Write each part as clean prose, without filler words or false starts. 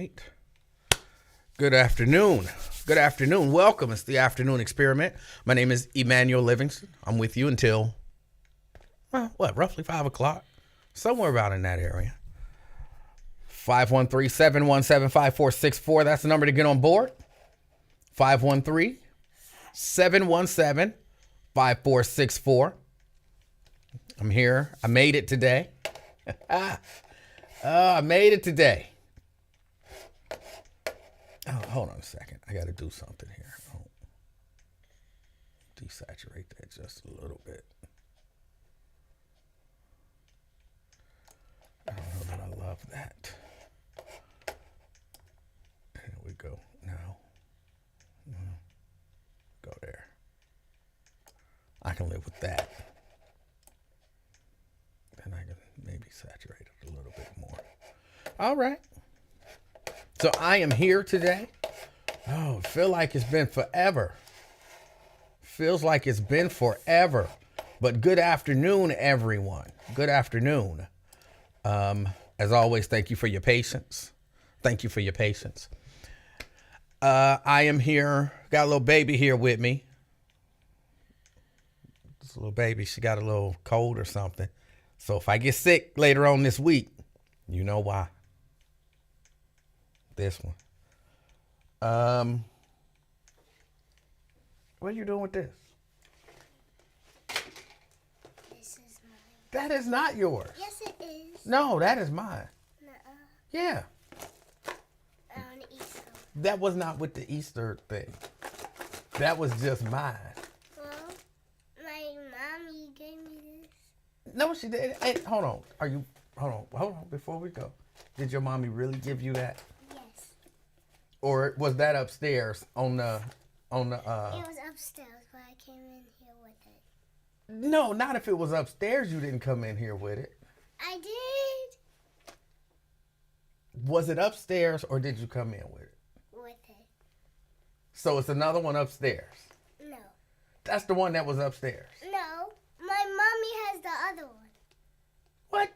right. Good afternoon. Good afternoon. Welcome. It's the afternoon experiment. My name is Emanuel Livingston. I'm with you until, roughly 5 o'clock. Somewhere about in that area. 513-717-5464. That's the number to get on board. 513-717-5464. I'm here. I made it today. I made it today. Oh, hold on a second. I got to do something here. Oh. Desaturate that just a little bit. I don't know that I love that. There we go. Now, go there. I can live with that. Then I can maybe saturate it a little bit more. All right. So I am here today. Oh, feel like it's been forever. Feels like it's been forever. But good afternoon, everyone. Good afternoon. As always, thank you for your patience. Thank you for your patience. I am here. Got a little baby here with me. This little baby, she got a little cold or something. So if I get sick later on this week, you know why. This one. What are you doing with this? This is mine. That is not yours. Yes, it is. No, that is mine. Nuh-uh. Yeah. On Easter. That was not with the Easter thing. That was just mine. Well, my mommy gave me this. No, she did. Hey, hold on. Hold on. Before we go, did your mommy really give you that? Yes. Or was that upstairs on the? It was upstairs, but I came in here with it. No, not if it was upstairs. You didn't come in here with it. I did. Was it upstairs or did you come in with it? With it. So it's another one upstairs. No. That's the one that was upstairs. No. My mommy has the other one. What?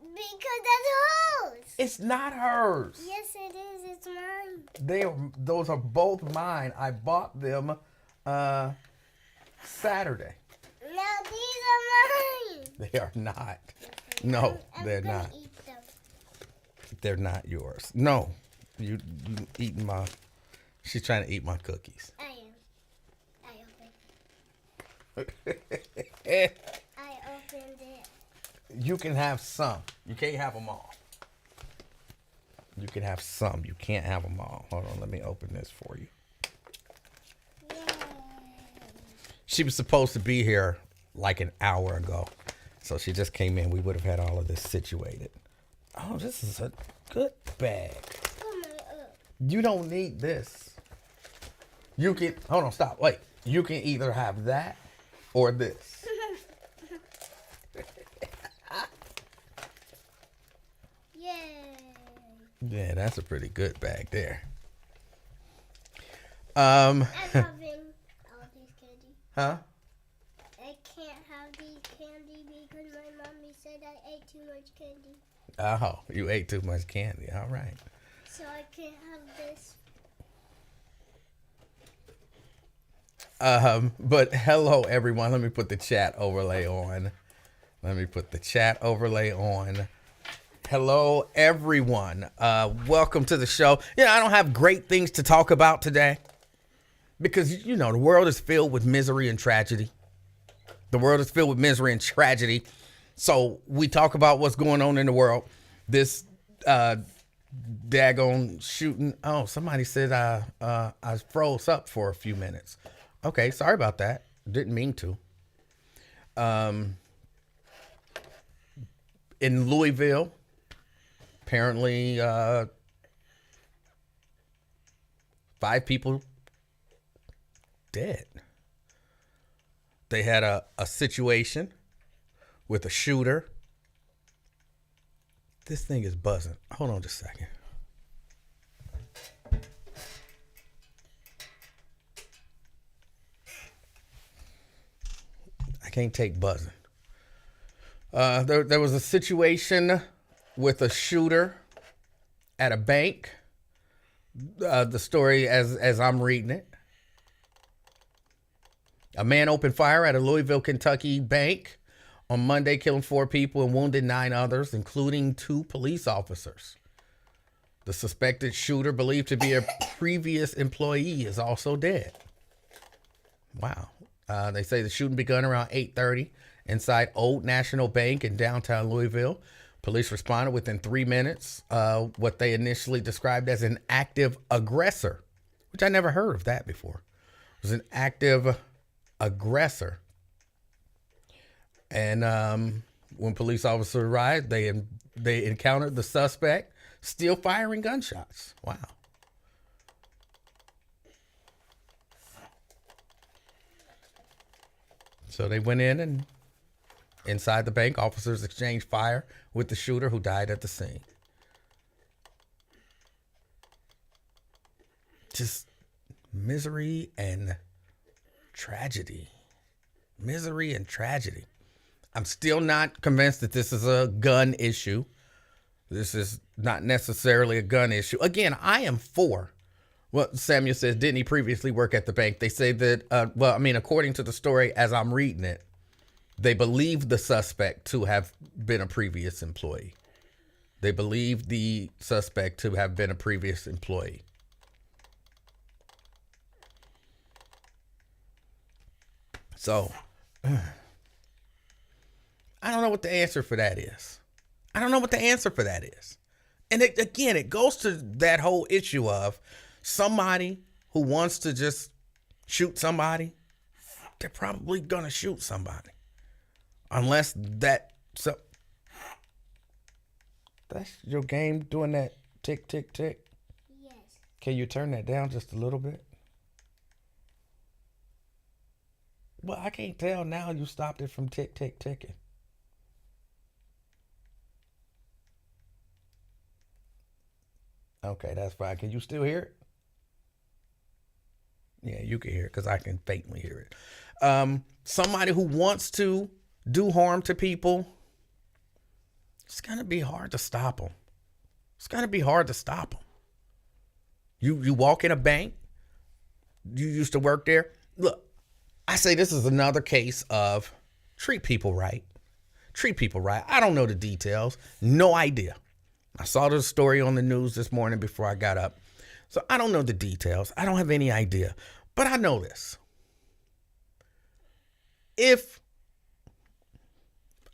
Because that's hers. It's not hers. Yes, it is. It's mine. Those are both mine. I bought them Saturday. Now these are mine. They are not. No, they're gonna not. Eat them. They're not yours. No. You eating my. She's trying to eat my cookies. I am. I opened it. You can have some. You can't have them all. You can have some. You can't have them all. Hold on. Let me open this for you. Yay. She was supposed to be here like an hour ago. So she just came in. We would have had all of this situated. Oh, this is a good bag. You don't need this. You can, hold on, stop, wait. You can either have that or this. Yay. Yeah, that's a pretty good bag there. I'm having all these candy. Huh? I can't have these candy because my mommy said I ate too much candy. Oh, you ate too much candy. All right. So I can't have this. But hello, everyone. Let me put the chat overlay on. Hello, everyone. Welcome to the show. I don't have great things to talk about today because, the world is filled with misery and tragedy. So we talk about what's going on in the world. This daggone shooting. Oh, somebody said I froze up for a few minutes. Okay, sorry about that. Didn't mean to. In Louisville, apparently 5 people dead. They had a situation with a shooter. This thing is buzzing. Hold on just a second. I can't take buzzing. There was a situation with a shooter at a bank the story as I'm reading it. A man opened fire at a Louisville, Kentucky bank on Monday, killing 4 people and wounded 9 others, including 2 police officers. The suspected shooter, believed to be a previous employee, is also dead. Wow. They say the shooting begun around 8:30 inside Old National Bank in downtown Louisville. Police responded within 3 minutes. What they initially described as an active aggressor, which I never heard of that before. It was an active aggressor. And when police officers arrived, they encountered the suspect still firing gunshots. Wow. So they went in, and inside the bank, officers exchanged fire with the shooter, who died at the scene. Just misery and tragedy. Misery and tragedy. I'm still not convinced that this is a gun issue. This is not necessarily a gun issue. Again, I am for what Samuel says. Didn't he previously work at the bank? They say that, according to the story as I'm reading it, they believe the suspect to have been a previous employee. They believe the suspect to have been a previous employee. So, I don't know what the answer for that is. And it goes to that whole issue of somebody who wants to just shoot somebody, they're probably going to shoot somebody. Unless that's your game doing that tick, tick, tick? Yes. Can you turn that down just a little bit? Well, I can't tell now you stopped it from tick, tick, ticking. Okay, that's fine. Can you still hear it? Yeah, you can hear it because I can faintly hear it. Somebody who wants to do harm to people, it's going to be hard to stop them. You walk in a bank, you used to work there. Look, I say this is another case of treat people right. I don't know the details. No idea. I saw the story on the news this morning before I got up. So I don't know the details. I don't have any idea. But I know this. If,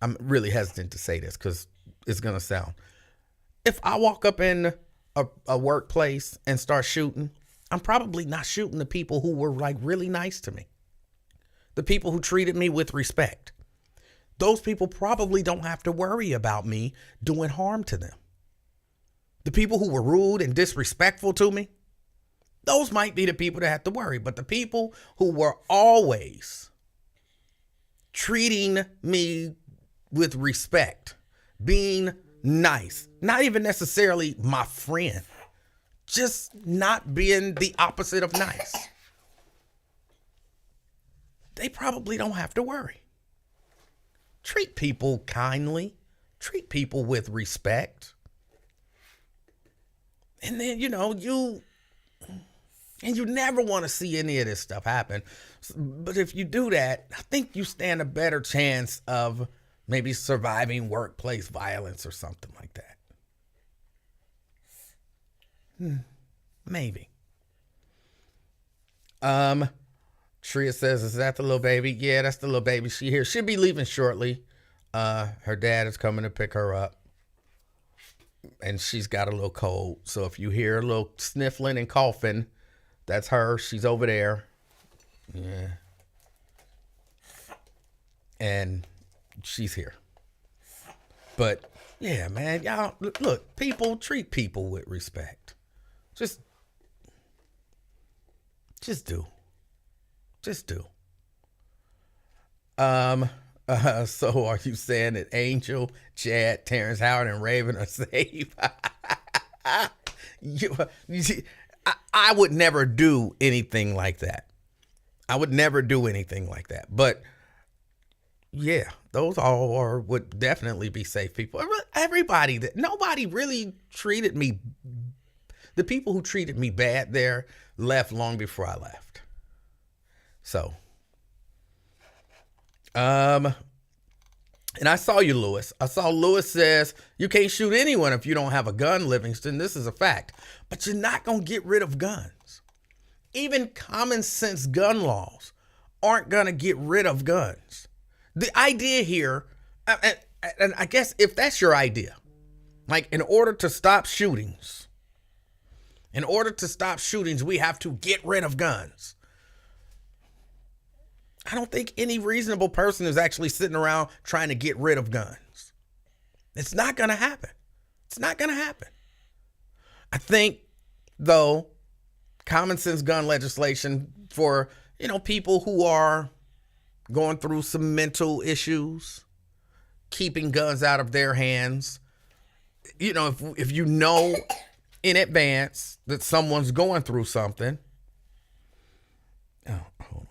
I'm really hesitant to say this because it's going to sound. If I walk up in a workplace and start shooting, I'm probably not shooting the people who were like really nice to me. The people who treated me with respect. Those people probably don't have to worry about me doing harm to them. The people who were rude and disrespectful to me, those might be the people that have to worry. But the people who were always treating me with respect, being nice, not even necessarily my friend, just not being the opposite of nice, they probably don't have to worry. Treat people kindly, treat people with respect. And then, you never want to see any of this stuff happen. But if you do that, I think you stand a better chance of maybe surviving workplace violence or something like that. Maybe. Tria says, is that the little baby? Yeah, that's the little baby. She here. She'll be leaving shortly. Her dad is coming to pick her up. And she's got a little cold. So if you hear a little sniffling and coughing, that's her. She's over there. Yeah. And she's here. But yeah, man, y'all, look, people treat people with respect. Just do. So are you saying that Angel, Chad, Terrence Howard, and Raven are safe? You see, I would never do anything like that. But yeah, those all would definitely be safe people. Everybody, nobody really treated me The people who treated me bad there left long before I left. So, and I saw you, Lewis. I saw Lewis says, you can't shoot anyone if you don't have a gun, Livingston. This is a fact. But you're not going to get rid of guns. Even common sense gun laws aren't going to get rid of guns. The idea here, and I guess if that's your idea, like in order to stop shootings, we have to get rid of guns. I don't think any reasonable person is actually sitting around trying to get rid of guns. It's not going to happen. It's not going to happen. I think, though, common sense gun legislation for, people who are going through some mental issues, keeping guns out of their hands. If you know in advance that someone's going through something. Oh, hold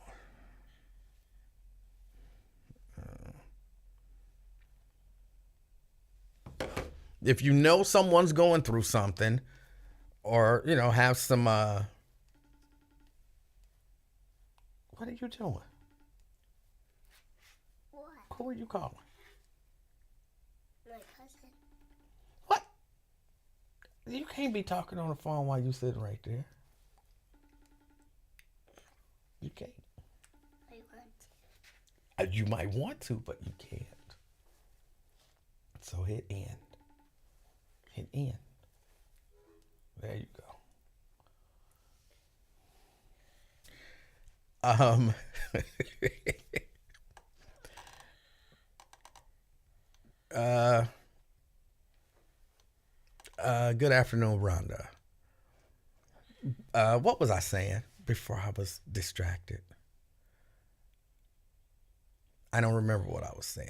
on. If you know someone's going through something, or, have some, what are you doing? What? Who are you calling? My cousin. What? You can't be talking on the phone while you sitting right there. You can't. I want to. You might want to, but you can't. So hit end. Hit end. There you go. Good afternoon, Rhonda. What was I saying before I was distracted? I don't remember what I was saying.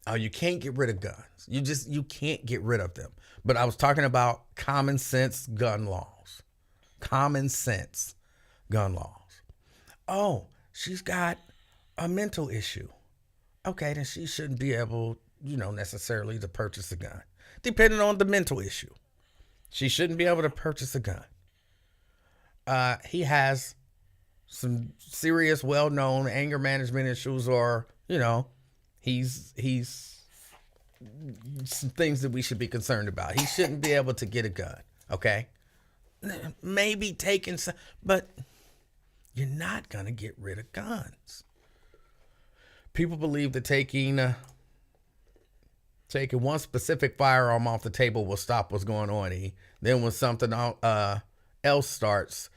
Oh, you can't get rid of guns. You can't get rid of them. But I was talking about common sense gun laws. Common sense gun laws. Oh, she's got a mental issue. Okay, then she shouldn't be able, necessarily to purchase a gun. Depending on the mental issue. She shouldn't be able to purchase a gun. He has some serious, well-known anger management issues, or, he's some things that we should be concerned about. He shouldn't be able to get a gun, okay? Maybe taking some, but you're not going to get rid of guns. People believe that taking one specific firearm off the table will stop what's going on. Then when something else starts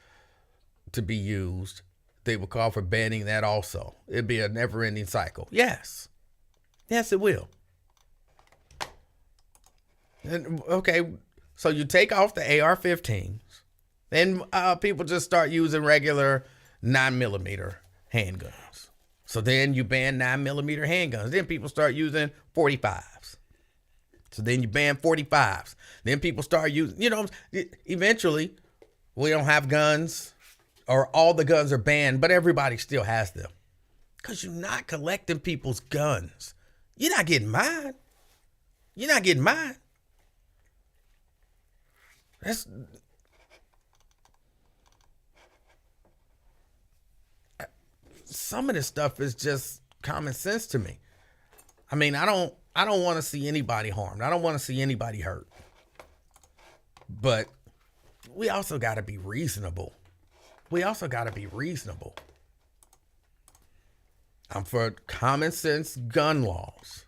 to be used, they will call for banning that also. It'd be a never-ending cycle. Yes, it will. And, okay, so you take off the AR-15s, then people just start using regular 9mm handguns. So then you ban 9mm handguns. Then people start using 45s. So then you ban 45s. Then people start using, eventually we don't have guns, or all the guns are banned, but everybody still has them. Because you're not collecting people's guns. You're not getting mine. You're not getting mine. Some of this stuff is just common sense to me. I mean, I don't want to see anybody harmed. I don't want to see anybody hurt. But we also got to be reasonable. I'm for common sense gun laws.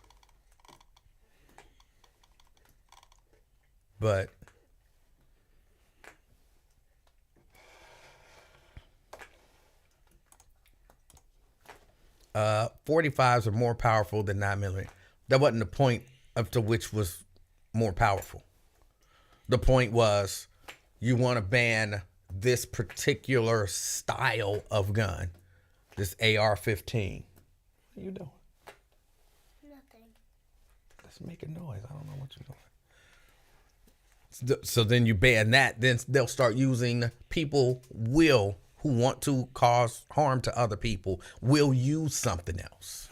But 45s are more powerful than 9mm. That wasn't the point up to which was more powerful. The point was you want to ban this particular style of gun, this AR-15. What are you doing? Nothing. Let's make a noise. I don't know what you're doing. So then you ban that, then they'll start using, people who want to cause harm to other people will use something else.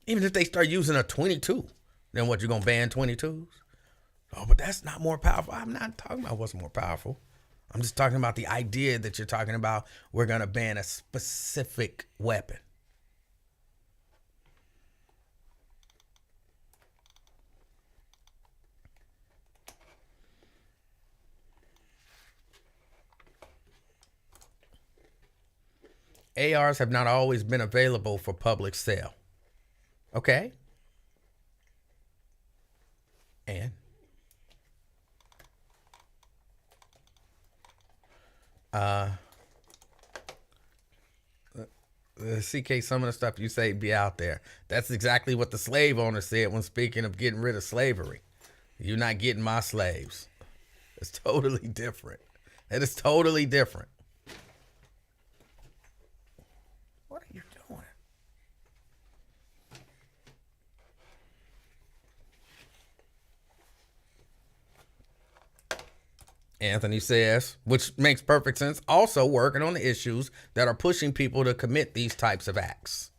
Even if they start using a 22, then what, you're going to ban 22s? Oh, but that's not more powerful. I'm not talking about what's more powerful. I'm just talking about the idea that you're talking about. We're going to ban a specific weapon. ARs have not always been available for public sale. Okay? And CK, some of the stuff you say be out there. That's exactly what the slave owner said when speaking of getting rid of slavery. You're not getting my slaves. It's totally different. It is totally different. What are you doing? Anthony says, which makes perfect sense, also working on the issues that are pushing people to commit these types of acts.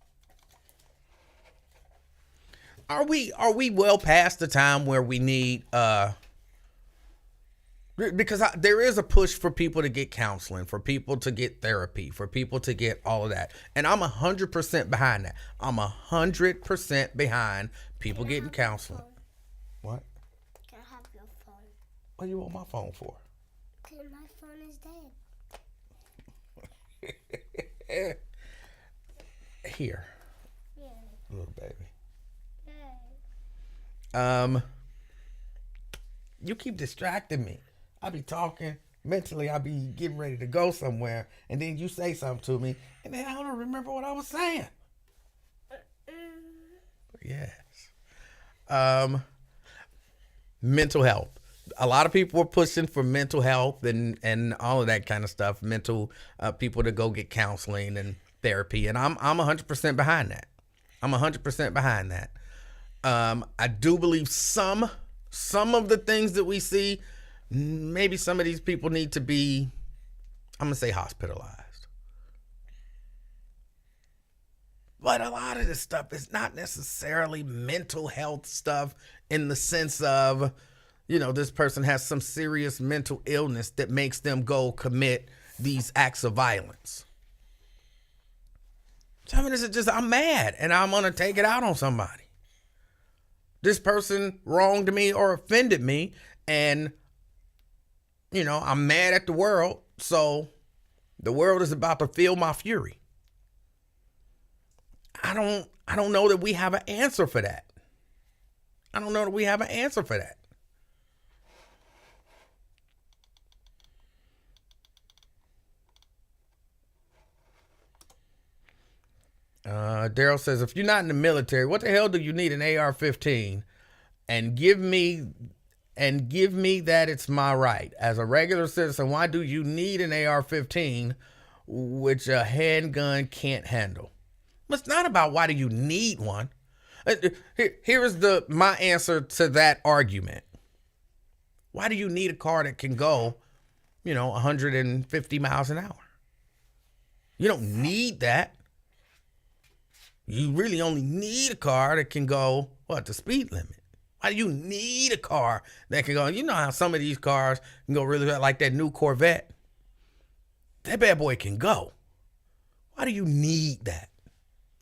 Are we well past the time where we need because there is a push for people to get counseling, for people to get therapy, for people to get all of that. And I'm 100% behind that. I'm 100% behind people getting counseling. What? Can I have your phone? What do you want my phone for? Because my phone is dead. Here. Yeah. Little baby. Yeah. You keep distracting me. I be talking mentally. I be getting ready to go somewhere, and then you say something to me, and then I don't remember what I was saying. Yes. Mental health. A lot of people are pushing for mental health and all of that kind of stuff. Mental people to go get counseling and therapy, and I'm 100% behind that. I'm 100% behind that. I do believe some of the things that we see, maybe some of these people need to be, I'm going to say, hospitalized. But a lot of this stuff is not necessarily mental health stuff in the sense of, this person has some serious mental illness that makes them go commit these acts of violence. Some of this is just, I'm mad and I'm going to take it out on somebody. This person wronged me or offended me, and I'm mad at the world, so the world is about to feel my fury. I don't know that we have an answer for that. Daryl says, if you're not in the military, what the hell do you need an AR-15? And give me that it's my right. As a regular citizen, why do you need an AR-15, which a handgun can't handle? It's not about why do you need one. Here is my answer to that argument. Why do you need a car that can go, 150 miles an hour? You don't need that. You really only need a car that can go, the speed limit. Why do you need a car that can go? You know how some of these cars can go really fast, like that new Corvette. That bad boy can go. Why do you need that?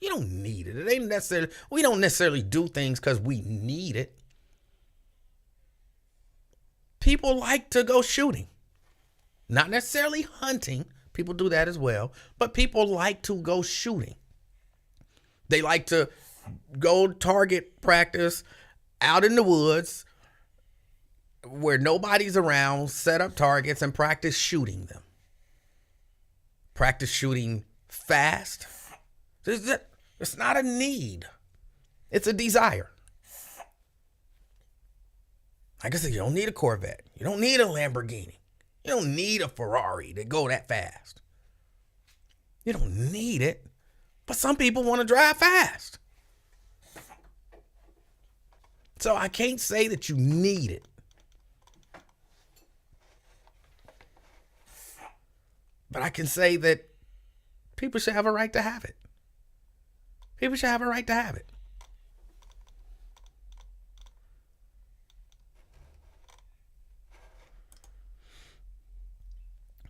You don't need it. It ain't necessarily, we don't necessarily do things because we need it. People like to go shooting. Not necessarily hunting. People do that as well. But people like to go shooting. They like to go target practice out in the woods where nobody's around, set up targets and practice shooting them. Practice shooting fast. It's not a need. It's a desire. Like I said, you don't need a Corvette. You don't need a Lamborghini. You don't need a Ferrari to go that fast. You don't need it. But some people want to drive fast. So I can't say that you need it. But I can say that people should have a right to have it. People should have a right to have it.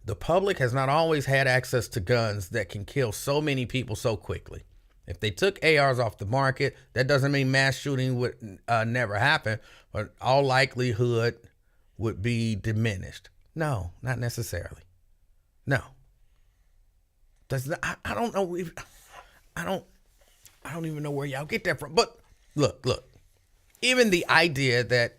The public has not always had access to guns that can kill so many people so quickly. If they took ARs off the market, that doesn't mean mass shooting would never happen, but all likelihood would be diminished. No, not necessarily. No. I don't know. I don't even know where y'all get that from. But look. Even the idea that,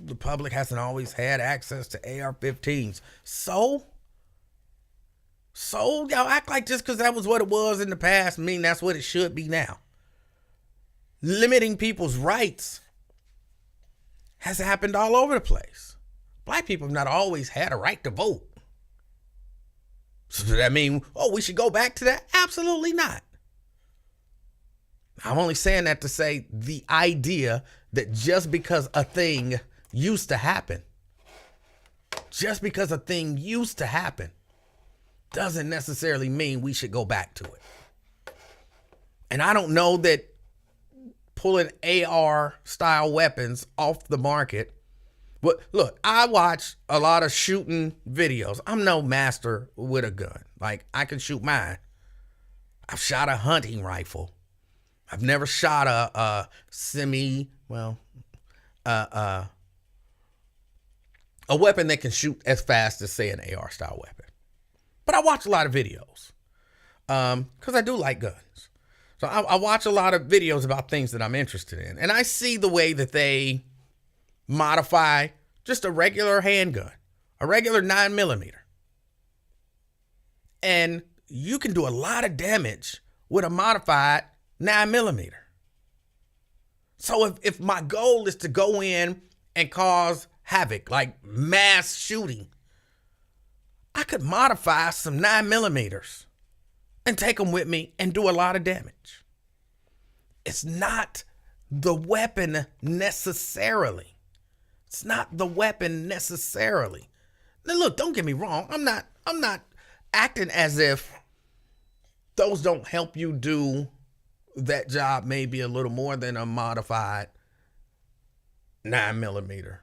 the public hasn't always had access to AR-15s. So y'all act like just because that was what it was in the past mean that's what it should be now. Limiting people's rights has happened all over the place. Black people have not always had a right to vote. So does that mean, we should go back to that? Absolutely not. I'm only saying that to say the idea that just because a thing used to happen, doesn't necessarily mean we should go back to it. And I don't know that pulling AR style weapons off the market. But look, I watch a lot of shooting videos. I'm no master with a gun. Like, I can shoot mine. I've shot a hunting rifle. I've never shot a weapon that can shoot as fast as, say, an AR style weapon. But I watch a lot of videos because I do like guns. So I watch a lot of videos about things that I'm interested in. And I see the way that they modify just a regular handgun, a regular 9mm. And you can do a lot of damage with a modified 9mm. So if my goal is to go in and cause havoc, like mass shooting, I could modify some 9mm and take them with me and do a lot of damage. It's not the weapon necessarily. Now look, don't get me wrong. I'm not acting as if those don't help you do that job maybe a little more than a modified 9mm.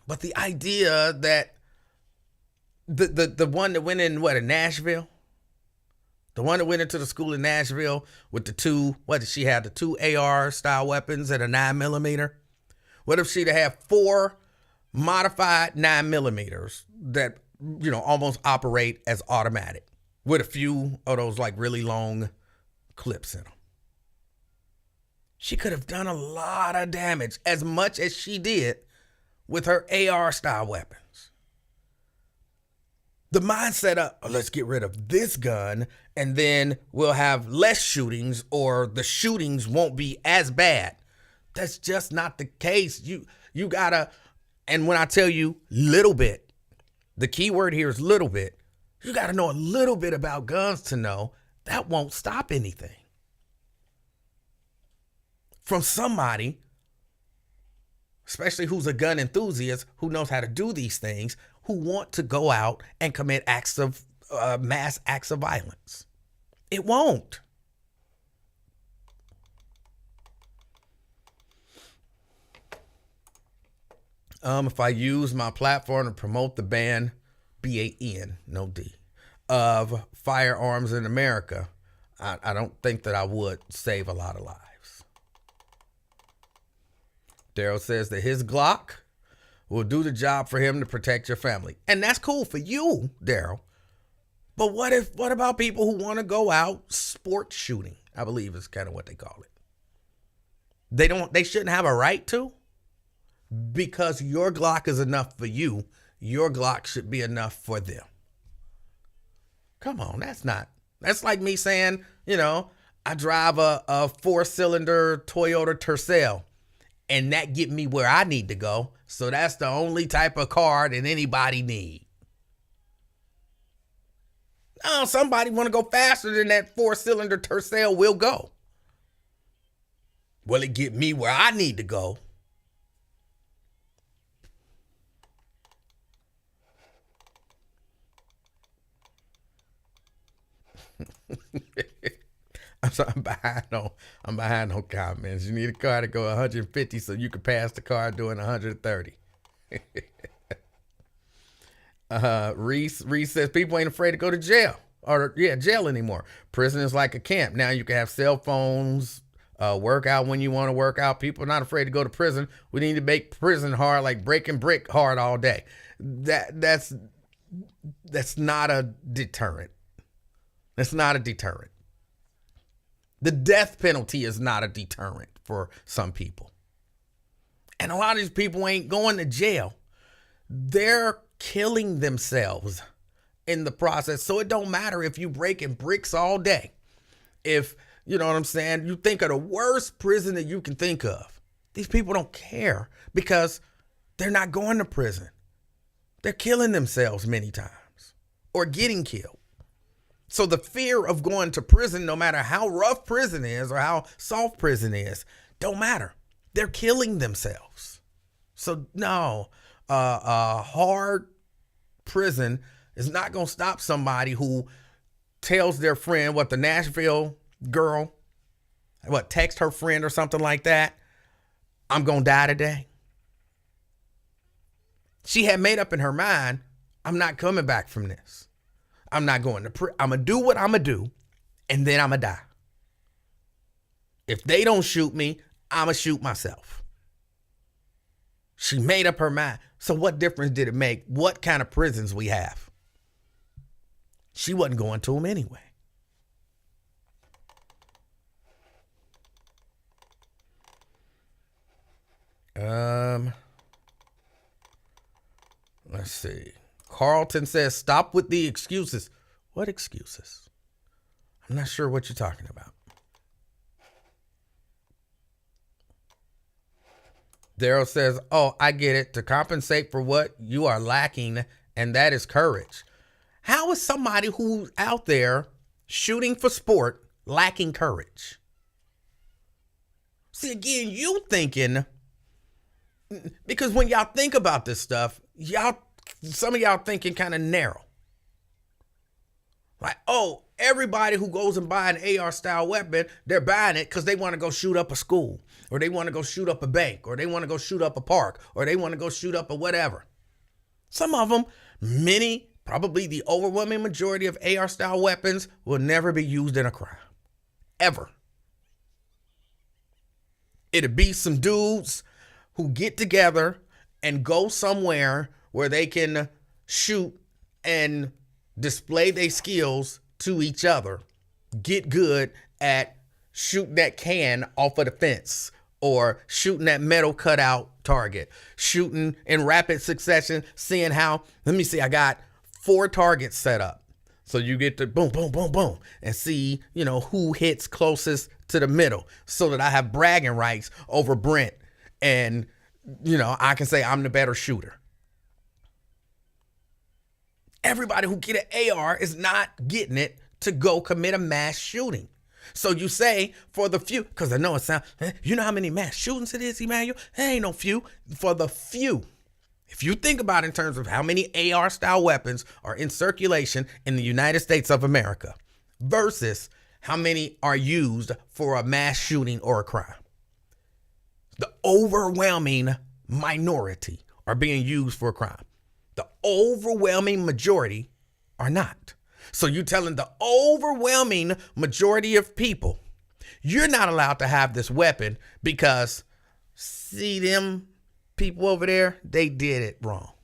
But the idea that the one that went in Nashville? The one that went into the school in Nashville with the two, what did she have? The two AR style weapons and a 9mm? What if she'd have 4 modified 9mm that, almost operate as automatic with a few of those like really long clips in them? She could have done a lot of damage, as much as she did with her AR style weapons. The mindset of, let's get rid of this gun and then we'll have less shootings, or the shootings won't be as bad. That's just not the case. You gotta, and when I tell you little bit, the key word here is little bit. You gotta know a little bit about guns to know that won't stop anything. From somebody, especially who's a gun enthusiast, who knows how to do these things, who want to go out and commit mass acts of violence. It won't. If I use my platform to promote the ban, BAN, no D, of firearms in America, I don't think that I would save a lot of lives. Daryl says that his Glock will do the job for him to protect your family. And that's cool for you, Daryl. But what about people who want to go out sports shooting? I believe is kind of what they call it. They shouldn't have a right to, because your Glock is enough for you. Your Glock should be enough for them. Come on, that's like me saying, I drive a 4-cylinder Toyota Tercel, and that get me where I need to go. So that's the only type of car that anybody need. No, somebody want to go faster than that 4-cylinder Tercel will go. Will it get me where I need to go? I'm behind on comments. You need a car to go 150 so you can pass the car doing 130. Reese says people ain't afraid to go to jail jail anymore. Prison is like a camp. Now you can have cell phones, work out when you want to work out. People are not afraid to go to prison. We need to make prison hard, like breaking brick hard all day. That's not a deterrent. That's not a deterrent. The death penalty is not a deterrent for some people. And a lot of these people ain't going to jail. They're killing themselves in the process. So it don't matter if you breaking bricks all day. If, you know what I'm saying, you think of the worst prison that you can think of. These people don't care because they're not going to prison. They're killing themselves many times or getting killed. So the fear of going to prison, no matter how rough prison is or how soft prison is, don't matter. They're killing themselves. So no, hard prison is not going to stop somebody who tells their friend, the Nashville girl, text her friend or something like that, I'm going to die today. She had made up in her mind, I'm not coming back from this. I'm not going to I'm going to do what I'm going to do, and then I'm going to die. If they don't shoot me, I'm going to shoot myself. She made up her mind. So what difference did it make what kind of prisons we have? She wasn't going to them anyway. Let's see. Carlton says, stop with the excuses. What excuses? I'm not sure what you're talking about. Daryl says, oh, I get it. To compensate for what you are lacking, and that is courage. How is somebody who's out there shooting for sport lacking courage? See, again, you thinking, because when y'all think about this stuff, some of y'all thinking kind of narrow. Like, oh, everybody who goes and buy an AR style weapon, they're buying it because they want to go shoot up a school, or they want to go shoot up a bank, or they want to go shoot up a park, or they want to go shoot up a whatever. Some of them, many, probably the overwhelming majority of AR style weapons will never be used in a crime. Ever. It'll be some dudes who get together and go somewhere where they can shoot and display their skills to each other, get good at shooting that can off of the fence, or shooting that metal cutout target, shooting in rapid succession, seeing how, let me see, I got 4 targets set up. So you get to boom, boom, boom, boom, and see, who hits closest to the middle, so that I have bragging rights over Brent, and, I can say I'm the better shooter. Everybody who get an AR is not getting it to go commit a mass shooting. So you say for the few, because I know it sounds, you know how many mass shootings it is, Emanuel? There ain't no few. For the few. If you think about it in terms of how many AR style weapons are in circulation in the United States of America versus how many are used for a mass shooting or a crime, the overwhelming minority are being used for a crime. The overwhelming majority are not. So you're telling the overwhelming majority of people, you're not allowed to have this weapon because, see them people over there, they did it wrong.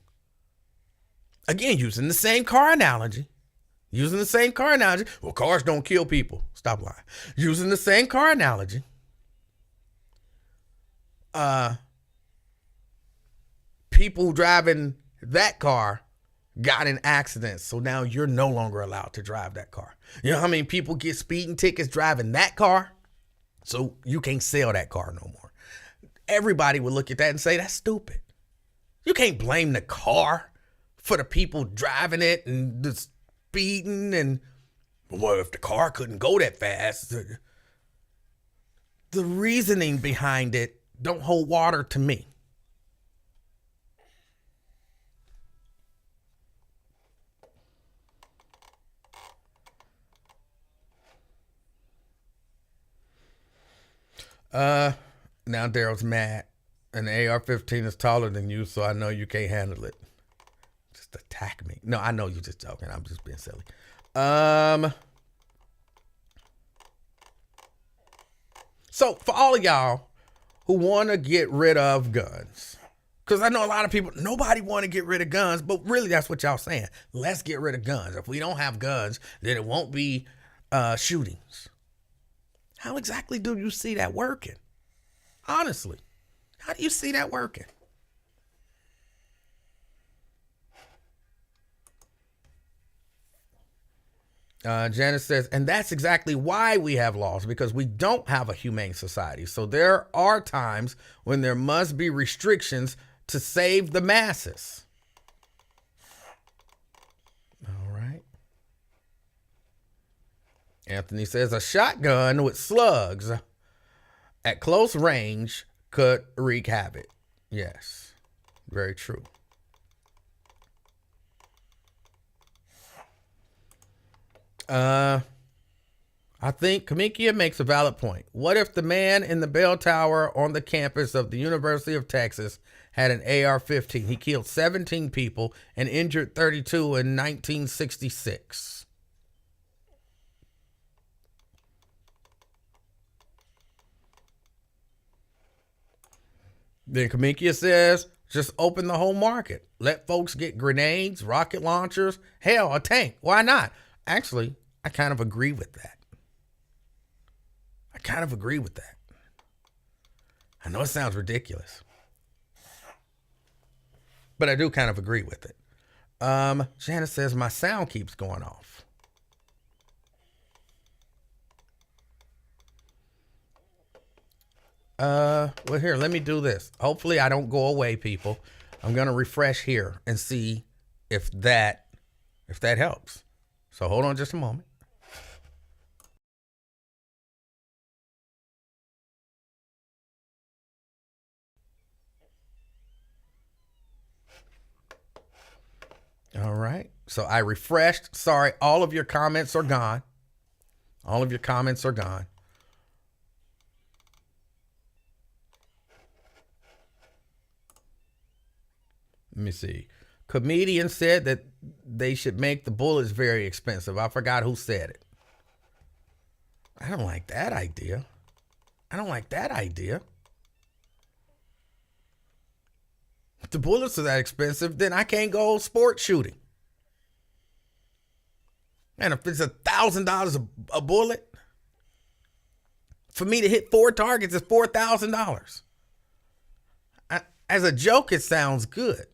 Again, using the same car analogy. Well, cars don't kill people. Stop lying. Using the same car analogy. People driving that car got in accidents, so now you're no longer allowed to drive that car. You know how many people get speeding tickets driving that car? So you can't sell that car no more. Everybody would look at that and say, that's stupid. You can't blame the car for the people driving it and the speeding, and, well, if the car couldn't go that fast. The reasoning behind it don't hold water to me. Now Daryl's mad. And the AR-15 is taller than you, so I know you can't handle it. Just just attack me. No, I know you're just joking. I'm just being silly. So for all of y'all who want to get rid of guns, because I know a lot of people, nobody want to get rid of guns, but really that's what y'all saying. Let's get rid of guns. If we don't have guns, then it won't be shootings. How exactly do you see that working? Honestly, how do you see that working? Janice says, and that's exactly why we have laws, because we don't have a humane society. So there are times when there must be restrictions to save the masses. All right. Anthony says, a shotgun with slugs at close range could wreak havoc. Yes, very true. I think Kamikia makes a valid point. What if the man in the bell tower on the campus of the University of Texas had an AR-15? He killed 17 people and injured 32 in 1966. Then Kamikia says, just open the whole market. Let folks get grenades, rocket launchers, hell, a tank. Why not? Actually, I kind of agree with that. I know it sounds ridiculous, but I do kind of agree with it. Janice says my sound keeps going off. Well, here, let me do this. Hopefully I don't go away, people. I'm going to refresh here and see if that helps. So hold on just a moment. All right. So I refreshed. Sorry, all of your comments are gone. Let me see. Comedian said that they should make the bullets very expensive. I forgot who said it. I don't like that idea. If the bullets are that expensive, then I can't go sports shooting. And if it's $1,000 a bullet, for me to hit 4 targets is $4,000. As a joke, it sounds good.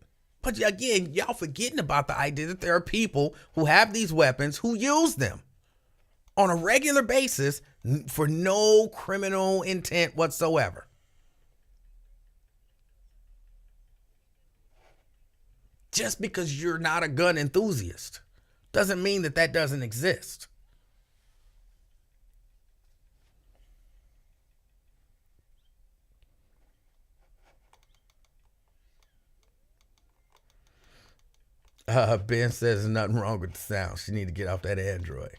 But again, y'all forgetting about the idea that there are people who have these weapons who use them on a regular basis for no criminal intent whatsoever. Just because you're not a gun enthusiast doesn't mean that doesn't exist. Ben says there's nothing wrong with the sound. She need to get off that Android.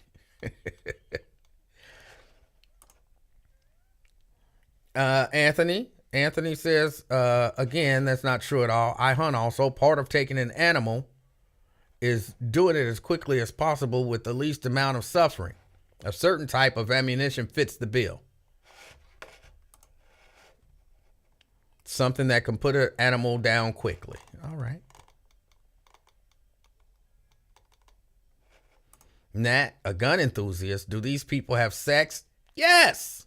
Anthony says, again, that's not true at all. I hunt also. Part of taking an animal is doing it as quickly as possible with the least amount of suffering. A certain type of ammunition fits the bill. Something that can put an animal down quickly. All right. Nat, a gun enthusiast. Do these people have sex? Yes.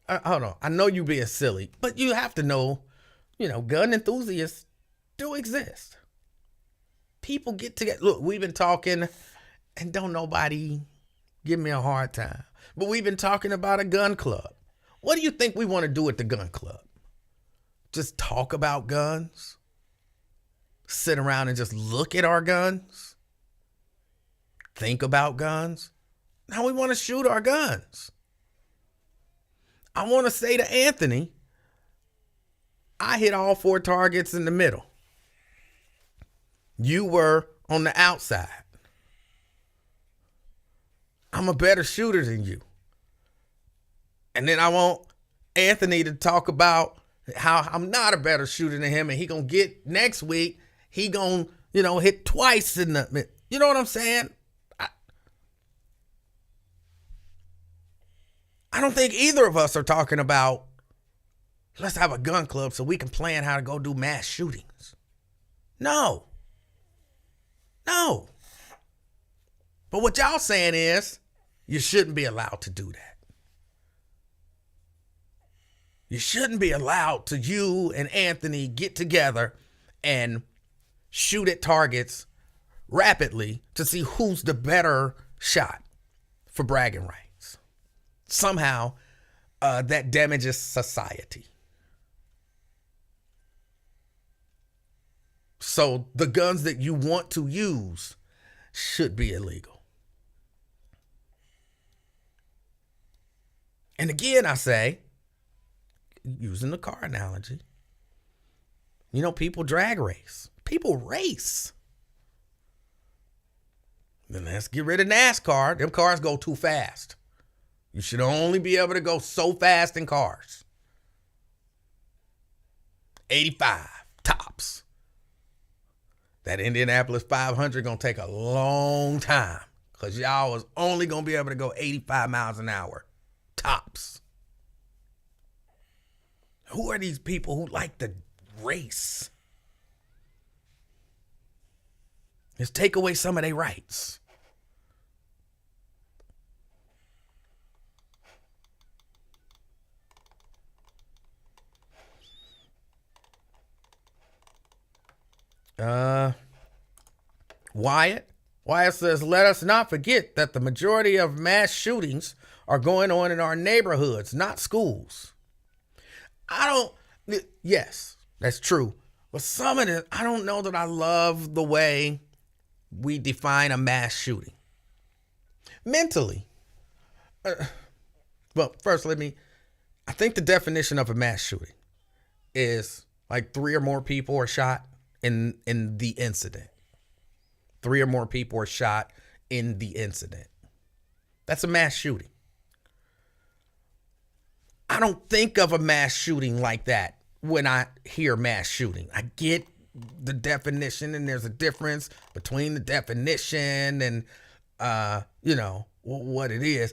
Hold on. I know you being silly, but you have to know, gun enthusiasts do exist. People get together. Look, we've been talking, and don't nobody give me a hard time, but we've been talking about a gun club. What do you think we want to do at the gun club? Just talk about guns? Sit around and just look at our guns? Think about guns? Now we want to shoot our guns. I want to say to Anthony, I hit all 4 targets in the middle. You were on the outside. I'm a better shooter than you. And then I want Anthony to talk about how I'm not a better shooter than him, and he gonna get next week, he gonna hit twice in the, you know what I'm saying? I don't think either of us are talking about let's have a gun club so we can plan how to go do mass shootings. No. No. But what y'all saying is you shouldn't be allowed to do that. You shouldn't be allowed to, you and Anthony, get together and shoot at targets rapidly to see who's the better shot for bragging rights. Somehow, that damages society. So the guns that you want to use should be illegal. And again, I say, using the car analogy, people drag race. People race. Then let's get rid of NASCAR. Them cars go too fast. You should only be able to go so fast in cars. 85 tops. That Indianapolis 500 gonna take a long time because y'all was only gonna be able to go 85 miles an hour. Tops. Who are these people who like to race? Let's take away some of their rights. Wyatt says, let us not forget that the majority of mass shootings are going on in our neighborhoods, not schools. Yes, that's true. But some of it, I don't know that I love the way we define a mass shooting. Mentally. Well, first, I think the definition of a mass shooting is like 3 or more people are shot in the incident. 3 or more people are shot in the incident. That's a mass shooting. I don't think of a mass shooting like that when I hear mass shooting. I get the definition, and there's a difference between the definition and, what it is.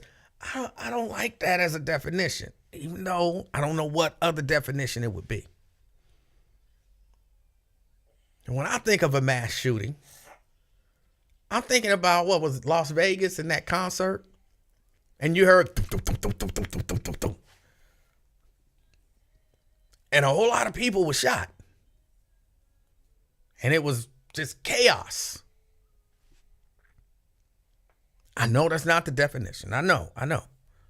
I don't like that as a definition, even though I don't know what other definition it would be. And when I think of a mass shooting, I'm thinking about what was Las Vegas in that concert, and you heard and a whole lot of people were shot, and it was just chaos. I know that's not the definition. I know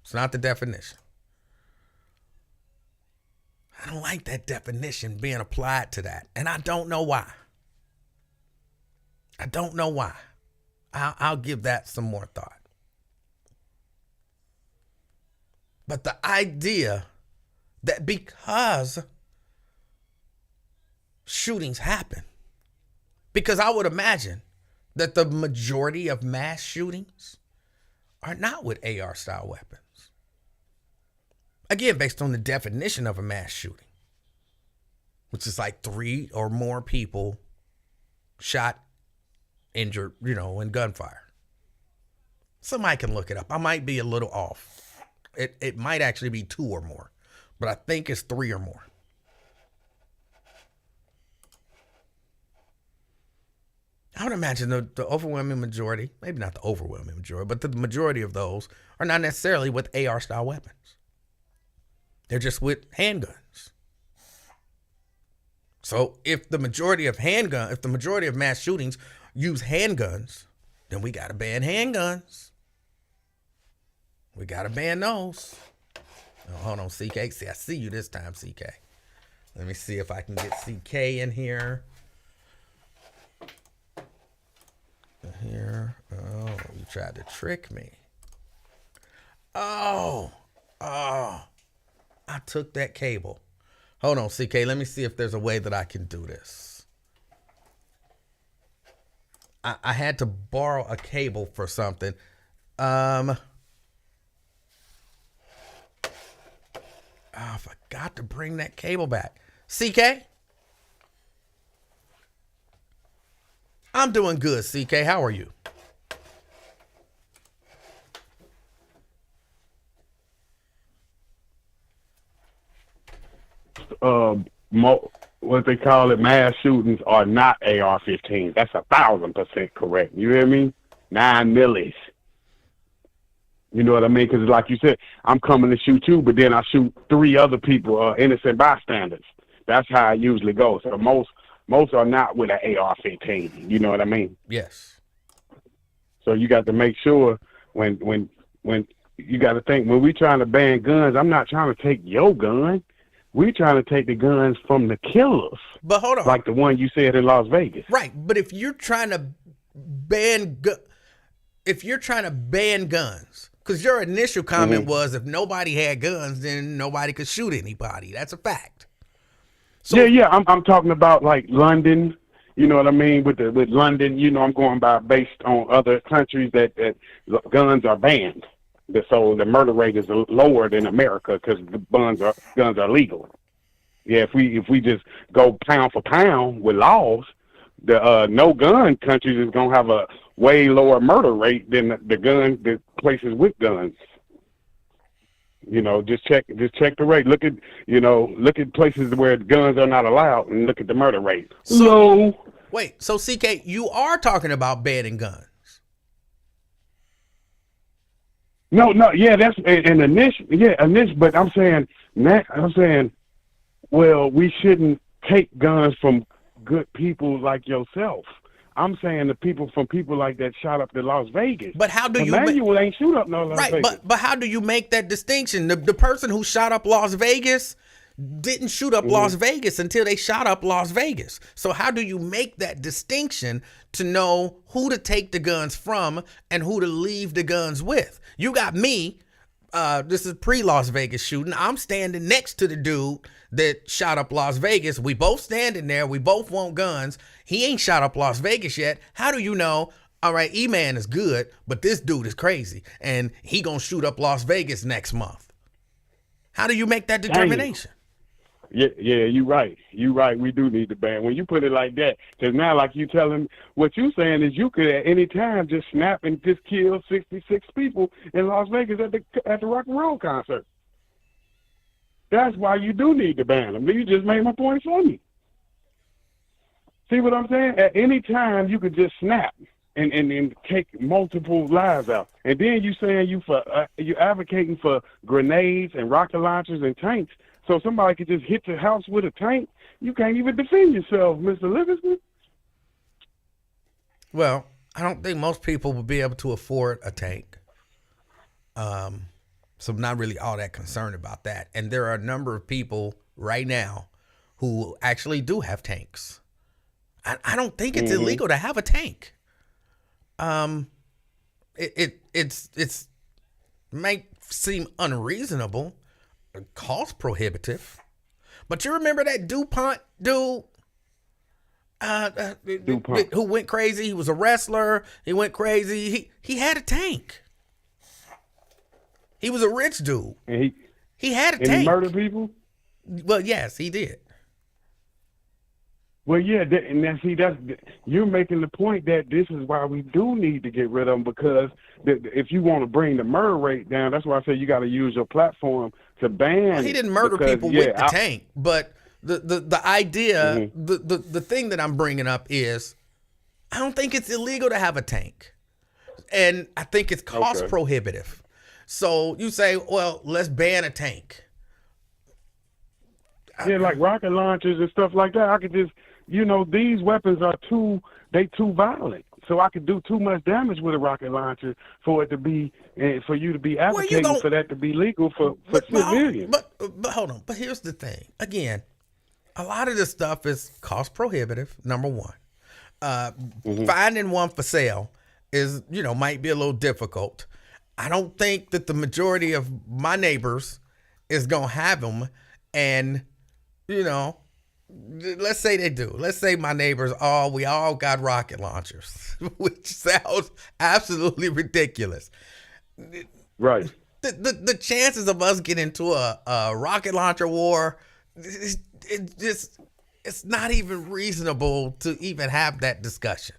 it's not the definition. I don't like that definition being applied to that, and I don't know why. I'll give that some more thought. But the idea that because shootings happen, because I would imagine that the majority of mass shootings are not with AR style weapons. Again, based on the definition of a mass shooting, which is like 3 or more people shot, injured, in gunfire. Somebody can look it up. I might be a little off. It might actually be 2 or more, but I think it's 3 or more. I would imagine the overwhelming majority, maybe not the overwhelming majority, but the majority of those are not necessarily with AR style weapons. They're just with handguns. So if the majority of mass shootings use handguns, then we got to ban handguns. We got to ban those. Oh, hold on, CK. See, I see you this time, CK. Let me see if I can get CK in here. Here. Oh, you tried to trick me. Oh. I took that cable. Hold on, CK. Let me see if there's a way that I can do this. I had to borrow a cable for something. I forgot to bring that cable back. CK? I'm doing good, CK. How are you? What they call it, mass shootings are not AR-15s. That's 1,000% correct. You hear me? 9 millis. You know what I mean? Because like you said, I'm coming to shoot you, but then I shoot 3 other people, innocent bystanders. That's how it usually goes. So most are not with an AR-15. You know what I mean? Yes. So you got to make sure when you got to think, when we trying to ban guns, I'm not trying to take your gun. We trying to take the guns from the killers. But hold on. Like the one you said in Las Vegas. Right. But if you're trying to ban guns, because your initial comment was if nobody had guns, then nobody could shoot anybody. That's a fact. So, yeah. I'm talking about like London. You know what I mean? With London, you know, I'm going by based on other countries that guns are banned. So the murder rate is lower than America because the guns are legal. Yeah, if we just go pound for pound with laws, the no gun countries is gonna have a way lower murder rate than the places with guns. You know, just check the rate. Look at places where guns are not allowed and look at the murder rate. So wait, so CK, you are talking about banning guns? No, yeah, that's an initial, but I'm saying, well, we shouldn't take guns from good people like yourself. I'm saying the people like that shot up the Las Vegas. But how do you Emanuel ain't shoot up no Las Vegas. But how do you make that distinction? The person who shot up Las Vegas didn't shoot up Las Vegas until they shot up Las Vegas. So how do you make that distinction to know who to take the guns from and who to leave the guns with? You got me. This is pre-Las Vegas shooting. I'm standing next to the dude that shot up Las Vegas. We both standing there. We both want guns. He ain't shot up Las Vegas yet. How do you know? All right, E-Man is good, but this dude is crazy, and he gonna shoot up Las Vegas next month. How do you make that determination? Yeah, you're right. You're right. We do need to ban. When you put it like that, because now, like you telling, what you saying is you could at any time just snap and just kill 66 people in Las Vegas at the rock and roll concert. That's why you do need to ban them. You just made my point for me. See what I'm saying? At any time, you could just snap and take multiple lives out. And then you saying you advocating for grenades and rocket launchers and tanks. So somebody could just hit the house with a tank. You can't even defend yourself, Mr. Livingston. Well, I don't think most people would be able to afford a tank. So I'm not really all that concerned about that. And there are a number of people right now who actually do have tanks. I don't think it's illegal to have a tank. It's might seem unreasonable, cost prohibitive, but you remember that DuPont dude who went crazy? He was a wrestler. He went crazy. He had a tank. He was a rich dude. And he had a tank. And he murdered people? Well, yes, he did. Well, yeah, you're making the point that this is why we do need to get rid of them, because if you want to bring the murder rate down, that's why I say you got to use your platform to ban. Well, he didn't murder people with the tank, but the idea, the thing that I'm bringing up is, I don't think it's illegal to have a tank, and I think it's cost prohibitive. So you say, well, let's ban a tank. Yeah, like rocket launchers and stuff like that. I could just, these weapons are too violent. So I could do too much damage with a rocket launcher for it to be, for you to be advocating for that to be legal for civilians. But hold on. But here's the thing. Again, a lot of this stuff is cost prohibitive. Number one, finding one for sale is, might be a little difficult. I don't think that the majority of my neighbors is gonna have them, and let's say they do. Let's say my neighbors, we all got rocket launchers, which sounds absolutely ridiculous. Right. The chances of us getting into a rocket launcher war, it's not even reasonable to even have that discussion.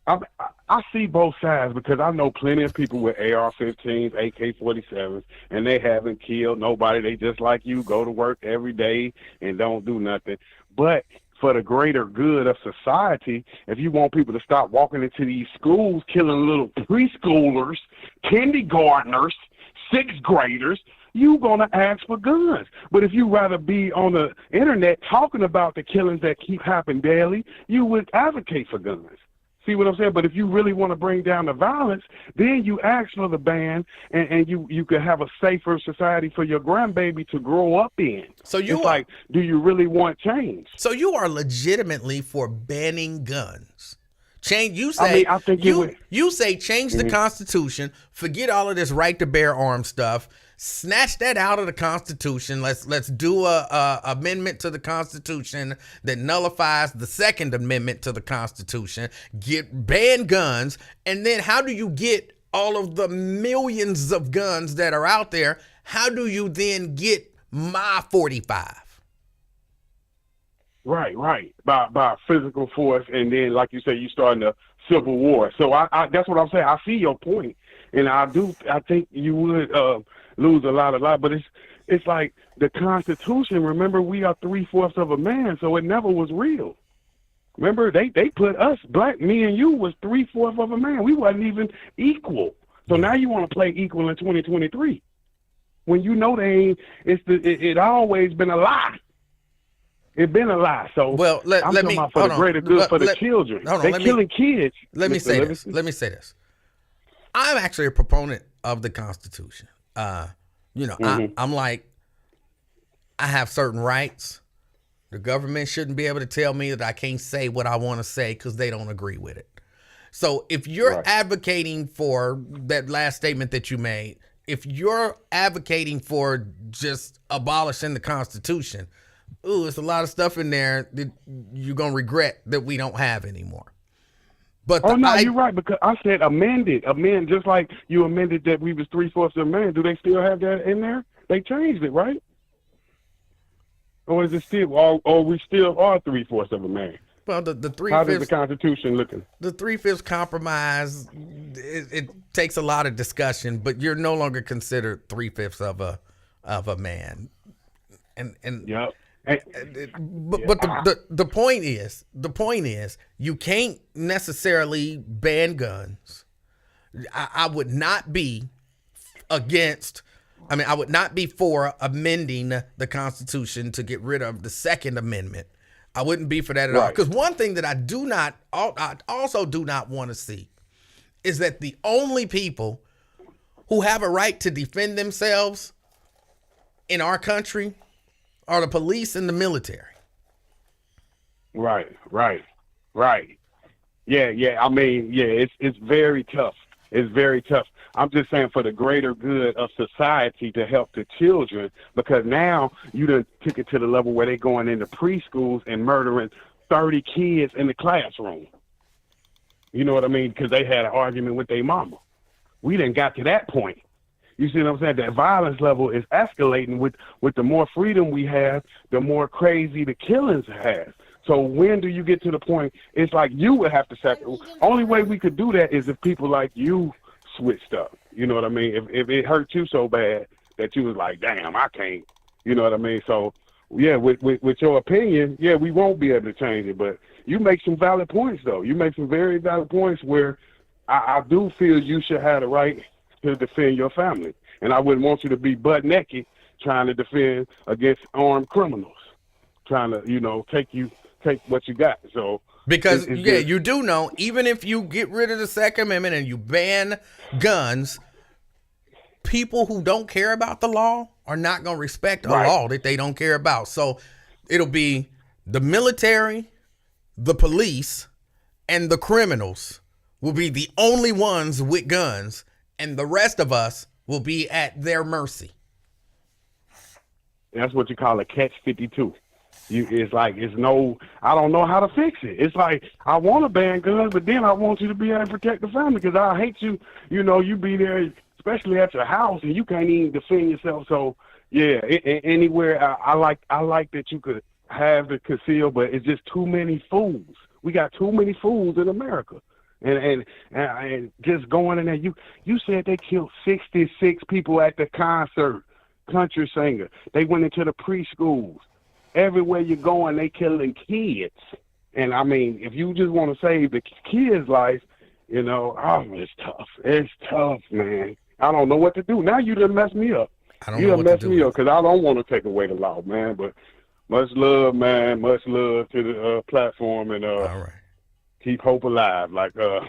I see both sides because I know plenty of people with AR-15s, AK-47s, and they haven't killed nobody. They just like you, go to work every day and don't do nothing. But for the greater good of society, if you want people to stop walking into these schools killing little preschoolers, kindergartners, sixth graders, you're going to ask for guns. But if you rather be on the internet talking about the killings that keep happening daily, you would advocate for guns. See what I'm saying? But if you really want to bring down the violence, then you ask for the ban, and you could have a safer society for your grandbaby to grow up in. So it's like, do you really want change? So you are legitimately for banning guns. Change. You say. I mean, I think you say change the Constitution. Forget all of this right to bear arms stuff. Snatch that out of the Constitution. Let's do a amendment to the Constitution that nullifies the Second Amendment to the Constitution. Ban guns, and then how do you get all of the millions of guns that are out there? How do you then get my 45? Right. By physical force, and then, like you say, you starting a civil war. So I that's what I'm saying. I see your point, and I think you would lose a lot. But it's like the Constitution. Remember, we are 3/4 of a man, so it never was real. Remember, they put us black, me and you was 3/4 of a man. We wasn't even equal. So now you want to play equal in 2023 when you know they ain't. It always been a lie. It's been a lie. So well, let me about for the greater good for the children. They're killing kids. Let me say this. I'm actually a proponent of the Constitution. I'm like, I have certain rights. The government shouldn't be able to tell me that I can't say what I want to say because they don't agree with it. So if you're advocating for that last statement that you made, if you're advocating for just abolishing the Constitution, it's a lot of stuff in there that you're going to regret that we don't have anymore. But you're right, because I said amend, just like you amended that we was 3/4 of a man. Do they still have that in there? They changed it, right? Or is it still, or we still are 3/4 of a man? Well, the 3/5. How does the Constitution looking? The 3/5 compromise, it takes a lot of discussion, but you're no longer considered 3/5 of a man. And yep. But the point is you can't necessarily ban guns. I would not be I would not be for amending the Constitution to get rid of the Second Amendment. I wouldn't be for that at all. Because one thing that I also do not want to see is that the only people who have a right to defend themselves in our country are the police and the military. Right. Yeah. I mean, it's very tough. It's very tough. I'm just saying for the greater good of society to help the children, because now you done took it to the level where they going into preschools and murdering 30 kids in the classroom. You know what I mean? Because they had an argument with their mama. We done got to that point. You see what I'm saying? That violence level is escalating with the more freedom we have, the more crazy the killings have. So when do you get to the point? It's like you would have to sacrifice. Only way we could do that is if people like you switched up. You know what I mean? If it hurt you so bad that you was like, damn, I can't. You know what I mean? So yeah, with your opinion, yeah, we won't be able to change it. But you make some valid points though. You make some very valid points where I do feel you should have the right to defend your family. And I wouldn't want you to be butt naked trying to defend against armed criminals, trying to, take what you got. So because you do know, even if you get rid of the Second Amendment and you ban guns, people who don't care about the law are not going to respect a law that they don't care about. So it'll be the military, the police, and the criminals will be the only ones with guns, and the rest of us will be at their mercy. That's what you call a catch-52. I don't know how to fix it. It's like, I want to ban guns, but then I want you to be able to protect the family because I hate you. You be there, especially at your house, and you can't even defend yourself. So, yeah, anywhere, I like that you could have the conceal, but it's just too many fools. We got too many fools in America. and just going in there. You said they killed 66 people at the concert. Country singer. They went into the preschools. Everywhere you're going, they killing kids. And I mean, if you just want to save the kids' life, it's tough. It's tough, man. I don't know what to do. Now you done messed me up. You done messed me up because I don't want to take away the law, man. But much love, man. Much love to the platform, and all right. Keep hope alive, like the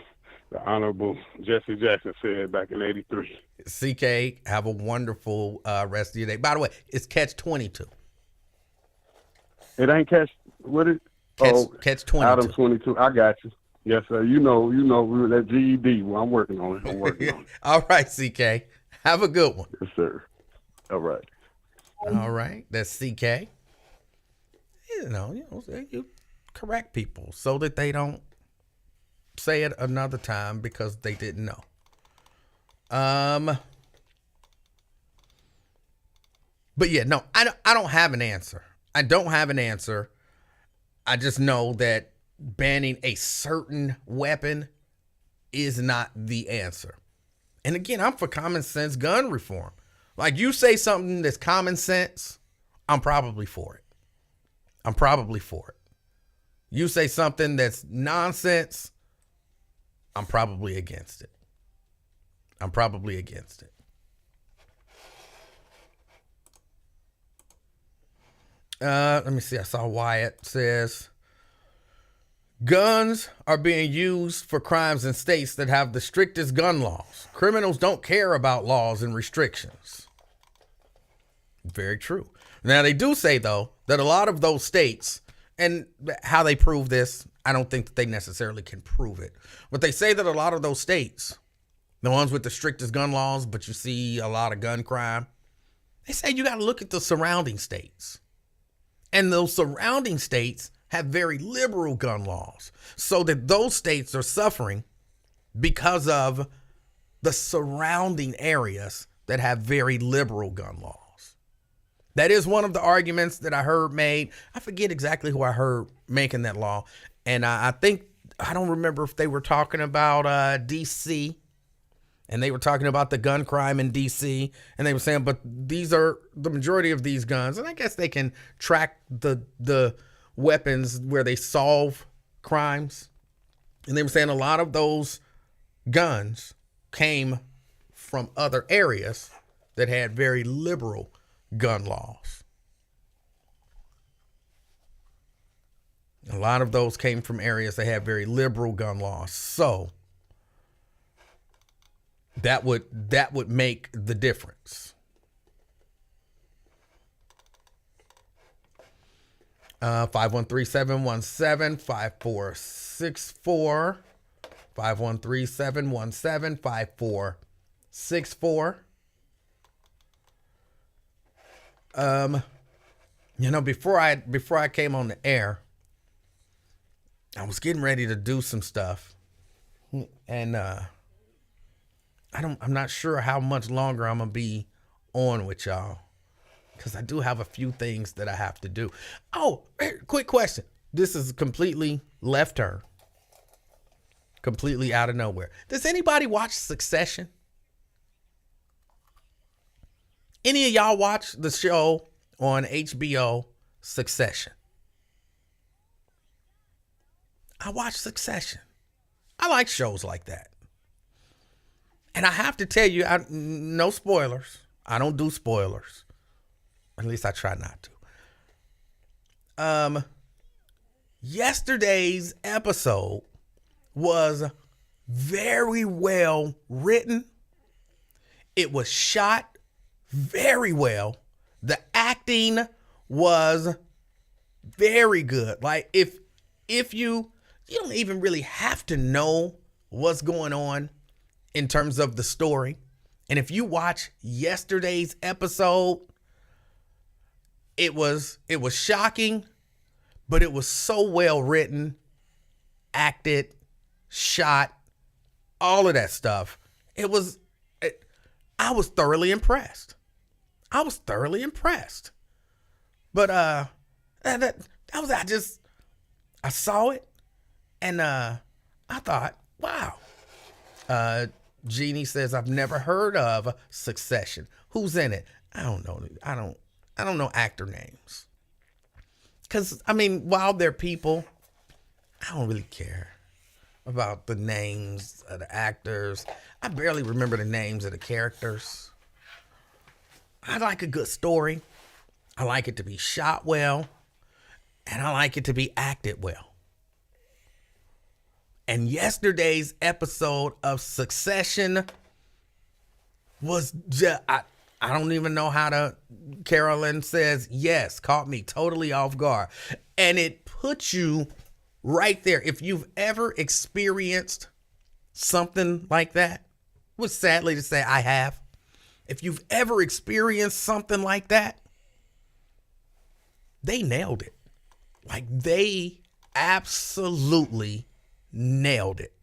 Honorable Jesse Jackson said back in '83. CK, have a wonderful rest of your day. By the way, it's Catch 22. It ain't Catch, what is Catch 22. Adam 22. I got you. Yes, sir. You know that GED. Well, I'm working on it. All right, CK. Have a good one. Yes, sir. All right. All right. That's CK. You correct people so that they don't say it another time because they didn't know. But yeah, no, I don't have an answer. I don't have an answer. I just know that banning a certain weapon is not the answer. And again, I'm for common sense gun reform. Like, you say something that's common sense, I'm probably for it. I'm probably for it. You say something that's nonsense, I'm probably against it. I'm probably against it. Let me see. I saw Wyatt says, guns are being used for crimes in states that have the strictest gun laws. Criminals don't care about laws and restrictions. Very true. Now, they do say, though, that a lot of those states, and how they prove this, I don't think that they necessarily can prove it. But they say that a lot of those states, the ones with the strictest gun laws, but you see a lot of gun crime, they say you got to look at the surrounding states. And those surrounding states have very liberal gun laws, so that those states are suffering because of the surrounding areas that have very liberal gun laws. That is one of the arguments that I heard made. I forget exactly who I heard making that law. And I think, I don't remember if they were talking about D.C., and they were talking about the gun crime in D.C., and they were saying, but these are the majority of these guns. And I guess they can track the weapons where they solve crimes. And they were saying a lot of those guns came from other areas that had very liberal gun laws. A lot of those came from areas that had very liberal gun laws. So that would make the difference. 513-717-5464. 513-717-5464. Before I came on the air, I was getting ready to do some stuff, and I'm not sure how much longer I'm gonna be on with y'all, because I do have a few things that I have to do. Oh, quick question. This is completely left turn, completely out of nowhere. Does anybody watch Succession? Any of y'all watch the show on HBO, Succession? I watch Succession. I like shows like that. And I have to tell you, no spoilers. I don't do spoilers. At least I try not to. Yesterday's episode was very well written. It was shot very well. The acting was very good. Like, if you don't even really have to know what's going on in terms of the story. And if you watch yesterday's episode, it was shocking, but it was so well written, acted, shot, all of that stuff. I was thoroughly impressed. But I saw it, and I thought, Wow. Jeannie says, I've never heard of Succession. Who's in it? I don't know. I don't know actor names. Because, I mean, while they're people, I don't really care about the names of the actors. I barely remember the names of the characters. I like a good story. I like it to be shot well. And I like it to be acted well. And yesterday's episode of Succession was just, I don't even know how to, Carolyn says, yes, caught me totally off guard. And it puts you right there. If you've ever experienced something like that, which sadly to say I have, if you've ever experienced something like that, they nailed it. Like they absolutely nailed it.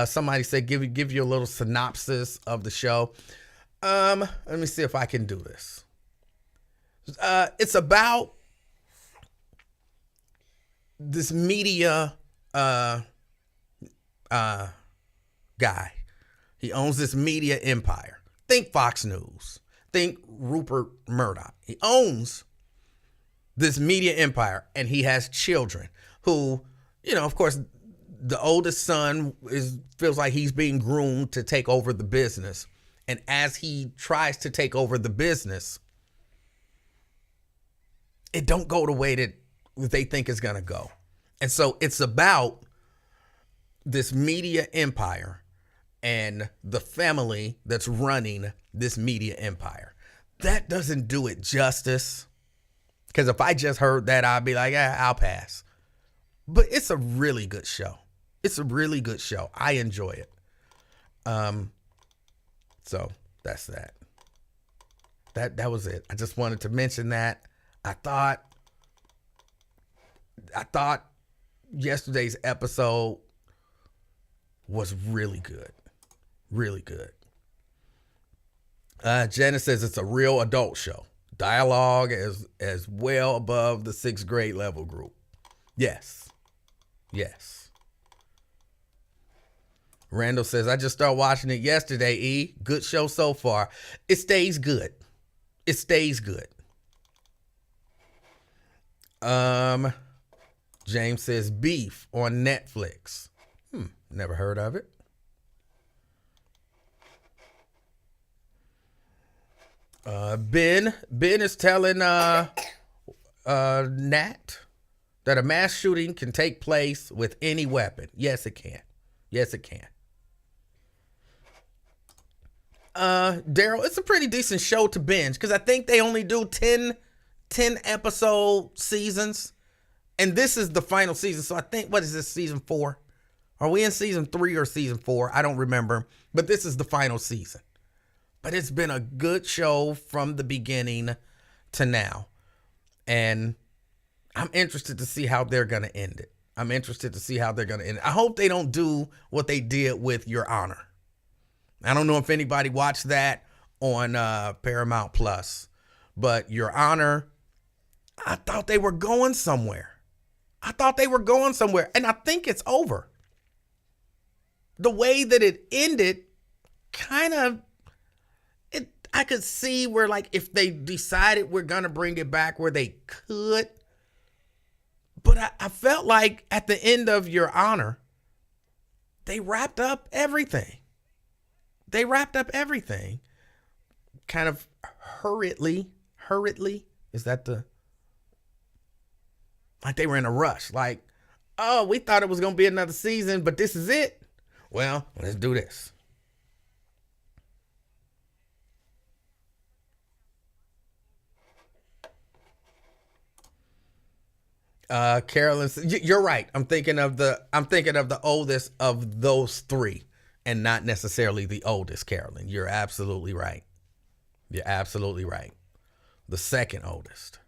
Somebody said, give you a little synopsis of the show. Let me see if I can do this. It's about this media guy. He owns this media empire. Think Fox News. Think Rupert Murdoch. He owns this media empire, and he has children who, you know, of course, the oldest son feels like he's being groomed to take over the business. And as he tries to take over the business, it don't go the way that they think it's going to go. And so it's about this media empire and the family that's running this media empire. That doesn't do it justice. Because if I just heard that, I'd be like, I'll pass. But it's a really good show. It's a really good show. I enjoy it. So that's that. That was it. I just wanted to mention that. I thought yesterday's episode was really good. Really good. Janice says it's a real adult show. Dialogue as well above the 6th grade level group. Yes. Yes. Randall says, I just started watching it yesterday, E. Good show so far. It stays good. It stays good. James says, Beef on Netflix. Never heard of it. Ben is telling Nat that a mass shooting can take place with any weapon. Yes, it can. Yes, it can. Daryl, it's a pretty decent show to binge because I think they only do 10 episode seasons. And this is the final season. So I think, what is this, season 4? Are we in season 3 or season 4? I don't remember. But this is the final season. But it's been a good show from the beginning to now. And I'm interested to see how they're going to end it. I hope they don't do what they did with Your Honor. I don't know if anybody watched that on Paramount Plus. But Your Honor, I thought they were going somewhere. And I think it's over. The way that it ended, kind of, I could see where, like, if they decided we're going to bring it back where they could. But I felt like at the end of Your Honor, they wrapped up everything. Kind of hurriedly. Is that the... Like they were in a rush. Like, oh, we thought it was going to be another season, but this is it. Well, let's do this. Carolyn, you're right. I'm thinking of the oldest of those 3 and not necessarily the oldest, Carolyn. You're absolutely right. The second oldest.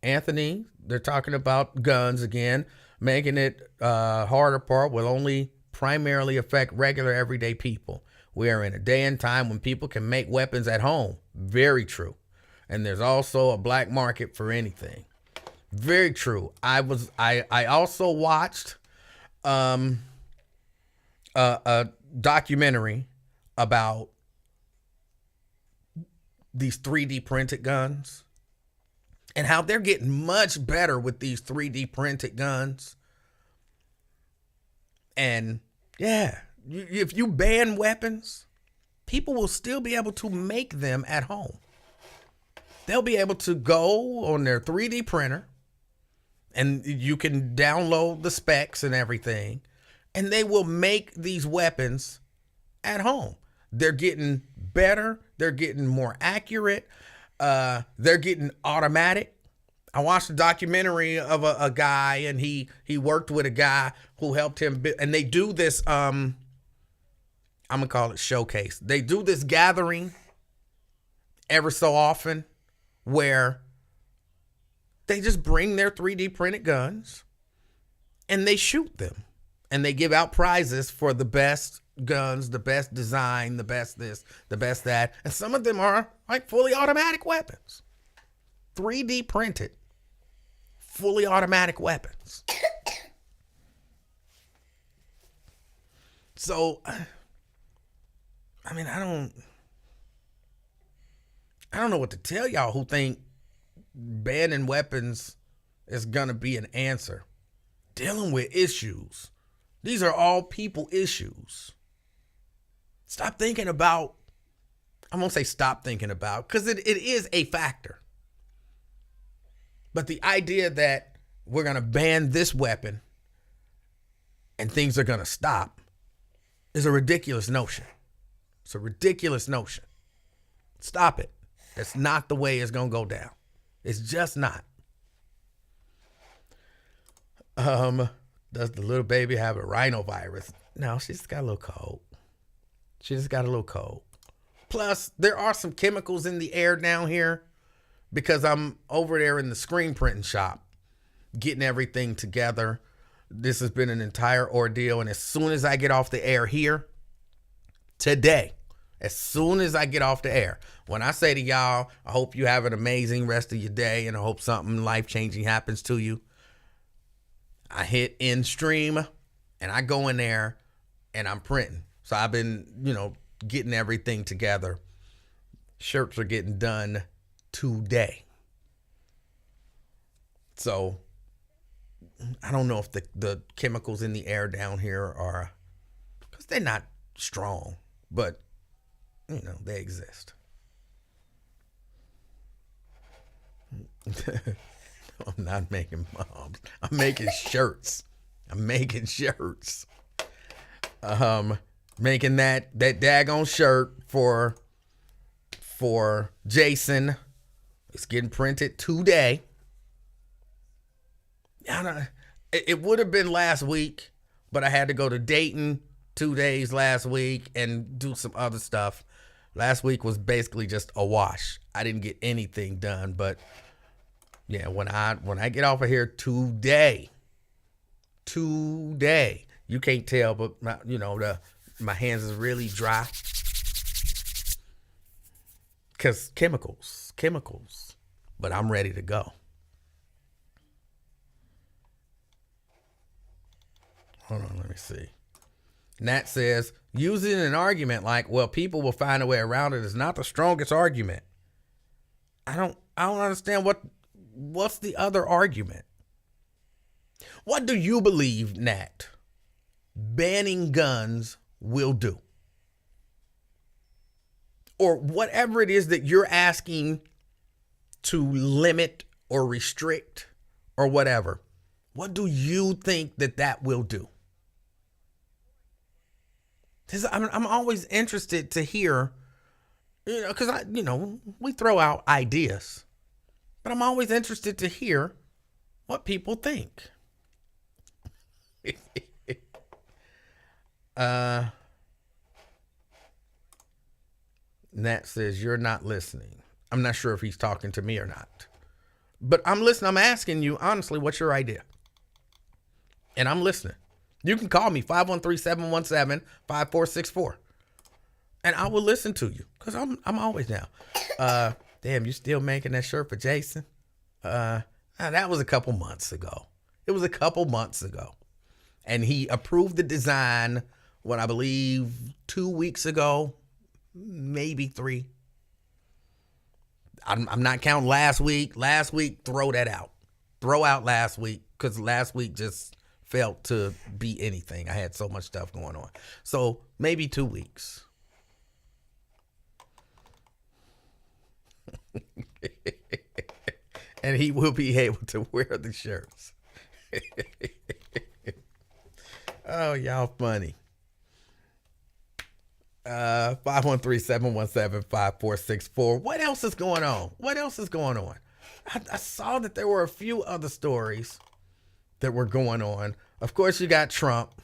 Anthony, they're talking about guns again, making it harder part will only primarily affect regular everyday people. We are in a day and time when people can make weapons at home. Very true. and there's also a black market for anything. Very true. I also watched a documentary about these 3D printed guns and how they're getting much better with these 3D printed guns. And yeah, if you ban weapons, people will still be able to make them at home. They'll be able to go on their 3D printer and you can download the specs and everything, and they will make these weapons at home. They're getting better. They're getting more accurate. They're getting automatic. I watched a documentary of a guy, and he worked with a guy who helped him build, and they do this, I'm going to call it showcase. They do this gathering ever so often where they just bring their 3D printed guns and they shoot them. And they give out prizes for the best guns, the best design, the best this, the best that. And some of them are like fully automatic weapons. 3D printed, fully automatic weapons. So, I mean, I don't know what to tell y'all who think banning weapons is going to be an answer. Dealing with issues. These are all people issues. Stop thinking about, I won't say stop thinking about, because it is a factor. But the idea that we're going to ban this weapon and things are going to stop is a ridiculous notion. It's a ridiculous notion. Stop it. That's not the way it's going to go down. It's just not. Does the little baby have a rhinovirus? No, she just got a little cold. She just got a little cold. Plus, there are some chemicals in the air down here because I'm over there in the screen printing shop getting everything together. This has been an entire ordeal. And as soon as I get off the air here today, as soon as I get off the air, when I say to y'all, I hope you have an amazing rest of your day and I hope something life-changing happens to you, I hit end stream and I go in there and I'm printing. So I've been, getting everything together. Shirts are getting done today. So I don't know if the chemicals in the air down here are, because they're not strong, but they exist. I'm not making bombs. I'm making shirts. Making that daggone shirt for Jason. It's getting printed today. It would have been last week, but I had to go to Dayton 2 days last week and do some other stuff. Last week was basically just a wash. I didn't get anything done, but yeah, when I get off of here today, you can't tell, but my hands is really dry because chemicals, but I'm ready to go. Hold on, let me see. Nat says, using an argument like, well, people will find a way around it is not the strongest argument. I don't understand what's the other argument. What do you believe, Nat, banning guns will do? Or whatever it is that you're asking to limit or restrict or whatever. What do you think that will do? Because I'm always interested to hear, because we throw out ideas, but I'm always interested to hear what people think. Nat says, you're not listening. I'm not sure if he's talking to me or not, but I'm listening. I'm asking you, honestly, what's your idea? And I'm listening. You can call me 513-717-5464. And I will listen to you because I'm always down. Damn, you still making that shirt for Jason? That was a couple months ago. It was a couple months ago. And he approved the design, what I believe 2 weeks ago, maybe 3. I'm not counting last week. Last week, throw that out. Throw out last week, because last week just failed to be anything. I had so much stuff going on. So maybe 2 weeks. And he will be able to wear the shirts. Oh, y'all funny. 513-717-5464. What else is going on? What else is going on? I saw that there were a few other stories that were going on. Of course, you got Trump.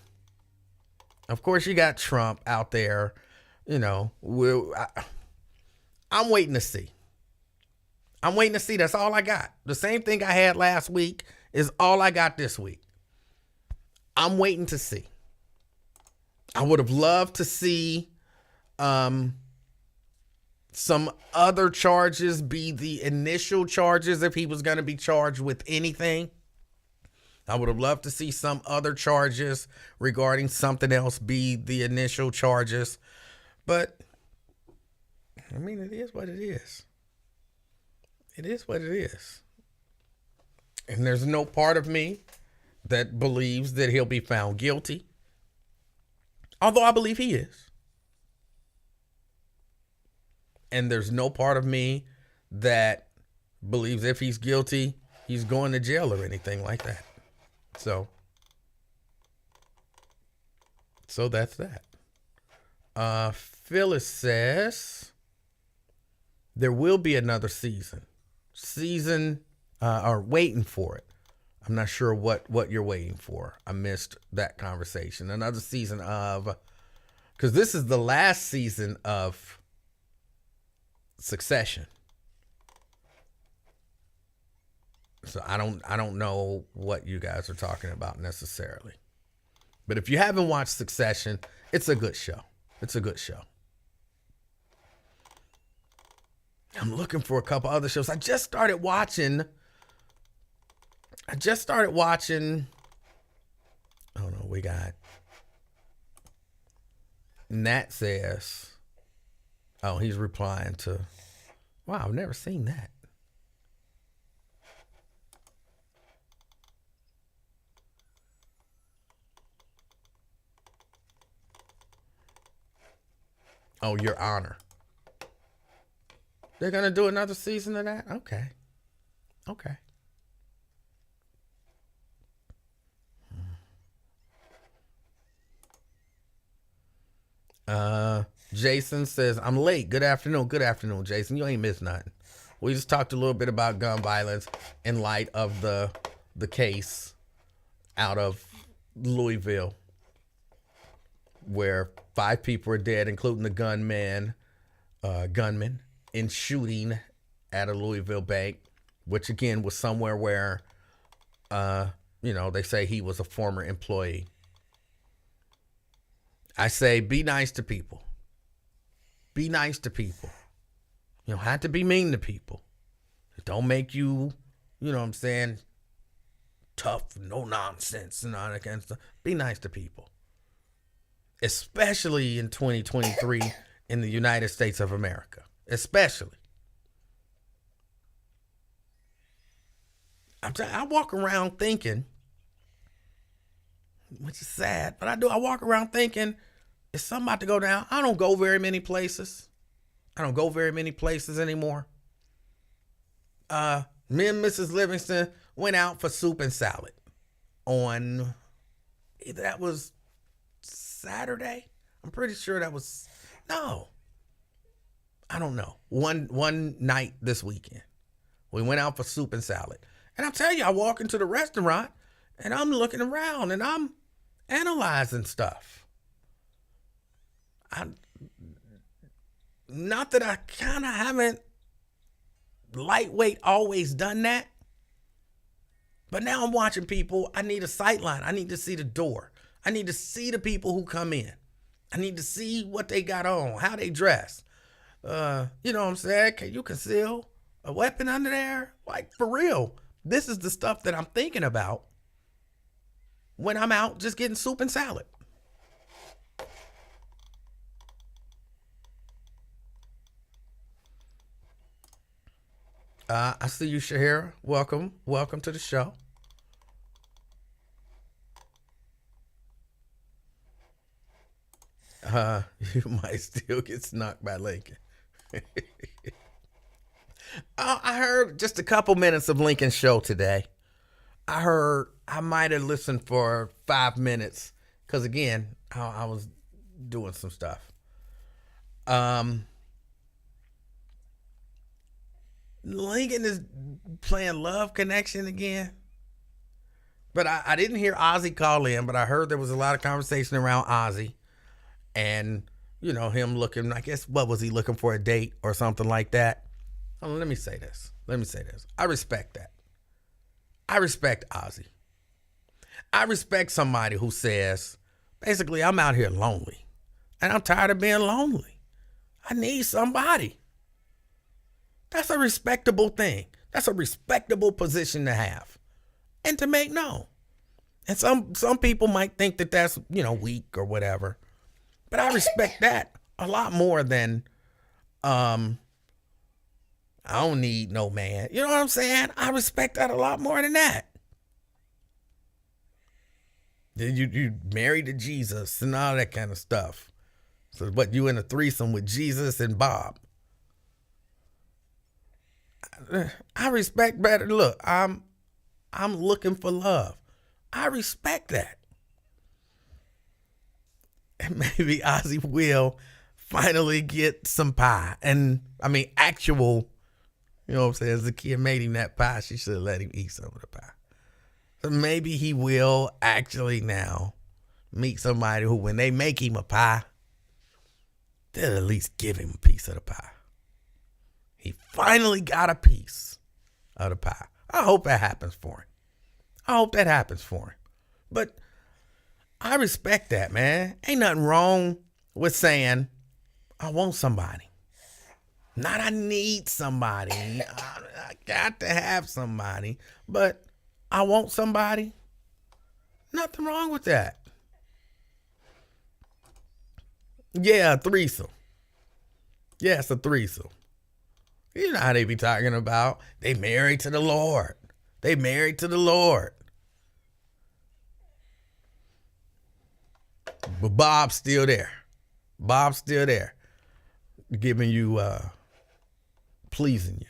Of course, you got Trump out there. You know, I'm waiting to see. I'm waiting to see. That's all I got. The same thing I had last week is all I got this week. I'm waiting to see. I would have loved to see some other charges be the initial charges if he was going to be charged with anything. I would have loved to see some other charges regarding something else be the initial charges. But, I mean, it is what it is. It is what it is. And there's no part of me that believes that he'll be found guilty. Although I believe he is. And there's no part of me that believes if he's guilty, he's going to jail or anything like that. So that's that. Phyllis says there will be another season. Or waiting for it. I'm not sure what you're waiting for. I missed that conversation. Another season of, because this is the last season of Succession. So I don't know what you guys are talking about necessarily. But if you haven't watched Succession, it's a good show. It's a good show. I'm looking for a couple other shows. I just started watching. Oh no, we got Nat says, oh, he's replying to, wow, I've never seen that. Oh, Your Honor. They're going to do another season of that? Okay. Jason says, I'm late. Good afternoon. Good afternoon, Jason. You ain't missed nothing. We just talked a little bit about gun violence in light of the case out of Louisville where 5 people are dead, including the gunman in shooting at a Louisville bank, which again was somewhere where, they say he was a former employee. I say, be nice to people. Be nice to people. You don't have to be mean to people. It don't make you, you know what I'm saying, tough, no nonsense and all that kind of stuff. Be nice to people. Especially in 2023 in the United States of America. Especially. I walk around thinking, which is sad, but I walk around thinking, is something about to go down? I don't go very many places. I don't go very many places anymore. Me and Mrs. Livingston went out for soup and salad on, either that was Saturday. I'm pretty sure that was, no, I don't know. One night this weekend, we went out for soup and salad. And I'll tell you, I walk into the restaurant and I'm looking around and I'm analyzing stuff. Not that I kind of haven't lightweight always done that. But now I'm watching people. I need a sight line. I need to see the door. I need to see the people who come in. I need to see what they got on, how they dress. You know what I'm saying? Can you conceal? A weapon under there? Like, for real. This is the stuff that I'm thinking about when I'm out just getting soup and salad. I see you, Shahira. Welcome. Welcome to the show. You might still get snuck by Lincoln. I heard just a couple minutes of Lincoln's show today. I might have listened for 5 minutes because, again, I was doing some stuff. Lincoln is playing Love Connection again. But I didn't hear Ozzy call in, but I heard there was a lot of conversation around Ozzy. And, you know, him looking, I guess, what was he looking for, a date or something like that? Oh, let me say this. I respect that. I respect Ozzy. I respect somebody who says, basically, I'm out here lonely. And I'm tired of being lonely. I need somebody. That's a respectable thing. That's a respectable position to have and to make known. And some people might think that that's, you know, weak or whatever. But I respect that a lot more than, I don't need no man. You know what I'm saying? I respect that a lot more than that. You married to Jesus and all that kind of stuff. So what, you in a threesome with Jesus and Bob? I respect better. Look, I'm looking for love. I respect that. And maybe Ozzy will finally get some pie. And I mean, actual, you know what I'm saying? As the kid made him that pie, she should have let him eat some of the pie. So maybe he will actually now meet somebody who, when they make him a pie, they'll at least give him a piece of the pie. He finally got a piece of the pie. I hope that happens for him. But I respect that, man. Ain't nothing wrong with saying, I want somebody. Not I need somebody. I got to have somebody. But I want somebody. Nothing wrong with that. Yeah, a threesome. Yes, a threesome. You know how they be talking about. They married to the Lord. But Bob's still there. Giving you, pleasing you.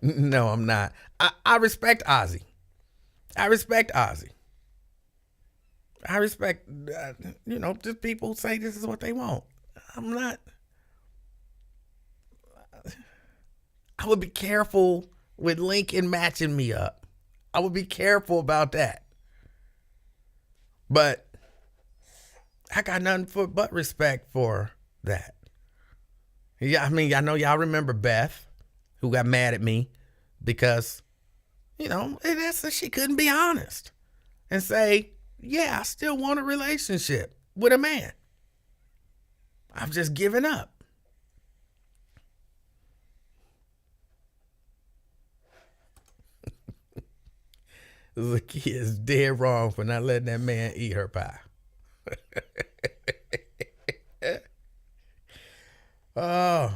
No, I'm not. I respect Ozzy. I respect, just people who say this is what they want. I'm not. I would be careful with Lincoln matching me up. I would be careful about that. But I got nothing but respect for that. Yeah, I mean, I know y'all remember Beth, who got mad at me because, she couldn't be honest and say, yeah, I still want a relationship with a man. I've just given up. The kid is dead wrong for not letting that man eat her pie. Oh.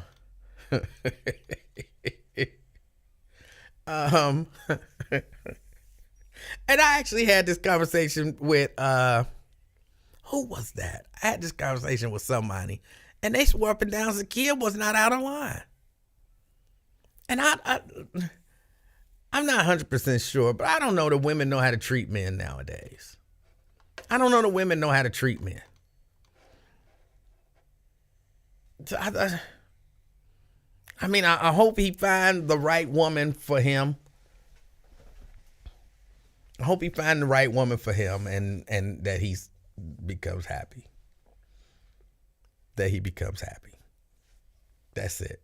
And I actually had this conversation with who was that? I had this conversation with somebody, and they swore up and down the kid was not out of line. And I'm not 100% sure, but I don't know that women know how to treat men nowadays. I don't know that women know how to treat men. So I hope he finds the right woman for him. I hope he finds the right woman for him and that he becomes happy. That he becomes happy. That's it.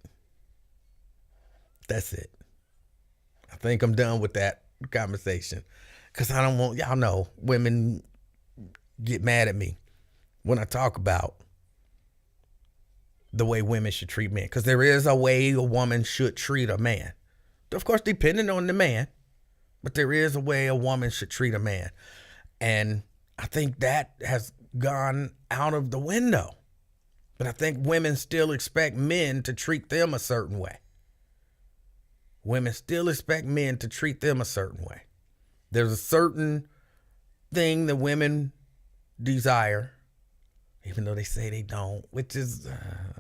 I think I'm done with that conversation because I don't want, y'all know, women get mad at me when I talk about the way women should treat men, because there is a way a woman should treat a man. Of course, depending on the man, but there is a way a woman should treat a man. And I think that has gone out of the window. But I think women still expect men to treat them a certain way. Women still expect men to treat them a certain way. There's a certain thing that women desire, even though they say they don't, which is,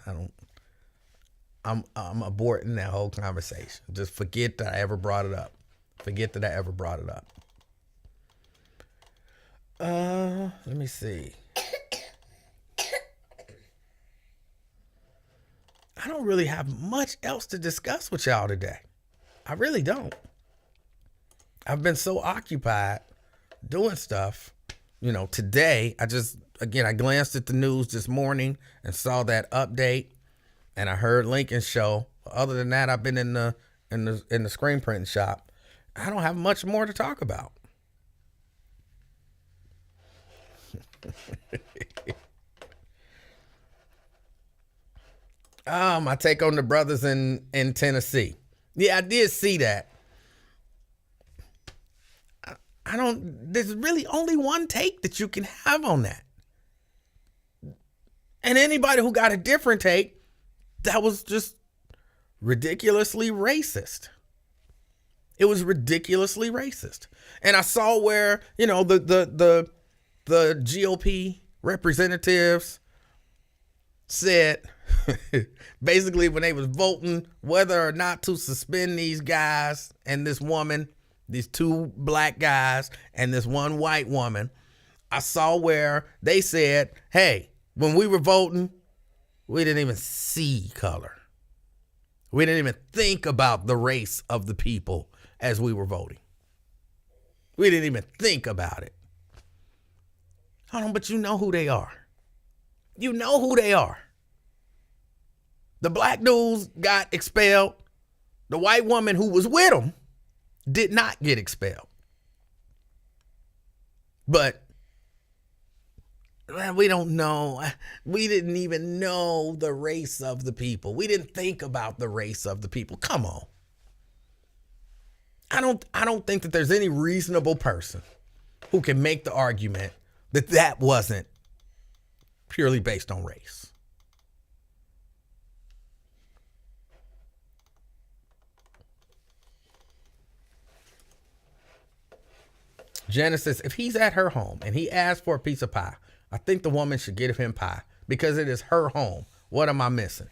I'm aborting that whole conversation. Just forget that I ever brought it up. Forget that I ever brought it up. Let me see. I don't really have much else to discuss with y'all today. I really don't. I've been so occupied doing stuff. You know, today, I glanced at the news this morning and saw that update, and I heard Lincoln's show. Other than that, I've been in the screen printing shop. I don't have much more to talk about. My take on the brothers in Tennessee. Yeah, I did see that. There's really only one take that you can have on that. And anybody who got a different take, that was just ridiculously racist. It was ridiculously racist. And I saw where, the GOP representatives said, basically when they was voting whether or not to suspend these guys and this woman, these two black guys and this one white woman, I saw where they said, hey, when we were voting, we didn't even see color. We didn't even think about the race of the people as we were voting. We didn't even think about it. Hold on, but you know who they are. You know who they are. The black dudes got expelled. The white woman who was with them did not get expelled. But we don't know. We didn't even know the race of the people. We didn't think about the race of the people. Come on. I don't think that there's any reasonable person who can make the argument that that wasn't purely based on race. Janice says, if he's at her home and he asks for a piece of pie, I think the woman should give him pie because it is her home. What am I missing?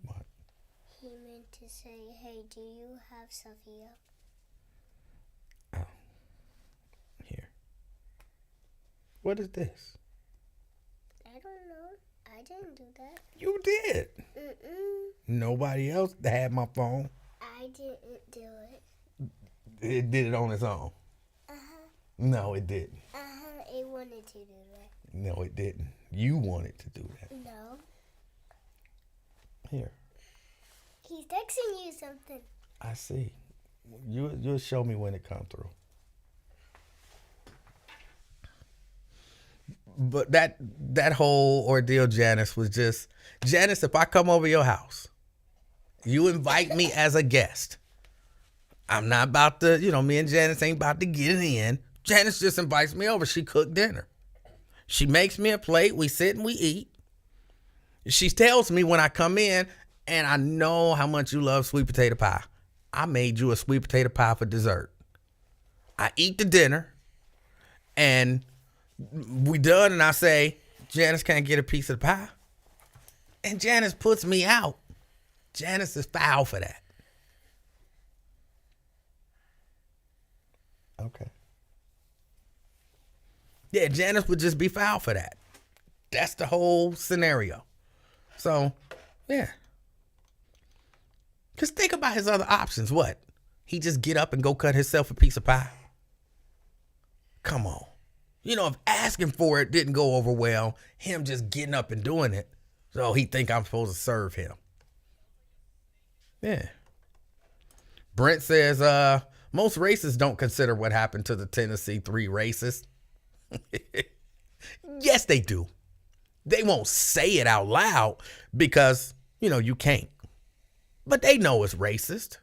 What? He meant to say, hey, do you have Sophia? Oh. Here. What is this? I don't know. I didn't do that. You did. Nobody else had my phone. I didn't do it. It did it on its own. No, it didn't. It wanted to do that. No, it didn't. You wanted to do that. No. Here. He's texting you something. I see. You'll show me when it comes through. But that whole ordeal, Janice, was just, Janice, if I come over your house, you invite me as a guest. I'm not about to, me and Janice ain't about to get it in. Janice just invites me over. She cooked dinner. She makes me a plate. We sit and we eat. She tells me when I come in, and I know how much you love sweet potato pie. I made you a sweet potato pie for dessert. I eat the dinner, and we done, and I say, Janice, can't get a piece of the pie. And Janice puts me out. Janice is foul for that. Okay. Yeah, Janice would just be foul for that. That's the whole scenario. So, yeah. Just think about his other options. What? He just get up and go cut himself a piece of pie? Come on. If asking for it didn't go over well, him just getting up and doing it, so he think I'm supposed to serve him. Yeah. Brent says, Most racists don't consider what happened to the Tennessee 3 racists. Yes, they do. They won't say it out loud because, you can't. But they know it's racist.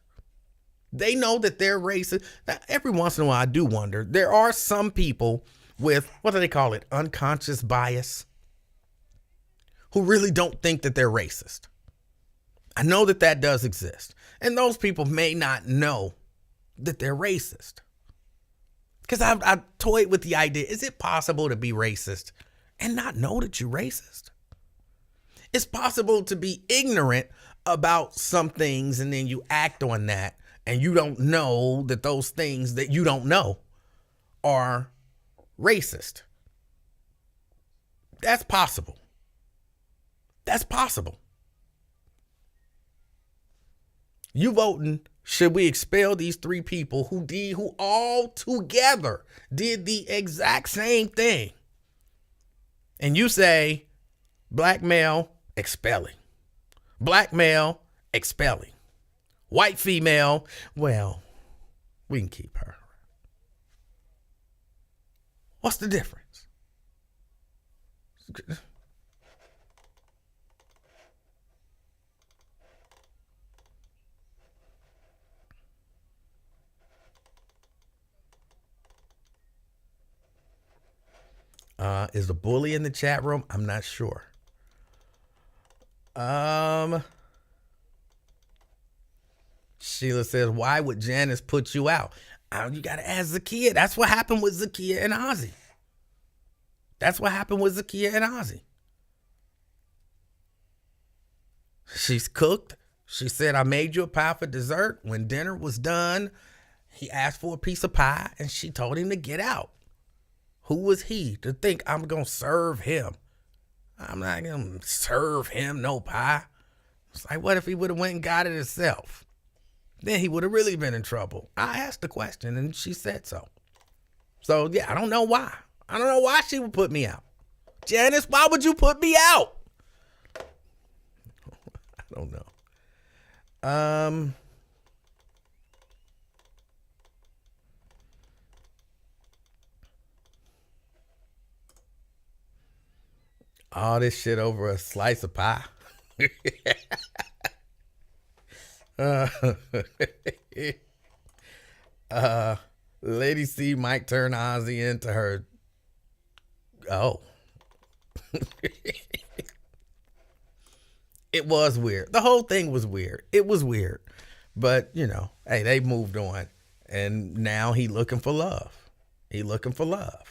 They know that they're racist. Now, every once in a while, I do wonder. There are some people with, what do they call it, unconscious bias, who really don't think that they're racist. I know that that does exist. And those people may not know that they're racist. Because I toyed with the idea, is it possible to be racist and not know that you're racist? It's possible to be ignorant about some things and then you act on that and you don't know that those things that you don't know are racist. That's possible. That's possible. You voting, should we expel these 3 people who all together did the exact same thing? And you say, black male, expelling. Black male, expelling. White female, well, we can keep her. What's the difference? Is the bully in the chat room? I'm not sure. Sheila says, why would Janice put you out? You got to ask Zakiya. That's what happened with Zakiya and Ozzy. That's what happened with Zakiya and Ozzy. She's cooked. She said, I made you a pie for dessert. When dinner was done, he asked for a piece of pie and she told him to get out. Who was he to think I'm going to serve him? I'm not going to serve him no pie. It's like, what if he would have went and got it himself? Then he would have really been in trouble. I asked the question and she said so. So, yeah, I don't know why. I don't know why she would put me out. Janice, why would you put me out? I don't know. All this shit over a slice of pie. Lady C might turn Ozzy into her. Oh. It was weird. The whole thing was weird. It was weird. But, hey, they moved on. And now he looking for love. He looking for love.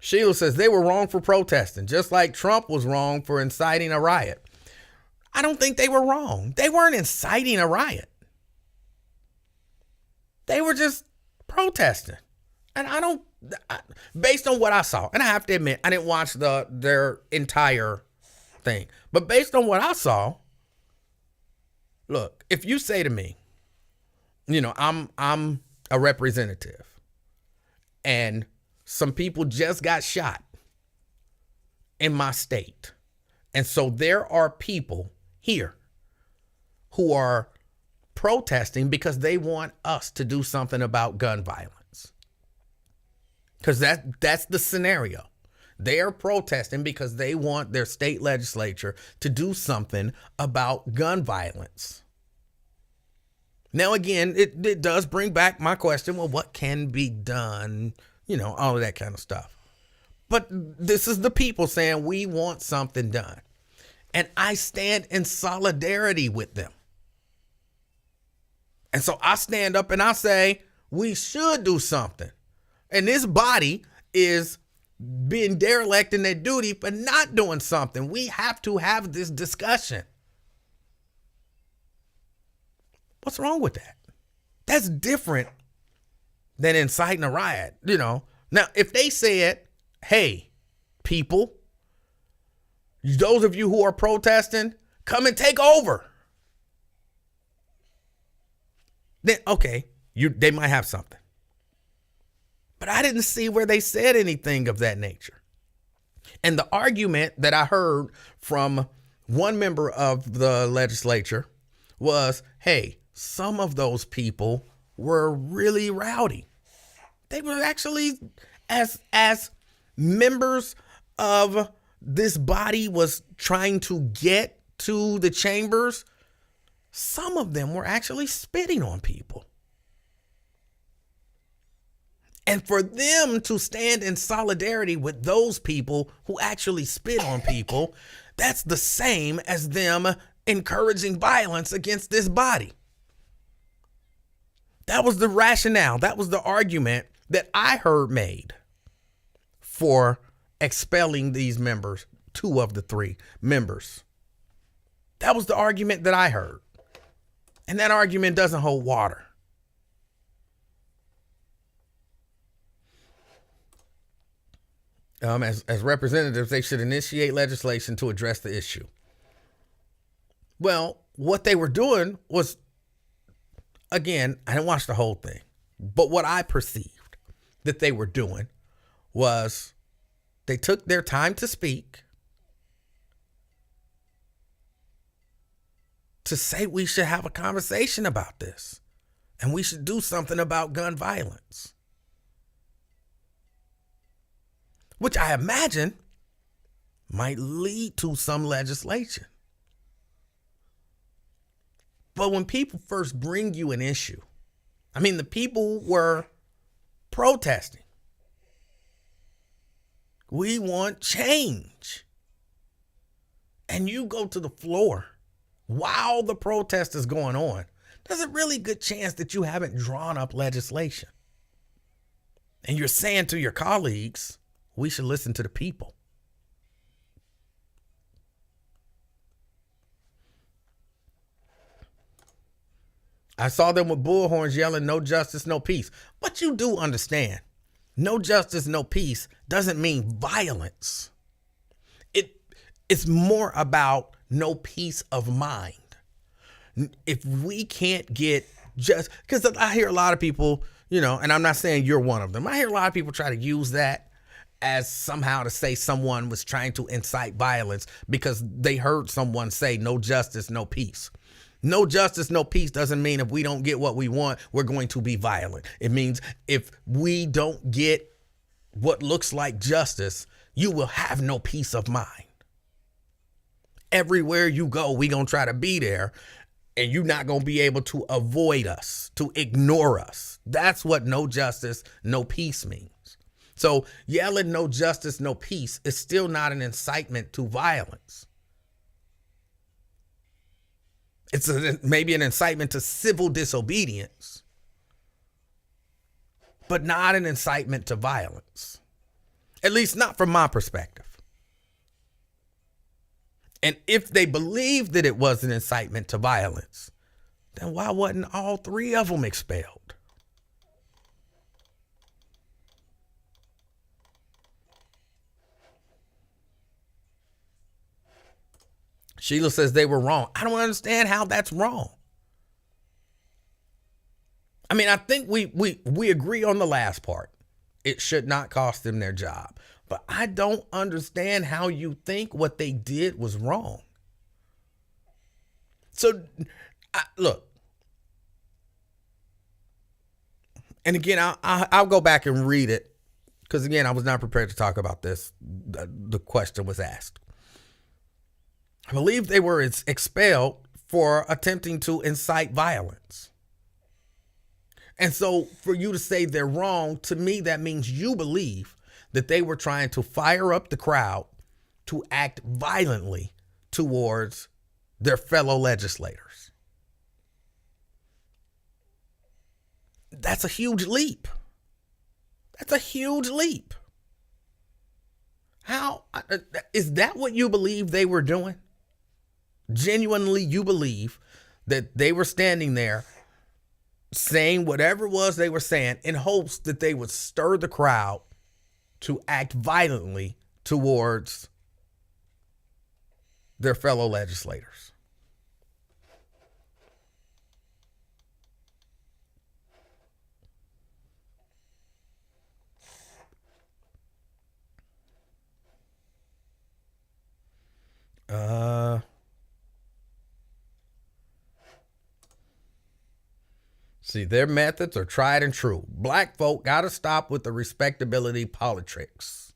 Sheila says they were wrong for protesting, just like Trump was wrong for inciting a riot. I don't think they were wrong. They weren't inciting a riot. They were just protesting. And based on what I saw, and I have to admit, I didn't watch their entire thing, but based on what I saw, look, if you say to me, I'm a representative and some people just got shot in my state. And so there are people here who are protesting because they want us to do something about gun violence. Because that's the scenario. They are protesting because they want their state legislature to do something about gun violence. Now, again, it does bring back my question, well, what can be done? All of that kind of stuff. But this is the people saying we want something done. And I stand in solidarity with them. And so I stand up and I say, we should do something. And this body is being derelict in their duty for not doing something. We have to have this discussion. What's wrong with that? That's different than inciting a riot, Now, if they said, hey, people, those of you who are protesting, come and take over. Then, okay, they might have something. But I didn't see where they said anything of that nature. And the argument that I heard from one member of the legislature was, hey, some of those people were really rowdy. They were actually, as members of this body was trying to get to the chambers, some of them were actually spitting on people. And for them to stand in solidarity with those people who actually spit on people, that's the same as them encouraging violence against this body. That was the rationale. That was the argument that I heard made for expelling these members, 2 of the 3 members. That was the argument that I heard. And that argument doesn't hold water. As representatives, they should initiate legislation to address the issue. Well, what they were doing was, again, I didn't watch the whole thing, but what I perceived that they were doing was they took their time to speak, to say we should have a conversation about this and we should do something about gun violence, which I imagine might lead to some legislation. But when people first bring you an issue, I mean, the people were protesting. We want change. And you go to the floor while the protest is going on. There's a really good chance that you haven't drawn up legislation. And you're saying to your colleagues, we should listen to the people. I saw them with bullhorns yelling, no justice, no peace. But you do understand, no justice, no peace doesn't mean violence. It's more about no peace of mind. If we can't get just, because I hear a lot of people, and I'm not saying you're one of them. I hear a lot of people try to use that as somehow to say someone was trying to incite violence because they heard someone say no justice, no peace. No justice, no peace doesn't mean if we don't get what we want, we're going to be violent. It means if we don't get what looks like justice, you will have no peace of mind. Everywhere you go, we're going to try to be there, and you're not going to be able to avoid us, to ignore us. That's what no justice, no peace means. So yelling no justice, no peace is still not an incitement to violence. It's maybe an incitement to civil disobedience, but not an incitement to violence. At least not from my perspective. And if they believed that it was an incitement to violence, then why wasn't all 3 of them expelled? Sheila says they were wrong. I don't understand how that's wrong. I mean, I think we agree on the last part. It should not cost them their job. But I don't understand how you think what they did was wrong. So, look. And again, I'll go back and read it. Because again, I was not prepared to talk about this. The question was asked. I believe they were expelled for attempting to incite violence. And so for you to say they're wrong, to me, that means you believe that they were trying to fire up the crowd to act violently towards their fellow legislators. That's a huge leap. That's a huge leap. How is that what you believe they were doing? Genuinely, you believe that they were standing there saying whatever it was they were saying in hopes that they would stir the crowd to act violently towards their fellow legislators. See, their methods are tried and true. Black folk got to stop with the respectability politics.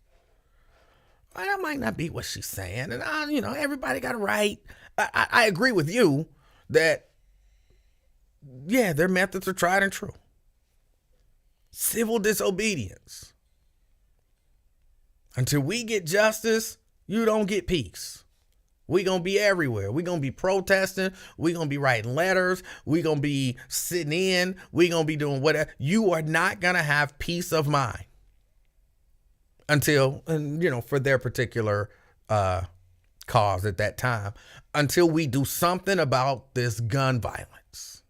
Well, that might not be what she's saying. And, everybody got a right. I agree with you that, yeah, their methods are tried and true. Civil disobedience. Until we get justice, you don't get peace. We going to be everywhere. We going to be protesting. We going to be writing letters. We going to be sitting in. We going to be doing whatever. You are not going to have peace of mind until, for their particular cause at that time, until we do something about this gun violence.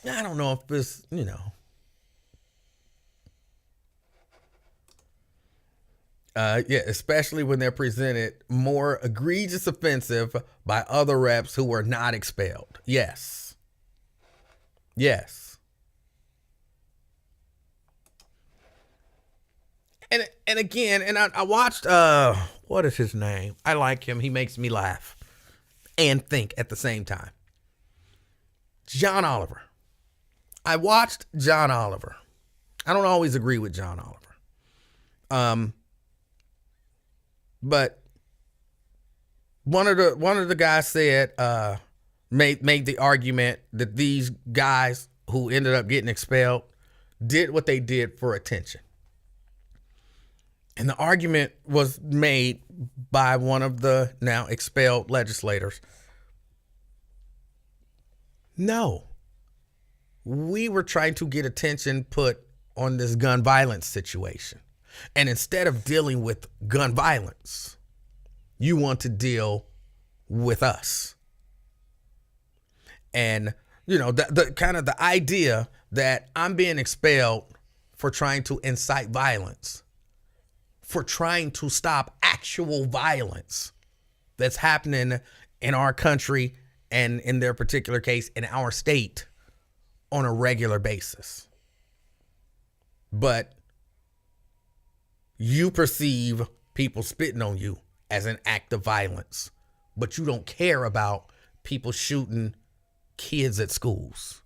I don't know if this, especially when they're presented more egregious offensive by other reps who were not expelled. Yes. And again, I watched, what is his name? I like him. He makes me laugh and think at the same time. John Oliver. I watched John Oliver. I don't always agree with John Oliver. But one of the guys said, made the argument that these guys who ended up getting expelled did what they did for attention. And the argument was made by one of the now expelled legislators. No. We were trying to get attention put on this gun violence situation. And instead of dealing with gun violence, you want to deal with us. And, the kind of the idea that I'm being expelled for trying to incite violence, for trying to stop actual violence that's happening in our country and in their particular case, in our state, on a regular basis. But you perceive people spitting on you as an act of violence, but you don't care about people shooting kids at schools.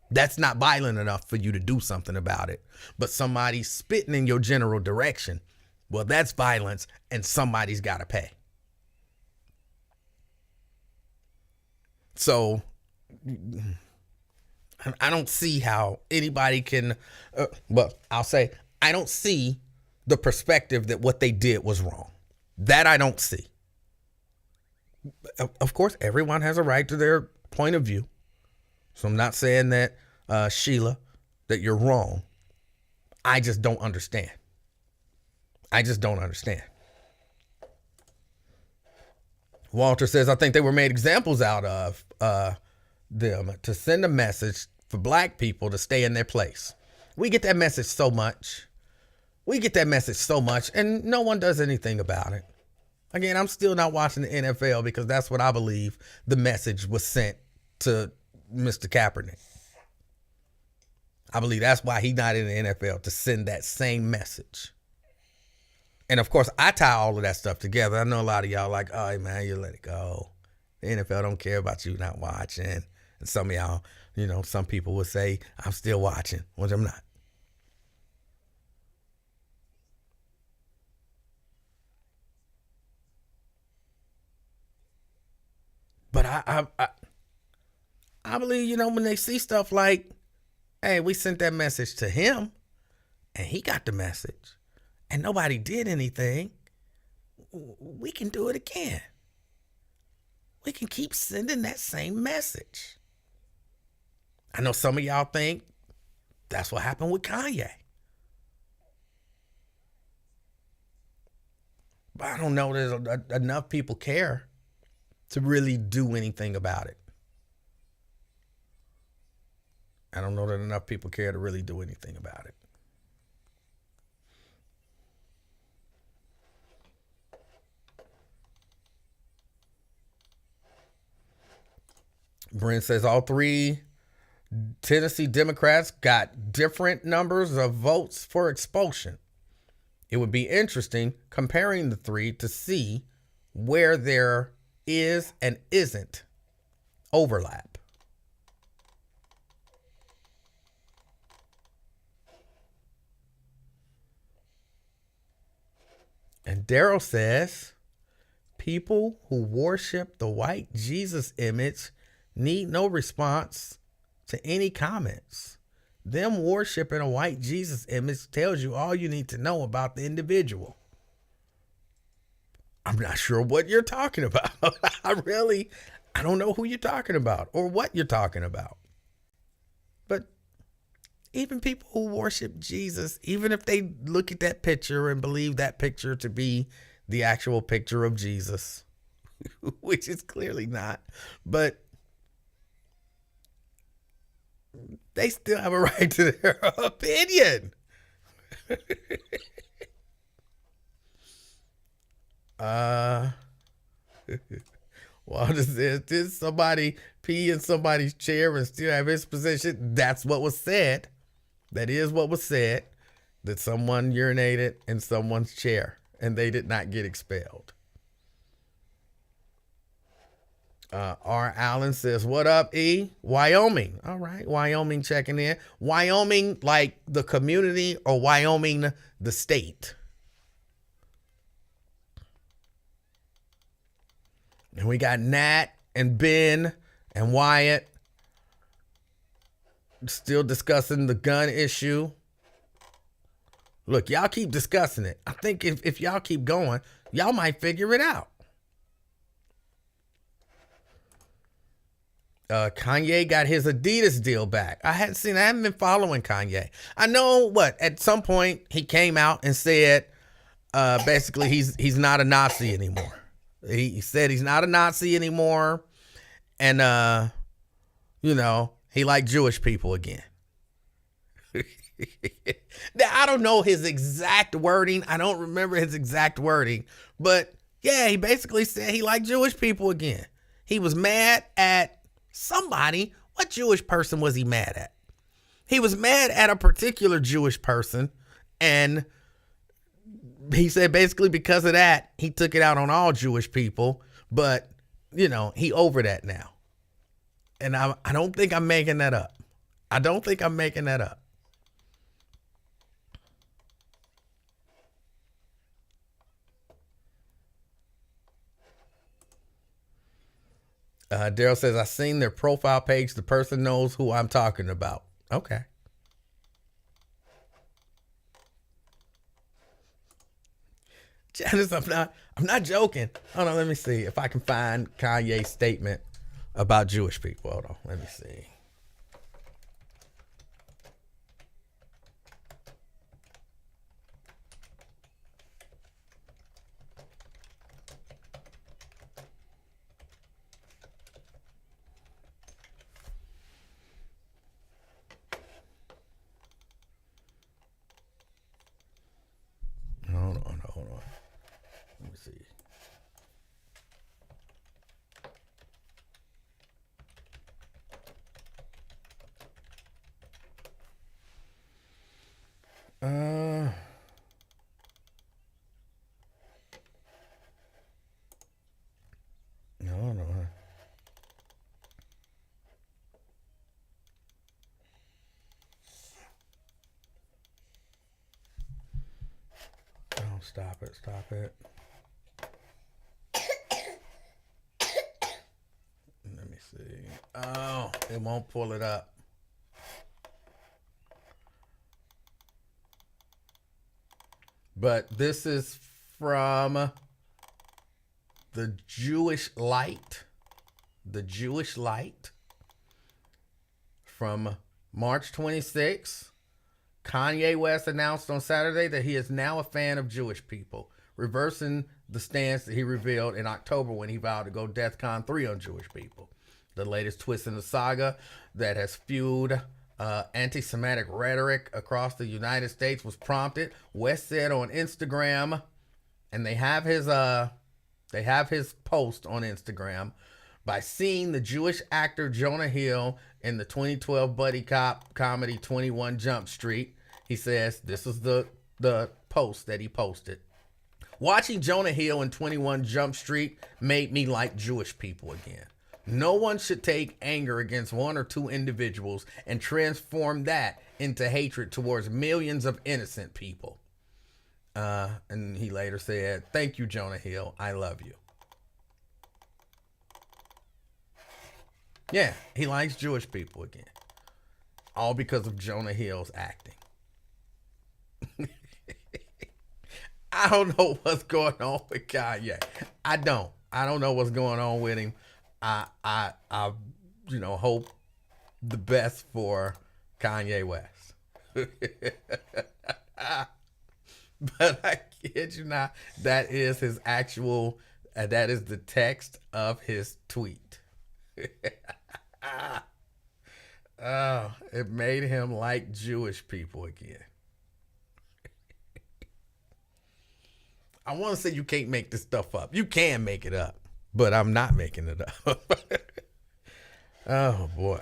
That's not violent enough for you to do something about it. But somebody spitting in your general direction, well, that's violence, and somebody's got to pay. So I don't see how anybody can, I'll say, I don't see the perspective that what they did was wrong. That I don't see. Of course, everyone has a right to their point of view. So I'm not saying that, Sheila, that you're wrong. I just don't understand. Walter says, I think they were made examples out of them to send a message for black people to stay in their place. We get that message so much. And no one does anything about it. Again, I'm still not watching the NFL because that's what I believe the message was sent to Mr. Kaepernick. I believe that's why he's not in the NFL, to send that same message. And of course, I tie all of that stuff together. I know a lot of y'all like, oh, man, you let it go. The NFL don't care about you not watching. And some of y'all, some people would say, I'm still watching, which I'm not. But I believe, when they see stuff like, hey, we sent that message to him and he got the message and nobody did anything, we can do it again. We can keep sending that same message. I know some of y'all think that's what happened with Kanye. But I don't know there's enough people care to really do anything about it. I don't know that enough people care to really do anything about it. Brent says all three Tennessee Democrats got different numbers of votes for expulsion. It would be interesting comparing the three to see where there is and isn't overlap. And Daryl says, people who worship the white Jesus image need no response to any comments. Them worshiping a white Jesus image tells you all you need to know about the individual. I'm not sure what you're talking about. I don't know who you're talking about or what you're talking about. But even people who worship Jesus, even if they look at that picture and believe that picture to be the actual picture of Jesus, which is clearly not, but they still have a right to their opinion. Well, did somebody pee in somebody's chair and still have his position? That's what was said. That is what was said, that someone urinated in someone's chair and they did not get expelled. R. Allen says, what up, E? Wyoming. All right, Wyoming checking in. Wyoming like the community or Wyoming the state? And we got Nat and Ben and Wyatt still discussing the gun issue. Look, y'all keep discussing it. I think if y'all keep going, y'all might figure it out. Kanye got his Adidas deal back. I haven't been following Kanye. I know at some point he came out and said, basically he's not a Nazi anymore. He said he's not a Nazi anymore. And, he liked Jewish people again. Now, I don't know his exact wording. I don't remember his exact wording. But, yeah, he basically said he liked Jewish people again. He was mad at somebody. What Jewish person was he mad at? He was mad at a particular Jewish person. And he said basically because of that, he took it out on all Jewish people. But, he over that now. And I don't think I'm making that up. Daryl says, I seen their profile page. The person knows who I'm talking about. Okay. Janice, I'm not joking. Hold on, let me see if I can find Kanye's statement about Jewish people. Hold on, let me see. Hold on. Let me see. No. Oh, stop it. Let me see. Oh, it won't pull it up. But this is from the Jewish Light. The Jewish Light. From March 26th. Kanye West announced on Saturday that he is now a fan of Jewish people, reversing the stance that he revealed in October when he vowed to go DEFCON 3 on Jewish people. The latest twist in the saga that has fueled anti-Semitic rhetoric across the United States was prompted, West said on Instagram, and they have his post on Instagram, by seeing the Jewish actor Jonah Hill in the 2012 buddy cop comedy 21 Jump Street. He says, this is the post that he posted. Watching Jonah Hill in 21 Jump Street made me like Jewish people again. No one should take anger against one or two individuals and transform that into hatred towards millions of innocent people. And he later said, "Thank you, Jonah Hill. I love you." Yeah, he likes Jewish people again. All because of Jonah Hill's acting. I don't know what's going on with Kanye. I don't know what's going on with him. I hope the best for Kanye West. But I kid you not, that is his actual, that is the text of his tweet. Oh, it made him like Jewish people again. I want to say you can't make this stuff up. You can make it up, but I'm not making it up. Oh, boy.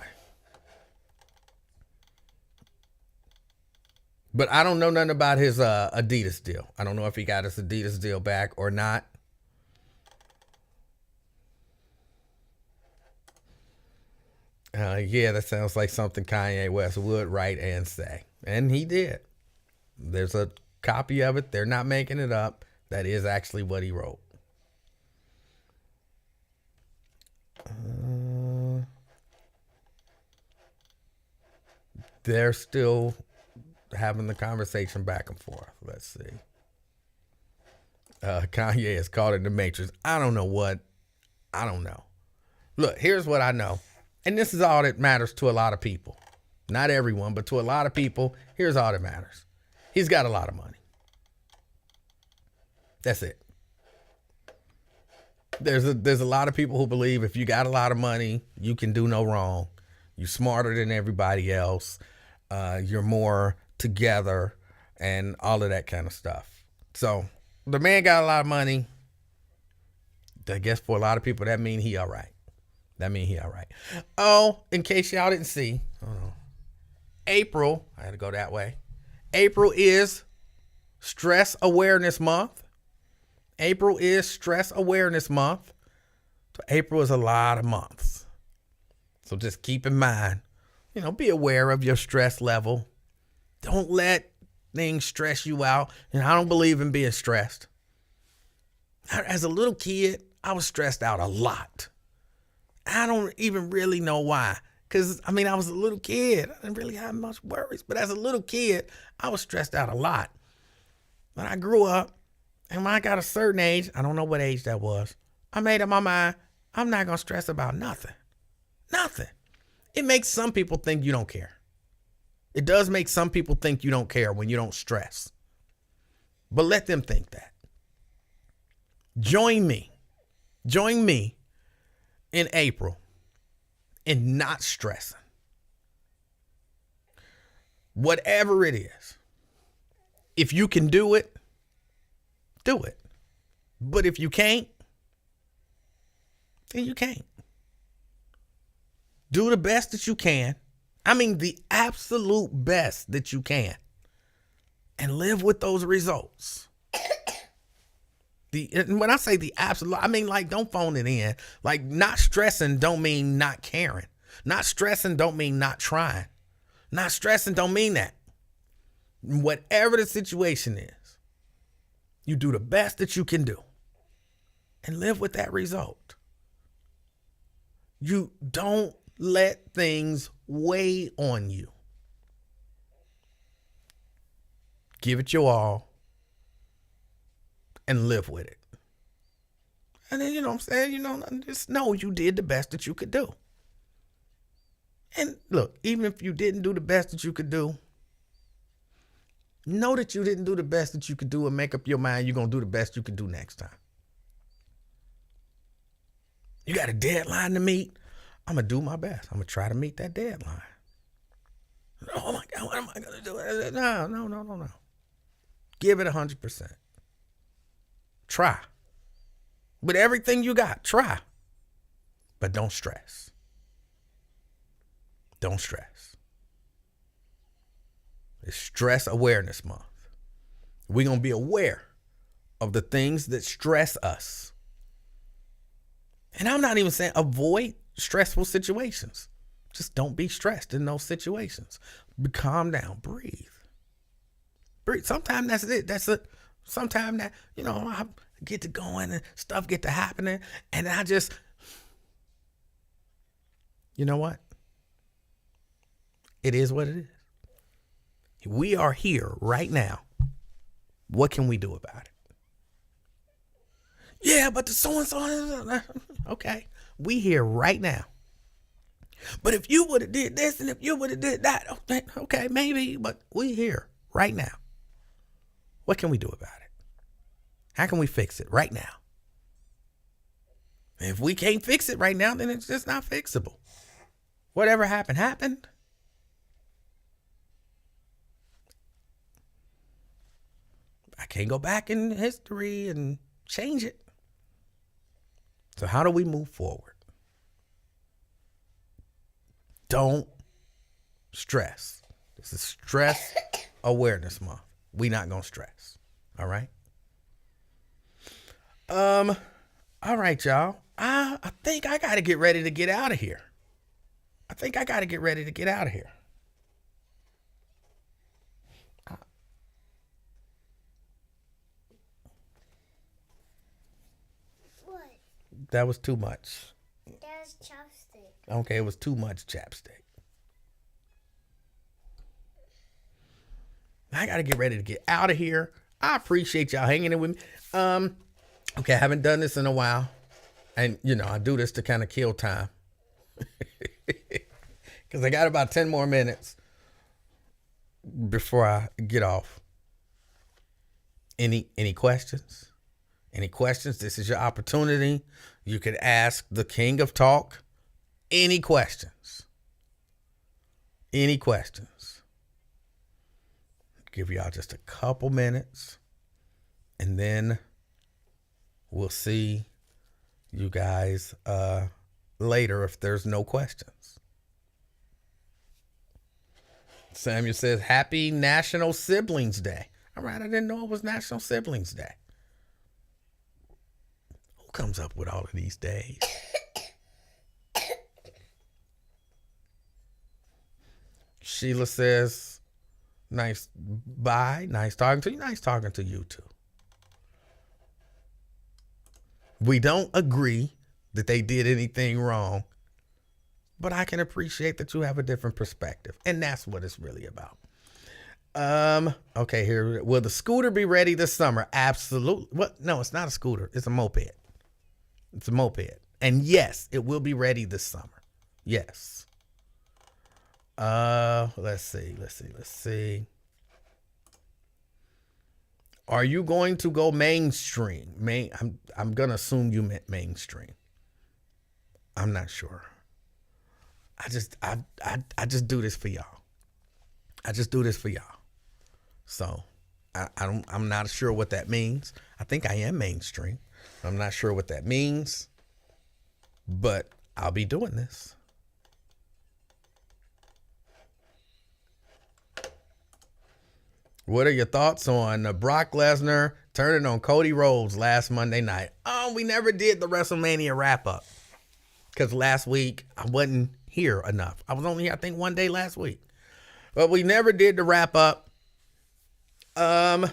But I don't know nothing about his Adidas deal. I don't know if he got his Adidas deal back or not. Yeah, that sounds like something Kanye West would write and say. And he did. There's a copy of it. They're not making it up. That is actually what he wrote. They're still having the conversation back and forth. Let's see. Kanye is caught in the Matrix. I don't know what. I don't know. Look, here's what I know. And this is all that matters to a lot of people. Not everyone, but to a lot of people, here's all that matters. He's got a lot of money. That's it. There's a lot of people who believe if you got a lot of money, you can do no wrong. You're smarter than everybody else. You're more together and all of that kind of stuff. So the man got a lot of money. I guess for a lot of people, that mean he all right. Oh, in case y'all didn't see, April, I had to go that way. April is Stress Awareness Month. April is Stress Awareness Month. So April is a lot of months. So just keep in mind, be aware of your stress level. Don't let things stress you out. And I don't believe in being stressed. As a little kid, I was stressed out a lot. I don't even really know why. Because, I was a little kid. I didn't really have much worries. But as a little kid, I was stressed out a lot. When I grew up, and when I got a certain age, I don't know what age that was, I made up my mind, I'm not going to stress about nothing. Nothing. It makes some people think you don't care. It does make some people think you don't care when you don't stress. But let them think that. Join me in April in not stressing. Whatever it is. If you can do it, do it. But if you can't, then you can't. Do the best that you can. The absolute best that you can. And live with those results. And when I say the absolute, don't phone it in. Not stressing don't mean not caring. Not stressing don't mean not trying. Not stressing don't mean that. Whatever the situation is, you do the best that you can do and live with that result. You don't let things weigh on you. Give it your all and live with it. And then, just know you did the best that you could do. And look, even if you didn't do the best that you could do, know that you didn't do the best that you could do and make up your mind you're going to do the best you can do next time. You got a deadline to meet? I'm going to do my best. I'm going to try to meet that deadline. Oh my God, what am I going to do? No. Give it 100%. Try. With everything you got, try. But don't stress. Don't stress. It's Stress Awareness Month. We're going to be aware of the things that stress us. And I'm not even saying avoid stressful situations. Just don't be stressed in those situations. Calm down. Breathe. Sometimes that's it. That's it. Sometimes that, I get to going and stuff get to happening. And I just, you know what? It is what it is. We are here right now. What can we do about it? Yeah, but the so-and-so. Okay. We here right now. But if you would have did this and if you would have did that, okay, maybe, but we here right now. What can we do about it? How can we fix it right now? If we can't fix it right now, then it's just not fixable. Whatever happened, happened. I can't go back in history and change it. So how do we move forward? Don't stress. This is Stress Awareness Month. We not gonna stress. All right. All right, y'all. I think I gotta get ready to get out of here. What? That was too much. That's chopstick. Okay, it was too much chapstick. I got to get ready to get out of here. I appreciate y'all hanging in with me. Okay, I haven't done this in a while. And, I do this to kind of kill time. Because I got about 10 more minutes before I get off. Any questions? Any questions? This is your opportunity. You could ask the King of Talk any questions. Any questions. Give y'all just a couple minutes. And then we'll see you guys later if there's no questions. Samuel says, Happy National Siblings Day. All right, I didn't know it was National Siblings Day. Who comes up with all of these days? Sheila says, nice, bye. Nice talking to you. Nice talking to you too. We don't agree that they did anything wrong, but I can appreciate that you have a different perspective. And that's what it's really about. Okay, here. Will the scooter be ready this summer? Absolutely. What? No, it's not a scooter. It's a moped. It's a moped. And yes, it will be ready this summer. Yes. Let's see. Are you going to go mainstream? I'm gonna assume you meant mainstream. I'm not sure. I just do this for y'all. So I'm not sure what that means. I think I am mainstream. I'm not sure what that means, but I'll be doing this. What are your thoughts on Brock Lesnar turning on Cody Rhodes last Monday night? Oh, we never did the WrestleMania wrap up because last week I wasn't here enough. I was only here, I think, one day last week, but we never did the wrap up. I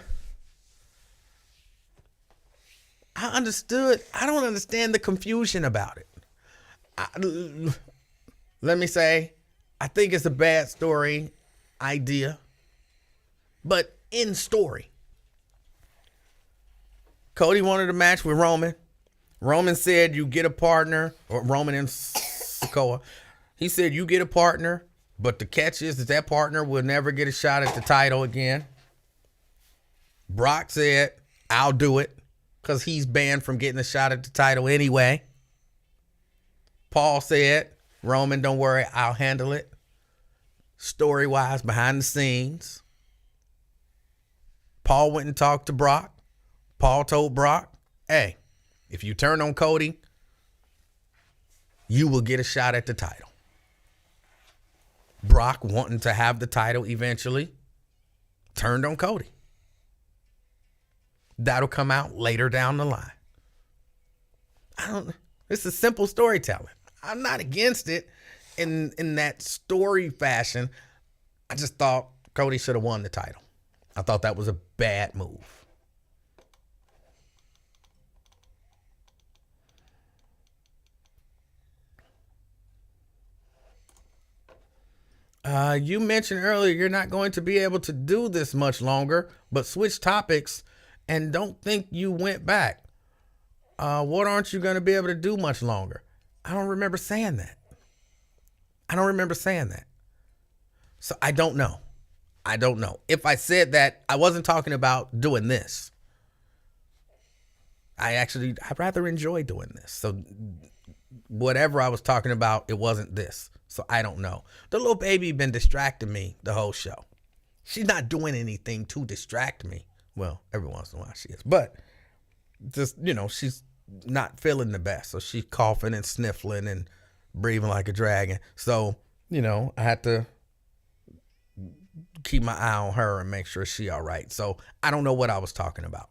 don't understand the confusion about it. Let me say, I think it's a bad story idea. But in story, Cody wanted a match with Roman. Roman said you get a partner, or Roman and Sikoa. He said you get a partner, but the catch is that partner will never get a shot at the title again. Brock said, I'll do it, because he's banned from getting a shot at the title anyway. Paul said, Roman, don't worry, I'll handle it. Story-wise, behind the scenes. Paul went and talked to Brock. Paul told Brock, hey, if you turn on Cody, you will get a shot at the title. Brock, wanting to have the title eventually, turned on Cody. That'll come out later down the line. It's a simple storytelling. I'm not against it in that story fashion. I just thought Cody should have won the title. I thought that was a bad move. You mentioned earlier you're not going to be able to do this much longer, but switch topics and don't think you went back. What aren't you going to be able to do much longer? I don't remember saying that. So I don't know. If I said that, I wasn't talking about doing this. I rather enjoy doing this. So whatever I was talking about, it wasn't this. So I don't know. The little baby been distracting me the whole show. She's not doing anything to distract me. Well, every once in a while she is. But just, she's not feeling the best. So she's coughing and sniffling and breathing like a dragon. So, I had to keep my eye on her and make sure she all right. So I don't know what I was talking about.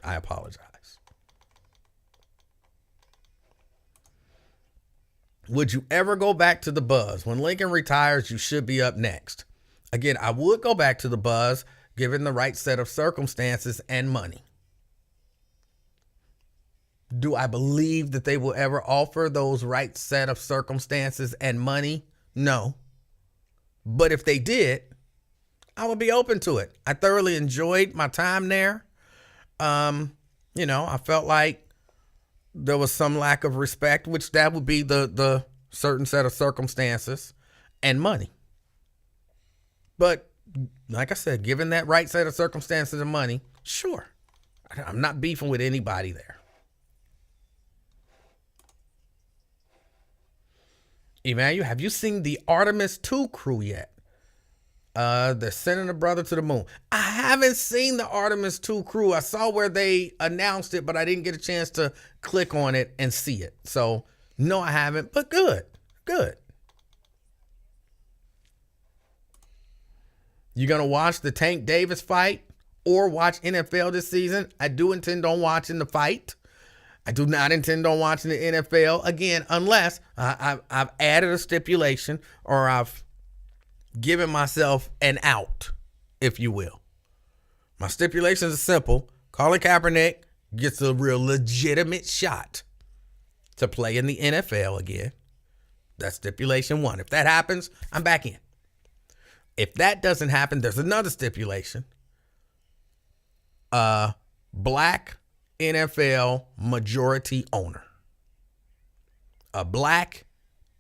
I apologize. Would you ever go back to the Buzz? When Lincoln retires, you should be up next. Again, I would go back to the Buzz given the right set of circumstances and money. Do I believe that they will ever offer those right set of circumstances and money? No. But if they did, I would be open to it. I thoroughly enjoyed my time there. I felt like there was some lack of respect, which that would be the certain set of circumstances and money. But like I said, given that right set of circumstances and money, sure. I'm not beefing with anybody there. Emanuel, have you seen the Artemis 2 crew yet? They're sending a brother to the moon. I haven't seen the Artemis 2 crew. I saw where they announced it, but I didn't get a chance to click on it and see it. So, no, I haven't, but good. You going to watch the Tank Davis fight or watch NFL this season? I do intend on watching the fight. I do not intend on watching the NFL again, unless I've added a stipulation or I've given myself an out, if you will. My stipulations are simple. Colin Kaepernick gets a real legitimate shot to play in the NFL again. That's stipulation 1. If that happens, I'm back in. If that doesn't happen, there's another stipulation. Black NFL majority owner. A black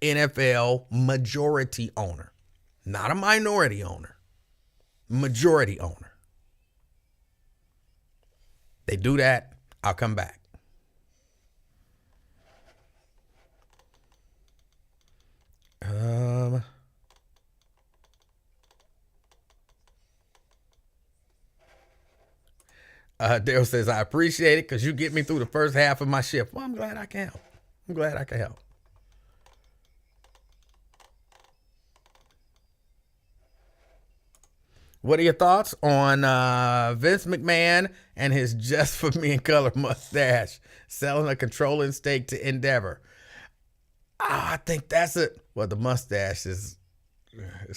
NFL majority owner. Not a minority owner. Majority owner. They do that, I'll come back. Dale says, I appreciate it because you get me through the first half of my shift. Well, I'm glad I can help. What are your thoughts on Vince McMahon and his Just For Me in Color mustache selling a controlling stake to Endeavor? I think that's it. Well, the mustache is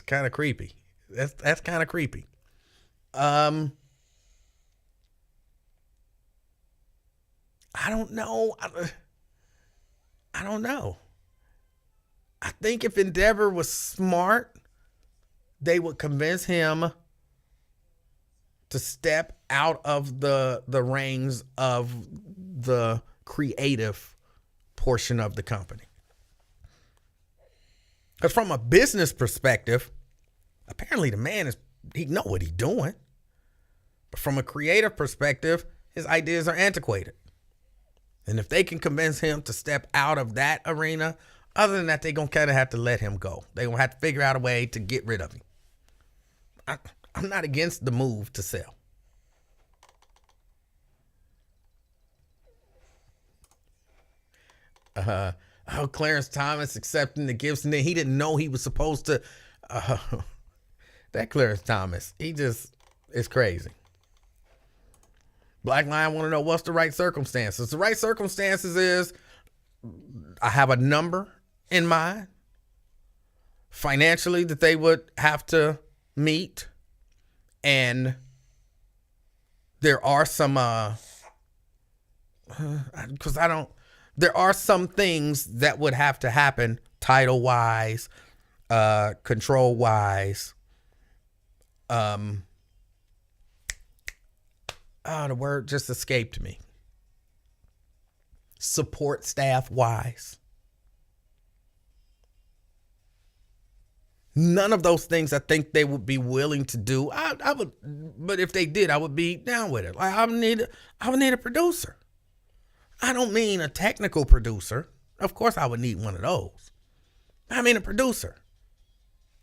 kind of creepy. That's kind of creepy. I don't know. I don't know. I think if Endeavor was smart, they would convince him to step out of the reins of the creative portion of the company. Because from a business perspective, apparently the man he know what he's doing. But from a creative perspective, his ideas are antiquated. And if they can convince him to step out of that arena, other than that, they're going to kind of have to let him go. They're going to have to figure out a way to get rid of him. I'm not against the move to sell. Clarence Thomas accepting the Gibson. He didn't know he was supposed to. That Clarence Thomas, he just is crazy. Black Lion want to know what's the right circumstances. The right circumstances is I have a number in mind financially that they would have to meet. And there are some, there are some things that would have to happen title wise, control wise. The word just escaped me. Support staff wise. None of those things I think they would be willing to do. I would, but if they did, I would be down with it. Like I would need a producer. I don't mean a technical producer. Of course I would need one of those. I mean a producer.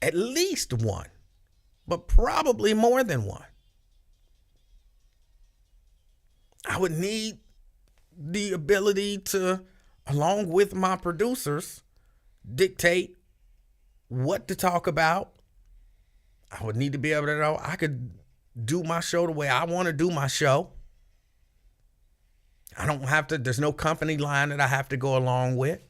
At least one, but probably more than one. I would need the ability to, along with my producers, dictate what to talk about. I would need to be able to know I could do my show the way I want to do my show. I don't have to, there's no company line that I have to go along with.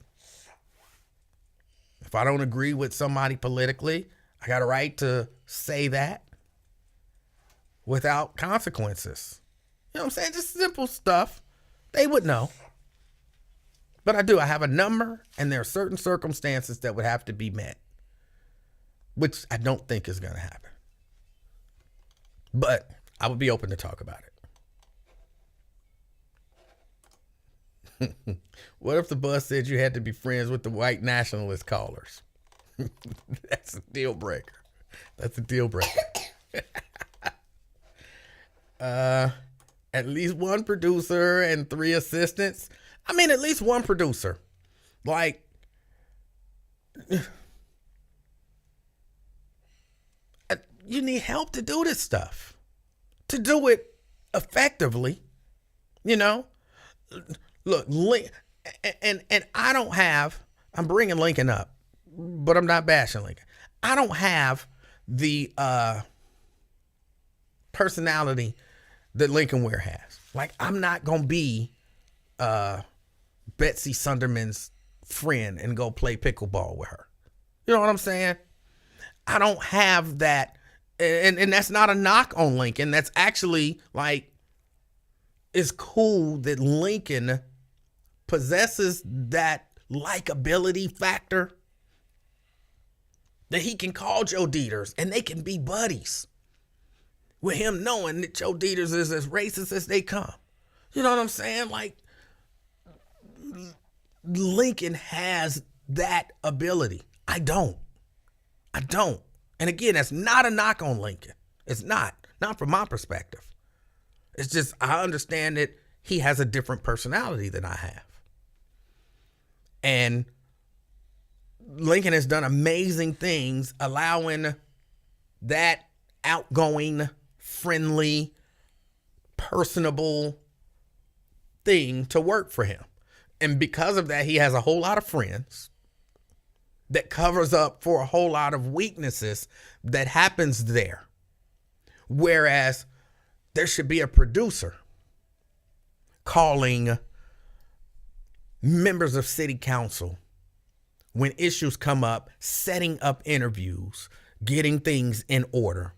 If I don't agree with somebody politically, I got a right to say that without consequences. You know what I'm saying? Just simple stuff. They would know. But I have a number, and there are certain circumstances that would have to be met, which I don't think is going to happen. But I would be open to talk about it. What if the bus said you had to be friends with the white nationalist callers? That's a deal breaker. That's a deal breaker. At least one producer and 3 assistants. I mean, at least one producer. Like, you need help to do this stuff, to do it effectively. You know, look, and I don't have, I'm bringing Lincoln up, but I'm not bashing Lincoln. I don't have the personality that Lincoln Ware has. Like, I'm not going to be Betsy Sunderman's friend and go play pickleball with her. You know what I'm saying? I don't have that. And that's not a knock on Lincoln. That's actually, like, it's cool that Lincoln possesses that likability factor, that he can call Joe Dieters and they can be buddies with him, knowing that Joe Dieters is as racist as they come. You know what I'm saying? Like, Lincoln has that ability. I don't. And again, that's not a knock on Lincoln. It's not from my perspective. It's just, I understand that he has a different personality than I have. And Lincoln has done amazing things, allowing that outgoing, friendly, personable thing to work for him. And because of that, he has a whole lot of friends that covers up for a whole lot of weaknesses that happens there. Whereas there should be a producer calling members of city council when issues come up, setting up interviews, getting things in order,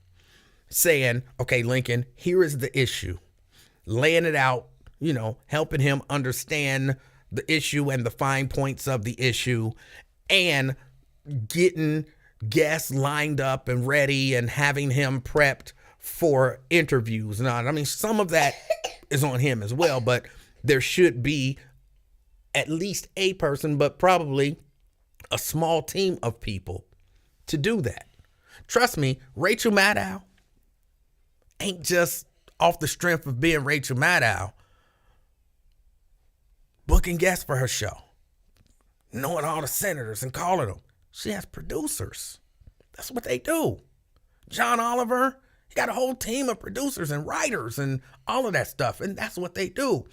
saying, okay, Lincoln, here is the issue, laying it out, you know, helping him understand the issue and the fine points of the issue, and getting guests lined up and ready and having him prepped for interviews. Now, I mean, some of that is on him as well, but there should be at least a person, but probably a small team of people to do that. Trust me, Rachel Maddow ain't just off the strength of being Rachel Maddow booking guests for her show, knowing all the senators and calling them. She has producers. That's what they do. John Oliver, he got a whole team of producers and writers and all of that stuff. And that's what they do.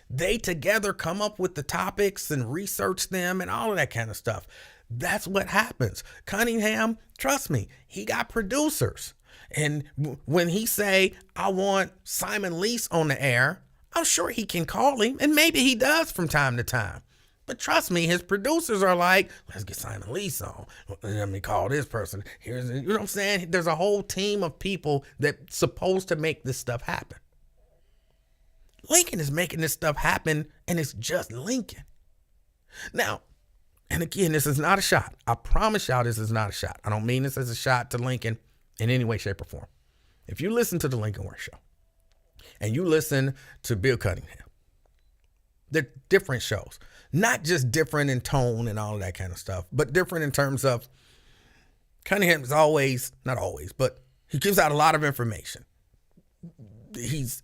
They together come up with the topics and research them and all of that kind of stuff. That's what happens. Cunningham, trust me, he got producers. And when he say, I want Simon Lease on the air, I'm sure he can call him, and maybe he does from time to time. But trust me, his producers are like, let's get Simon Lee's on. Let me call this person. You know what I'm saying? There's a whole team of people that's supposed to make this stuff happen. Lincoln is making this stuff happen, and it's just Lincoln. Now, and again, this is not a shot. I promise y'all this is not a shot. I don't mean this as a shot to Lincoln in any way, shape, or form. If you listen to the Lincoln Ware Show and you listen to Bill Cunningham, they're different shows. Not just different in tone and all of that kind of stuff, but different in terms of Cunningham is always, not always, but he gives out a lot of information. He's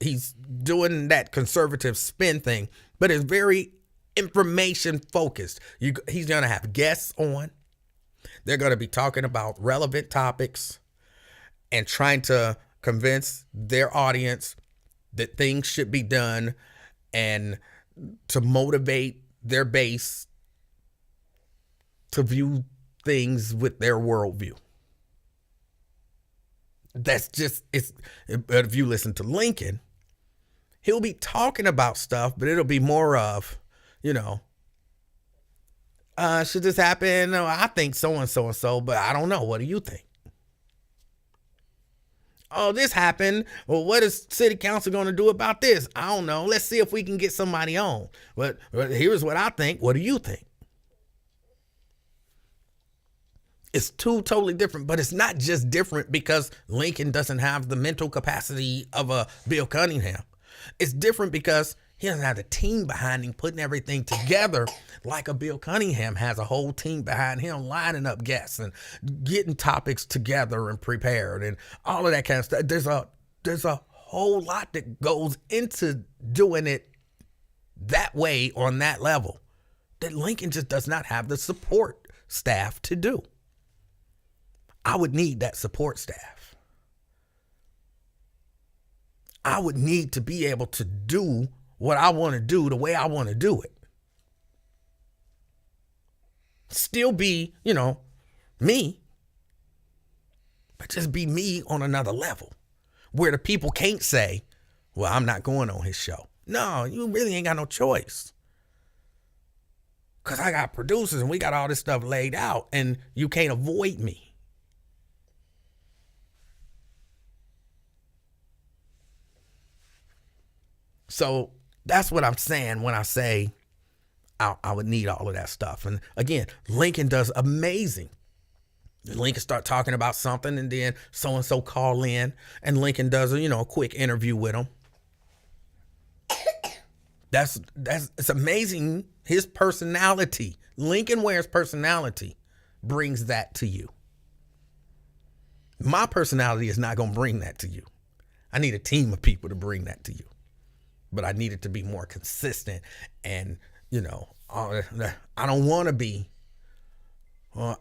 doing that conservative spin thing, but it's very information focused. He's going to have guests on. They're going to be talking about relevant topics and trying to convince their audience that things should be done and to motivate their base to view things with their worldview. That's just, but if you listen to Lincoln, he'll be talking about stuff, but it'll be more of, should this happen? No, I think so and so, but I don't know. What do you think? Oh, this happened. Well, what is city council going to do about this? I don't know. Let's see if we can get somebody on. But here's what I think. What do you think? It's two totally different, but it's not just different because Lincoln doesn't have the mental capacity of a Bill Cunningham. It's different because he doesn't have the team behind him putting everything together like a Bill Cunningham has a whole team behind him lining up guests and getting topics together and prepared and all of that kind of stuff. There's a whole lot that goes into doing it that way on that level that Lincoln just does not have the support staff to do. I would need that support staff. I would need to be able to do what I want to do the way I want to do it. Still be, me, but just be me on another level where the people can't say, well, I'm not going on his show. No, you really ain't got no choice. Because I got producers and we got all this stuff laid out and you can't avoid me. So that's what I'm saying when I say I would need all of that stuff. And again, Lincoln does amazing. Lincoln start talking about something and then so-and-so call in and Lincoln does a quick interview with him. It's amazing. His personality, Lincoln Ware's personality brings that to you. My personality is not going to bring that to you. I need a team of people to bring that to you. But I need it to be more consistent and, I don't want to be, I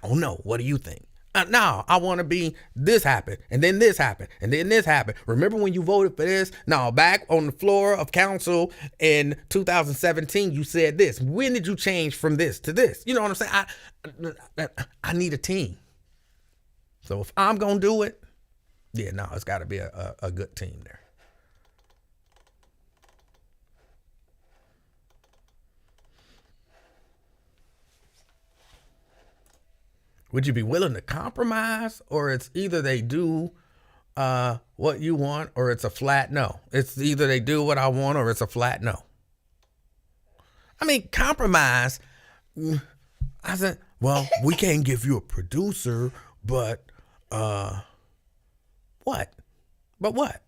don't know. What do you think? No, I want to be this happened and then this happened and then this happened. Remember when you voted for this? No, back on the floor of council in 2017, you said this. When did you change from this to this? You know what I'm saying? I need a team. So if I'm going to do it, it's got to be a good team there. Would you be willing to compromise, or it's either they do what you want or it's a flat no? It's either they do what I want or it's a flat no. I mean, compromise. I said, well, we can't give you a producer, but what? But what?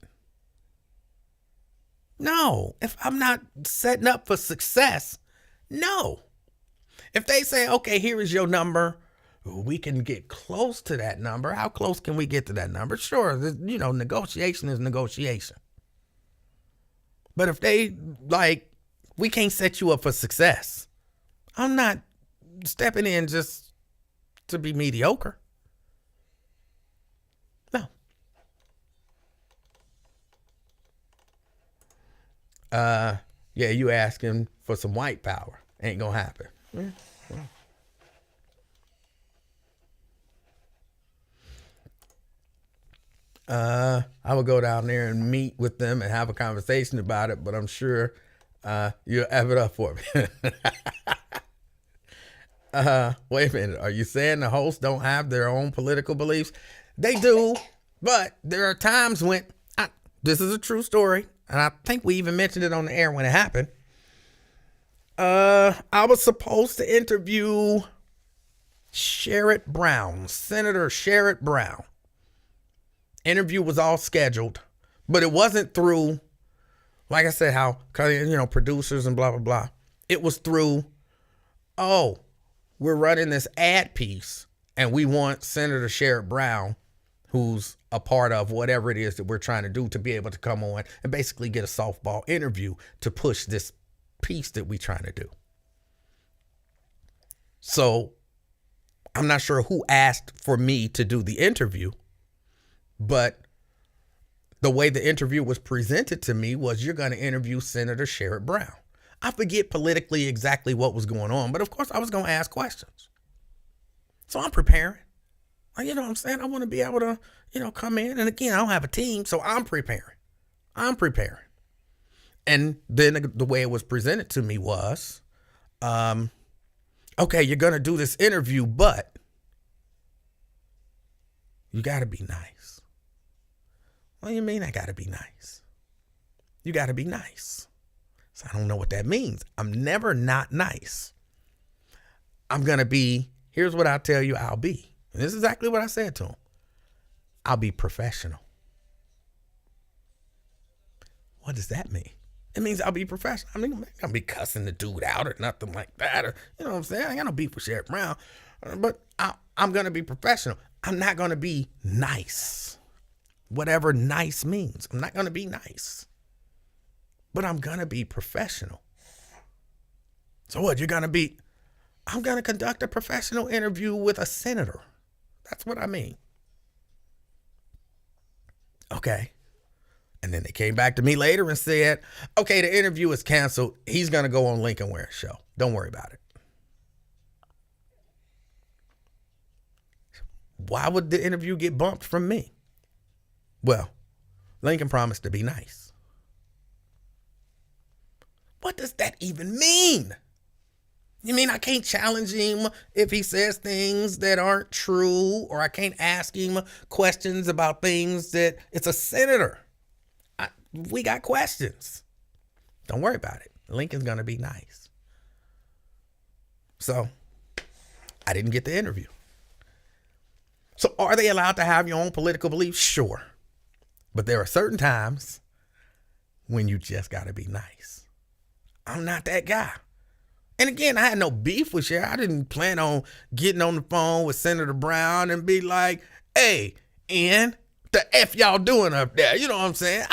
No, if I'm not setting up for success, no. If they say, okay, here is your number, we can get close to that number. How close can we get to that number? Sure, negotiation is negotiation. But if they we can't set you up for success, I'm not stepping in just to be mediocre. No. You asking for some white power. Ain't gonna happen. Yeah. I would go down there and meet with them and have a conversation about it, but I'm sure you'll have it up for me. Wait a minute. Are you saying the hosts don't have their own political beliefs? They do, but there are times when, this is a true story, and I think we even mentioned it on the air when it happened. I was supposed to interview Sherrod Brown, Senator Sherrod Brown. Interview was all scheduled, but it wasn't through, like I said, how, producers and blah, blah, blah. It was through, we're running this ad piece and we want Senator Sherrod Brown, who's a part of whatever it is that we're trying to do, to be able to come on and basically get a softball interview to push this piece that we're trying to do. So I'm not sure who asked for me to do the interview, but the way the interview was presented to me was, you're going to interview Senator Sherrod Brown. I forget politically exactly what was going on, but of course I was going to ask questions. So I'm preparing. You know what I'm saying? I want to be able to, come in. And again, I don't have a team, so I'm preparing. And then the way it was presented to me was, okay, you're going to do this interview, but you got to be nice. What do you mean I got to be nice? You got to be nice. So I don't know what that means. I'm never not nice. I'm going to be, here's what I'll tell you I'll be. And this is exactly what I said to him. I'll be professional. What does that mean? It means I'll be professional. I mean, I'm not going to be cussing the dude out or nothing like that. Or, you know what I'm saying? I ain't got no beef with Sherrod Brown. But I'm going to be professional. I'm not going to be nice. Whatever nice means. I'm not going to be nice. But I'm going to be professional. So what, you're going to be, I'm going to conduct a professional interview with a senator. That's what I mean. Okay. And then they came back to me later and said, okay, the interview is canceled. He's going to go on Lincoln Ware's show. Don't worry about it. Why would the interview get bumped from me? Well, Lincoln promised to be nice. What does that even mean? You mean I can't challenge him if he says things that aren't true, or I can't ask him questions about things that, it's a senator. We got questions. Don't worry about it. Lincoln's going to be nice. So I didn't get the interview. So are they allowed to have your own political beliefs? Sure. But there are certain times when you just got to be nice. I'm not that guy. And again, I had no beef with Sherrod. I didn't plan on getting on the phone with Senator Brown and be like, hey, Ian, the F y'all doing up there? You know what I'm saying?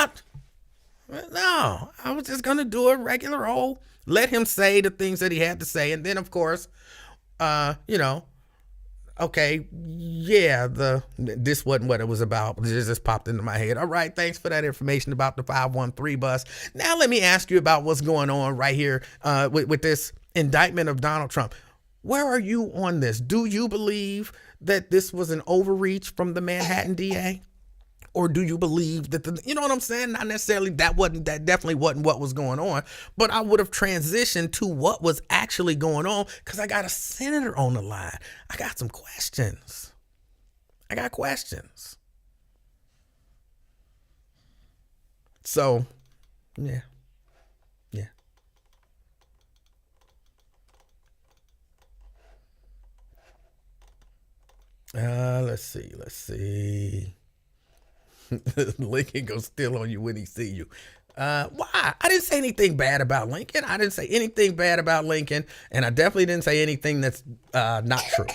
No, I was just going to do a regular old, let him say the things that he had to say. And then, of course, okay, yeah, this wasn't what it was about. It just popped into my head. All right, thanks for that information about the 513 bus. Now let me ask you about what's going on right here with this indictment of Donald Trump. Where are you on this? Do you believe that this was an overreach from the Manhattan DA? Or do you believe that you know what I'm saying? Not necessarily that definitely wasn't what was going on, but I would have transitioned to what was actually going on, because I got a senator on the line. I got some questions. I got questions. So, yeah. Let's see. Lincoln goes still on you when he see you. Why? I didn't say anything bad about Lincoln. I didn't say anything bad about Lincoln, and I definitely didn't say anything that's not true.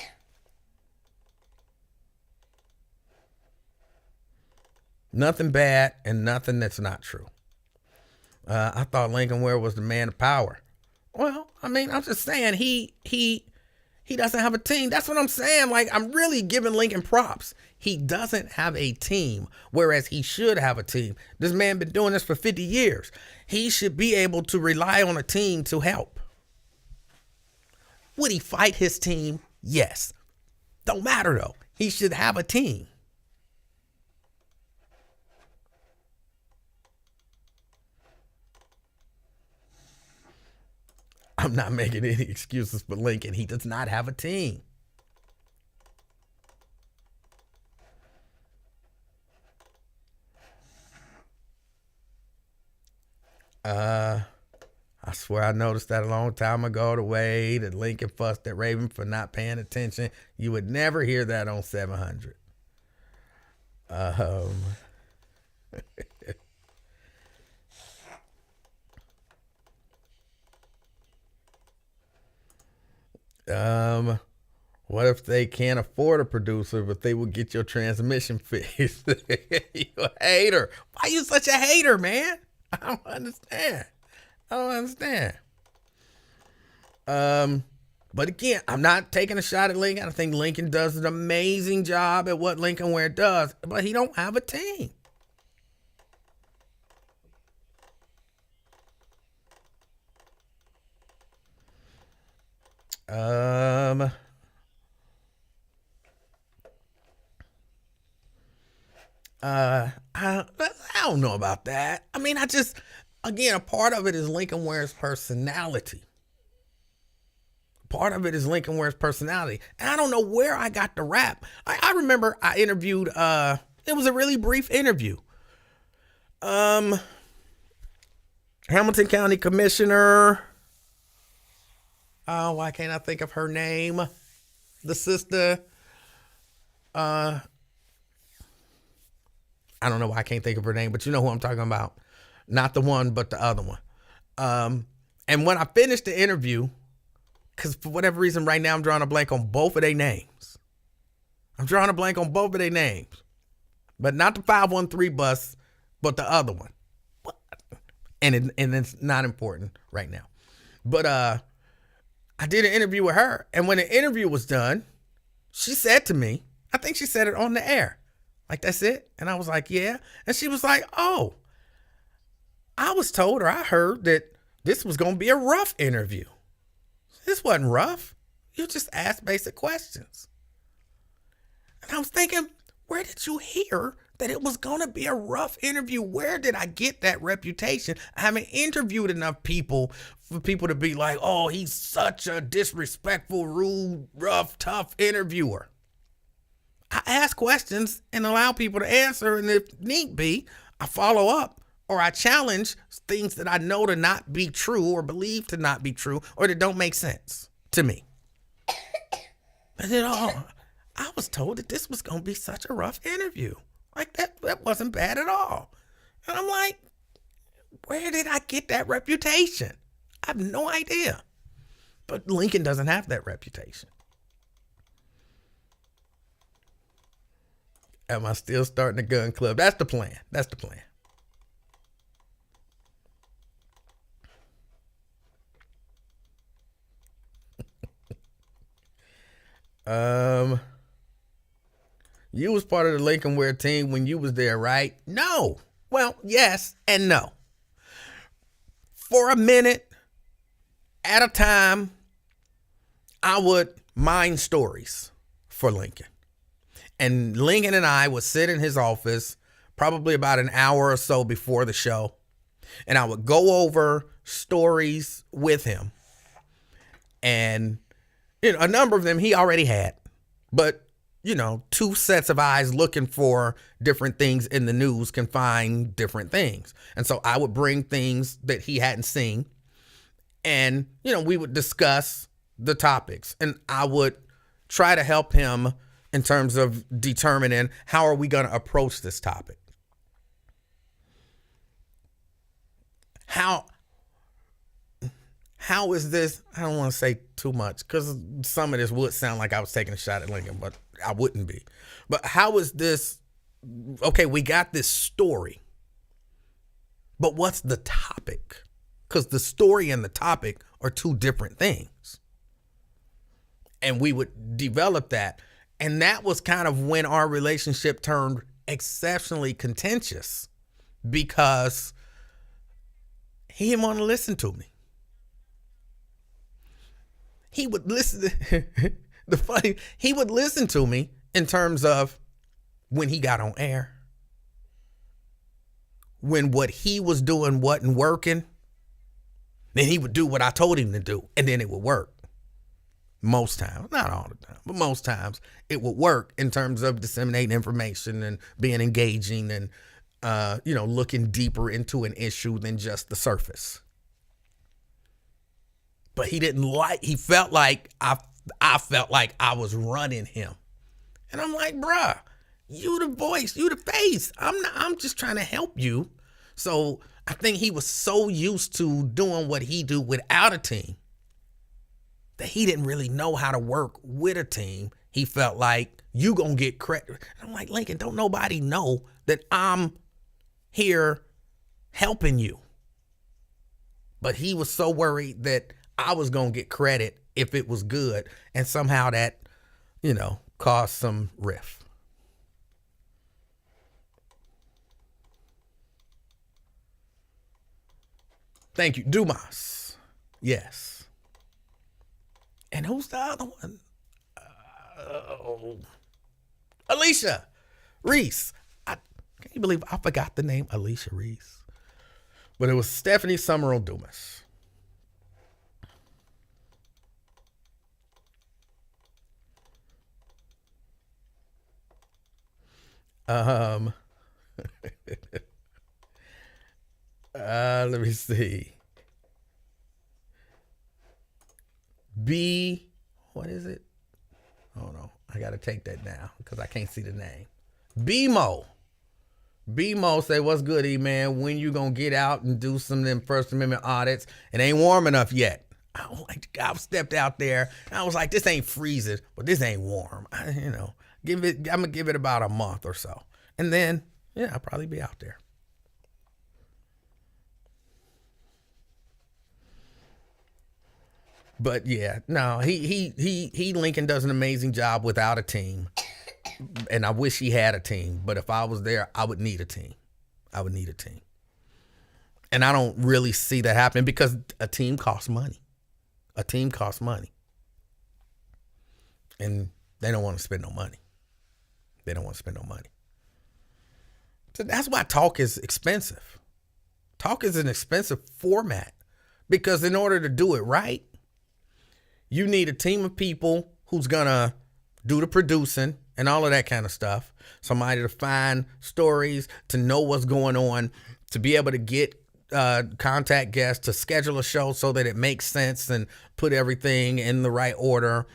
Nothing bad and nothing that's not true. I thought Lincoln Ware was the man of power. Well, I mean, I'm just saying he doesn't have a team. That's what I'm saying. Like, I'm really giving Lincoln props. He doesn't have a team, whereas he should have a team. This man been doing this for 50 years. He should be able to rely on a team to help. Would he fight his team? Yes. Don't matter, though. He should have a team. I'm not making any excuses for Lincoln. He does not have a team. I swear I noticed that a long time ago, the way that Lincoln fussed at Raven for not paying attention. You would never hear that on 700. What if they can't afford a producer, but they will get your transmission fixed? You a hater. Why you such a hater, man? I don't understand. But again, I'm not taking a shot at Lincoln. I think Lincoln does an amazing job at what Lincoln Ware does, but he don't have a team. I don't know about that. I mean, again, a part of it is Lincoln Ware's personality. And I don't know where I got the rap. I remember I interviewed, it was a really brief interview. Hamilton County Commissioner, why can't I think of her name? The sister, I don't know why I can't think of her name, but you know who I'm talking about. Not the one, but the other one. And when I finished the interview, because for whatever reason right now I'm drawing a blank on both of their names. But not the 513 bus, but the other one. And it's not important right now. But I did an interview with her, and when the interview was done, she said to me, I think she said it on the air, like, that's it? And I was like, yeah. And she was like, oh, I was told, or I heard that this was going to be a rough interview. This wasn't rough. You just asked basic questions. And I was thinking, where did you hear that it was going to be a rough interview? Where did I get that reputation? I haven't interviewed enough people for people to be like, oh, he's such a disrespectful, rude, rough, tough interviewer. I ask questions and allow people to answer, and if need be, I follow up or I challenge things that I know to not be true or believe to not be true or that don't make sense to me. But I was told that this was going to be such a rough interview. Like, that wasn't bad at all. And I'm like, where did I get that reputation? I have no idea. But Lincoln doesn't have that reputation. Am I still starting a gun club? That's the plan. You was part of the Lincoln Ware team when you was there, right? No. Well, yes and no. For a minute at a time, I would mine stories for Lincoln. And Lincoln and I would sit in his office probably about an hour or so before the show. And I would go over stories with him. And a number of them he already had. But, two sets of eyes looking for different things in the news can find different things. And so I would bring things that he hadn't seen. And, we would discuss the topics. And I would try to help him in terms of determining how are we going to approach this topic. How is this? I don't want to say too much because some of this would sound like I was taking a shot at Lincoln, but I wouldn't be. But how is this? Okay, we got this story, but what's the topic? Because the story and the topic are two different things. And we would develop that. And that was kind of when our relationship turned exceptionally contentious because he didn't want to listen to me. He would listen. He would listen to me in terms of when he got on air, when what he was doing wasn't working. Then he would do what I told him to do, and then it would work. Most times, not all the time, but most times it would work in terms of disseminating information and being engaging and, looking deeper into an issue than just the surface. But he felt like I felt like I was running him. And I'm like, bruh, you the voice, you the face. I'm just trying to help you. So I think he was so used to doing what he do without a team that he didn't really know how to work with a team. He felt like you gonna get credit. And I'm like, Lincoln, don't nobody know that I'm here helping you. But he was so worried that I was gonna get credit if it was good. And somehow that, caused some rift. Thank you. Dumas. Yes. And who's the other one? Alicia Reese. Can you believe I forgot the name Alicia Reese? But it was Stephanie Summerall Dumas. Let me see. What is it? Oh no, I gotta take that down because I can't see the name. BMO say, what's good, E-Man? When you gonna get out and do some of them First Amendment audits? It ain't warm enough yet. I stepped out there and I was like, this ain't freezing, but this ain't warm. I'm gonna give it about a month or so. And then, I'll probably be out there. But he Lincoln does an amazing job without a team. And I wish he had a team. But if I was there, I would need a team. And I don't really see that happening because a team costs money. And they don't want to spend no money. So that's why talk is expensive. Talk is an expensive format because in order to do it right, you need a team of people who's going to do the producing and all of that kind of stuff. Somebody to find stories, to know what's going on, to be able to get contact guests, to schedule a show so that it makes sense and put everything in the right order,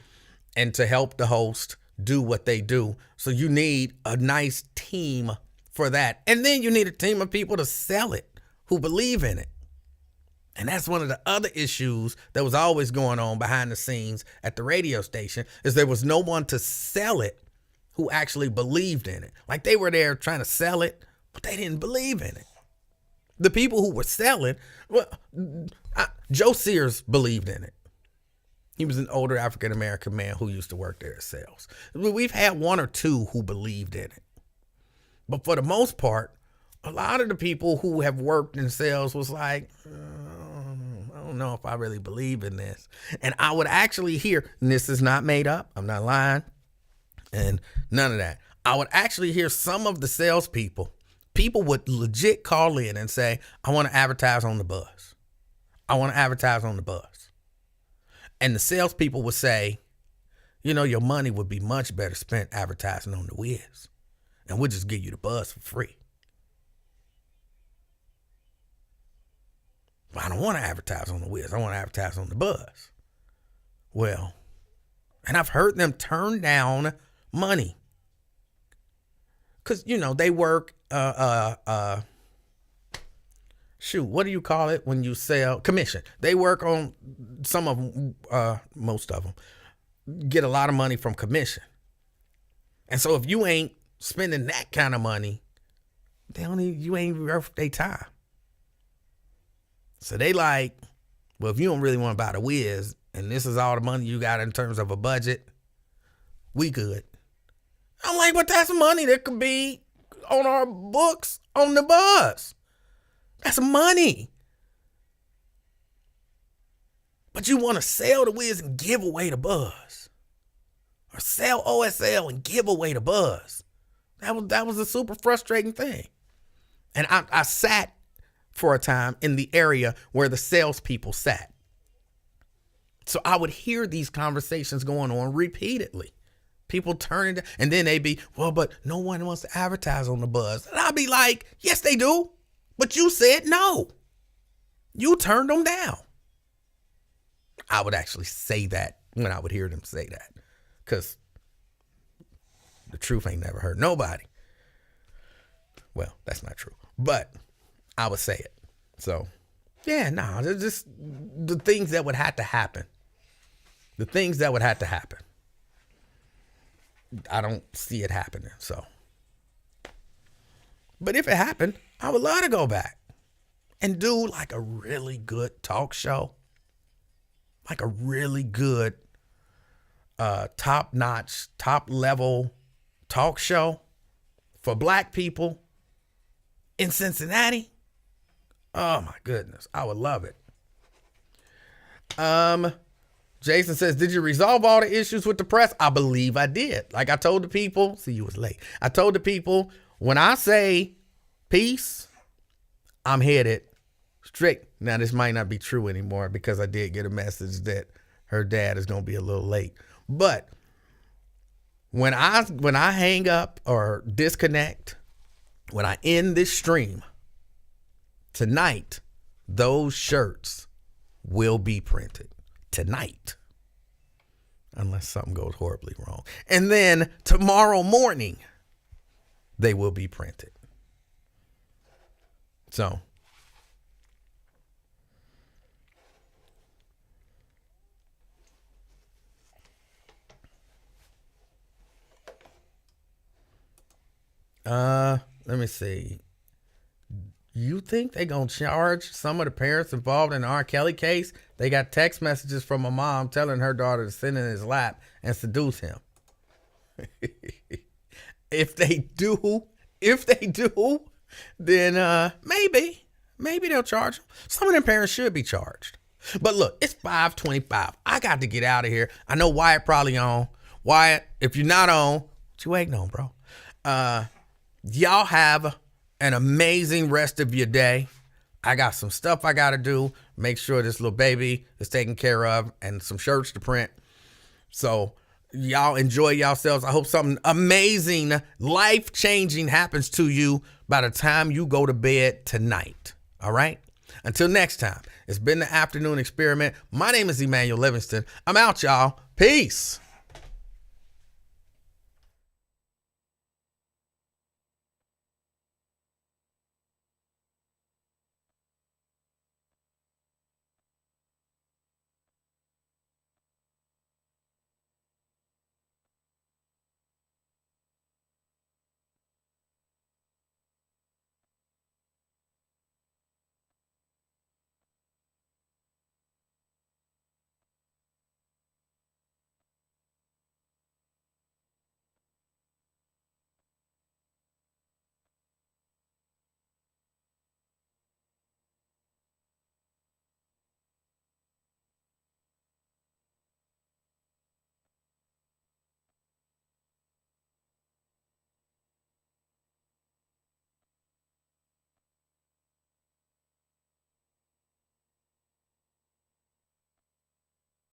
and to help the host do what they do. So you need a nice team for that. And then you need a team of people to sell it, who believe in it. And that's one of the other issues that was always going on behind the scenes at the radio station, is there was no one to sell it who actually believed in it. Like they were there trying to sell it, but they didn't believe in it. The people who were selling, Joe Sears believed in it. He was an older African-American man who used to work there at sales. We've had one or two who believed in it. But for the most part, a lot of the people who have worked in sales was like, I don't know if I really believe in this. And I would actually hear, and this is not made up, I'm not lying, and none of that. I would actually hear some of the salespeople, people would legit call in and say, I want to advertise on the buzz. And the salespeople would say, your money would be much better spent advertising on the Wiz. And we'll just give you the buzz for free. But I don't want to advertise on the Wiz. I want to advertise on the buzz. Well, and I've heard them turn down money. Because, they work, what do you call it when you sell? Commission. They work on some of them, most of them, get a lot of money from commission. And so if you ain't spending that kind of money, you ain't worth their time. So they like, well, if you don't really want to buy the Wiz, and this is all the money you got in terms of a budget, we good. I'm like, but that's money that could be on our books on the buzz. That's money. But you want to sell the Wiz and give away the buzz. Or sell OSL and give away the buzz. That was a super frustrating thing. And I sat for a time in the area where the salespeople sat. So I would hear these conversations going on repeatedly. People turning down, and then they'd be, well, but no one wants to advertise on the buzz. And I'd be like, yes, they do. But you said no. You turned them down. I would actually say that when I would hear them say that, because the truth ain't never hurt nobody. Well, that's not true, but I would say it. So, yeah, no, there's just the things that would have to happen. The things that would have to happen. I don't see it happening, so. But if it happened, I would love to go back and do like a really good talk show. Like a really good, top-notch, top-level talk show for black people in Cincinnati. Oh, my goodness. I would love it. Jason says, did you resolve all the issues with the press? I believe I did. Like I told the people, see, you was late. I told the people, when I say peace, I'm headed straight. Now, this might not be true anymore because I did get a message that her dad is going to be a little late. But when I hang up or disconnect, when I end this stream tonight, those shirts will be printed tonight, unless something goes horribly wrong. And then tomorrow morning, they will be printed. So, let me see. You think they gonna charge some of the parents involved in the R. Kelly case? They got text messages from a mom telling her daughter to sit in his lap and seduce him. If they do, then maybe they'll charge them. Some of them parents should be charged. But look, it's 5:25. I got to get out of here. I know Wyatt probably on. Wyatt, if you're not on, what you waiting on, bro? Y'all have an amazing rest of your day. I got some stuff I got to do. Make sure this little baby is taken care of and some shirts to print. So y'all enjoy yourselves. I hope something amazing, life-changing happens to you by the time you go to bed tonight. All right? Until next time, it's been the Afternoon Experiment. My name is Emanuel Livingston. I'm out, y'all. Peace.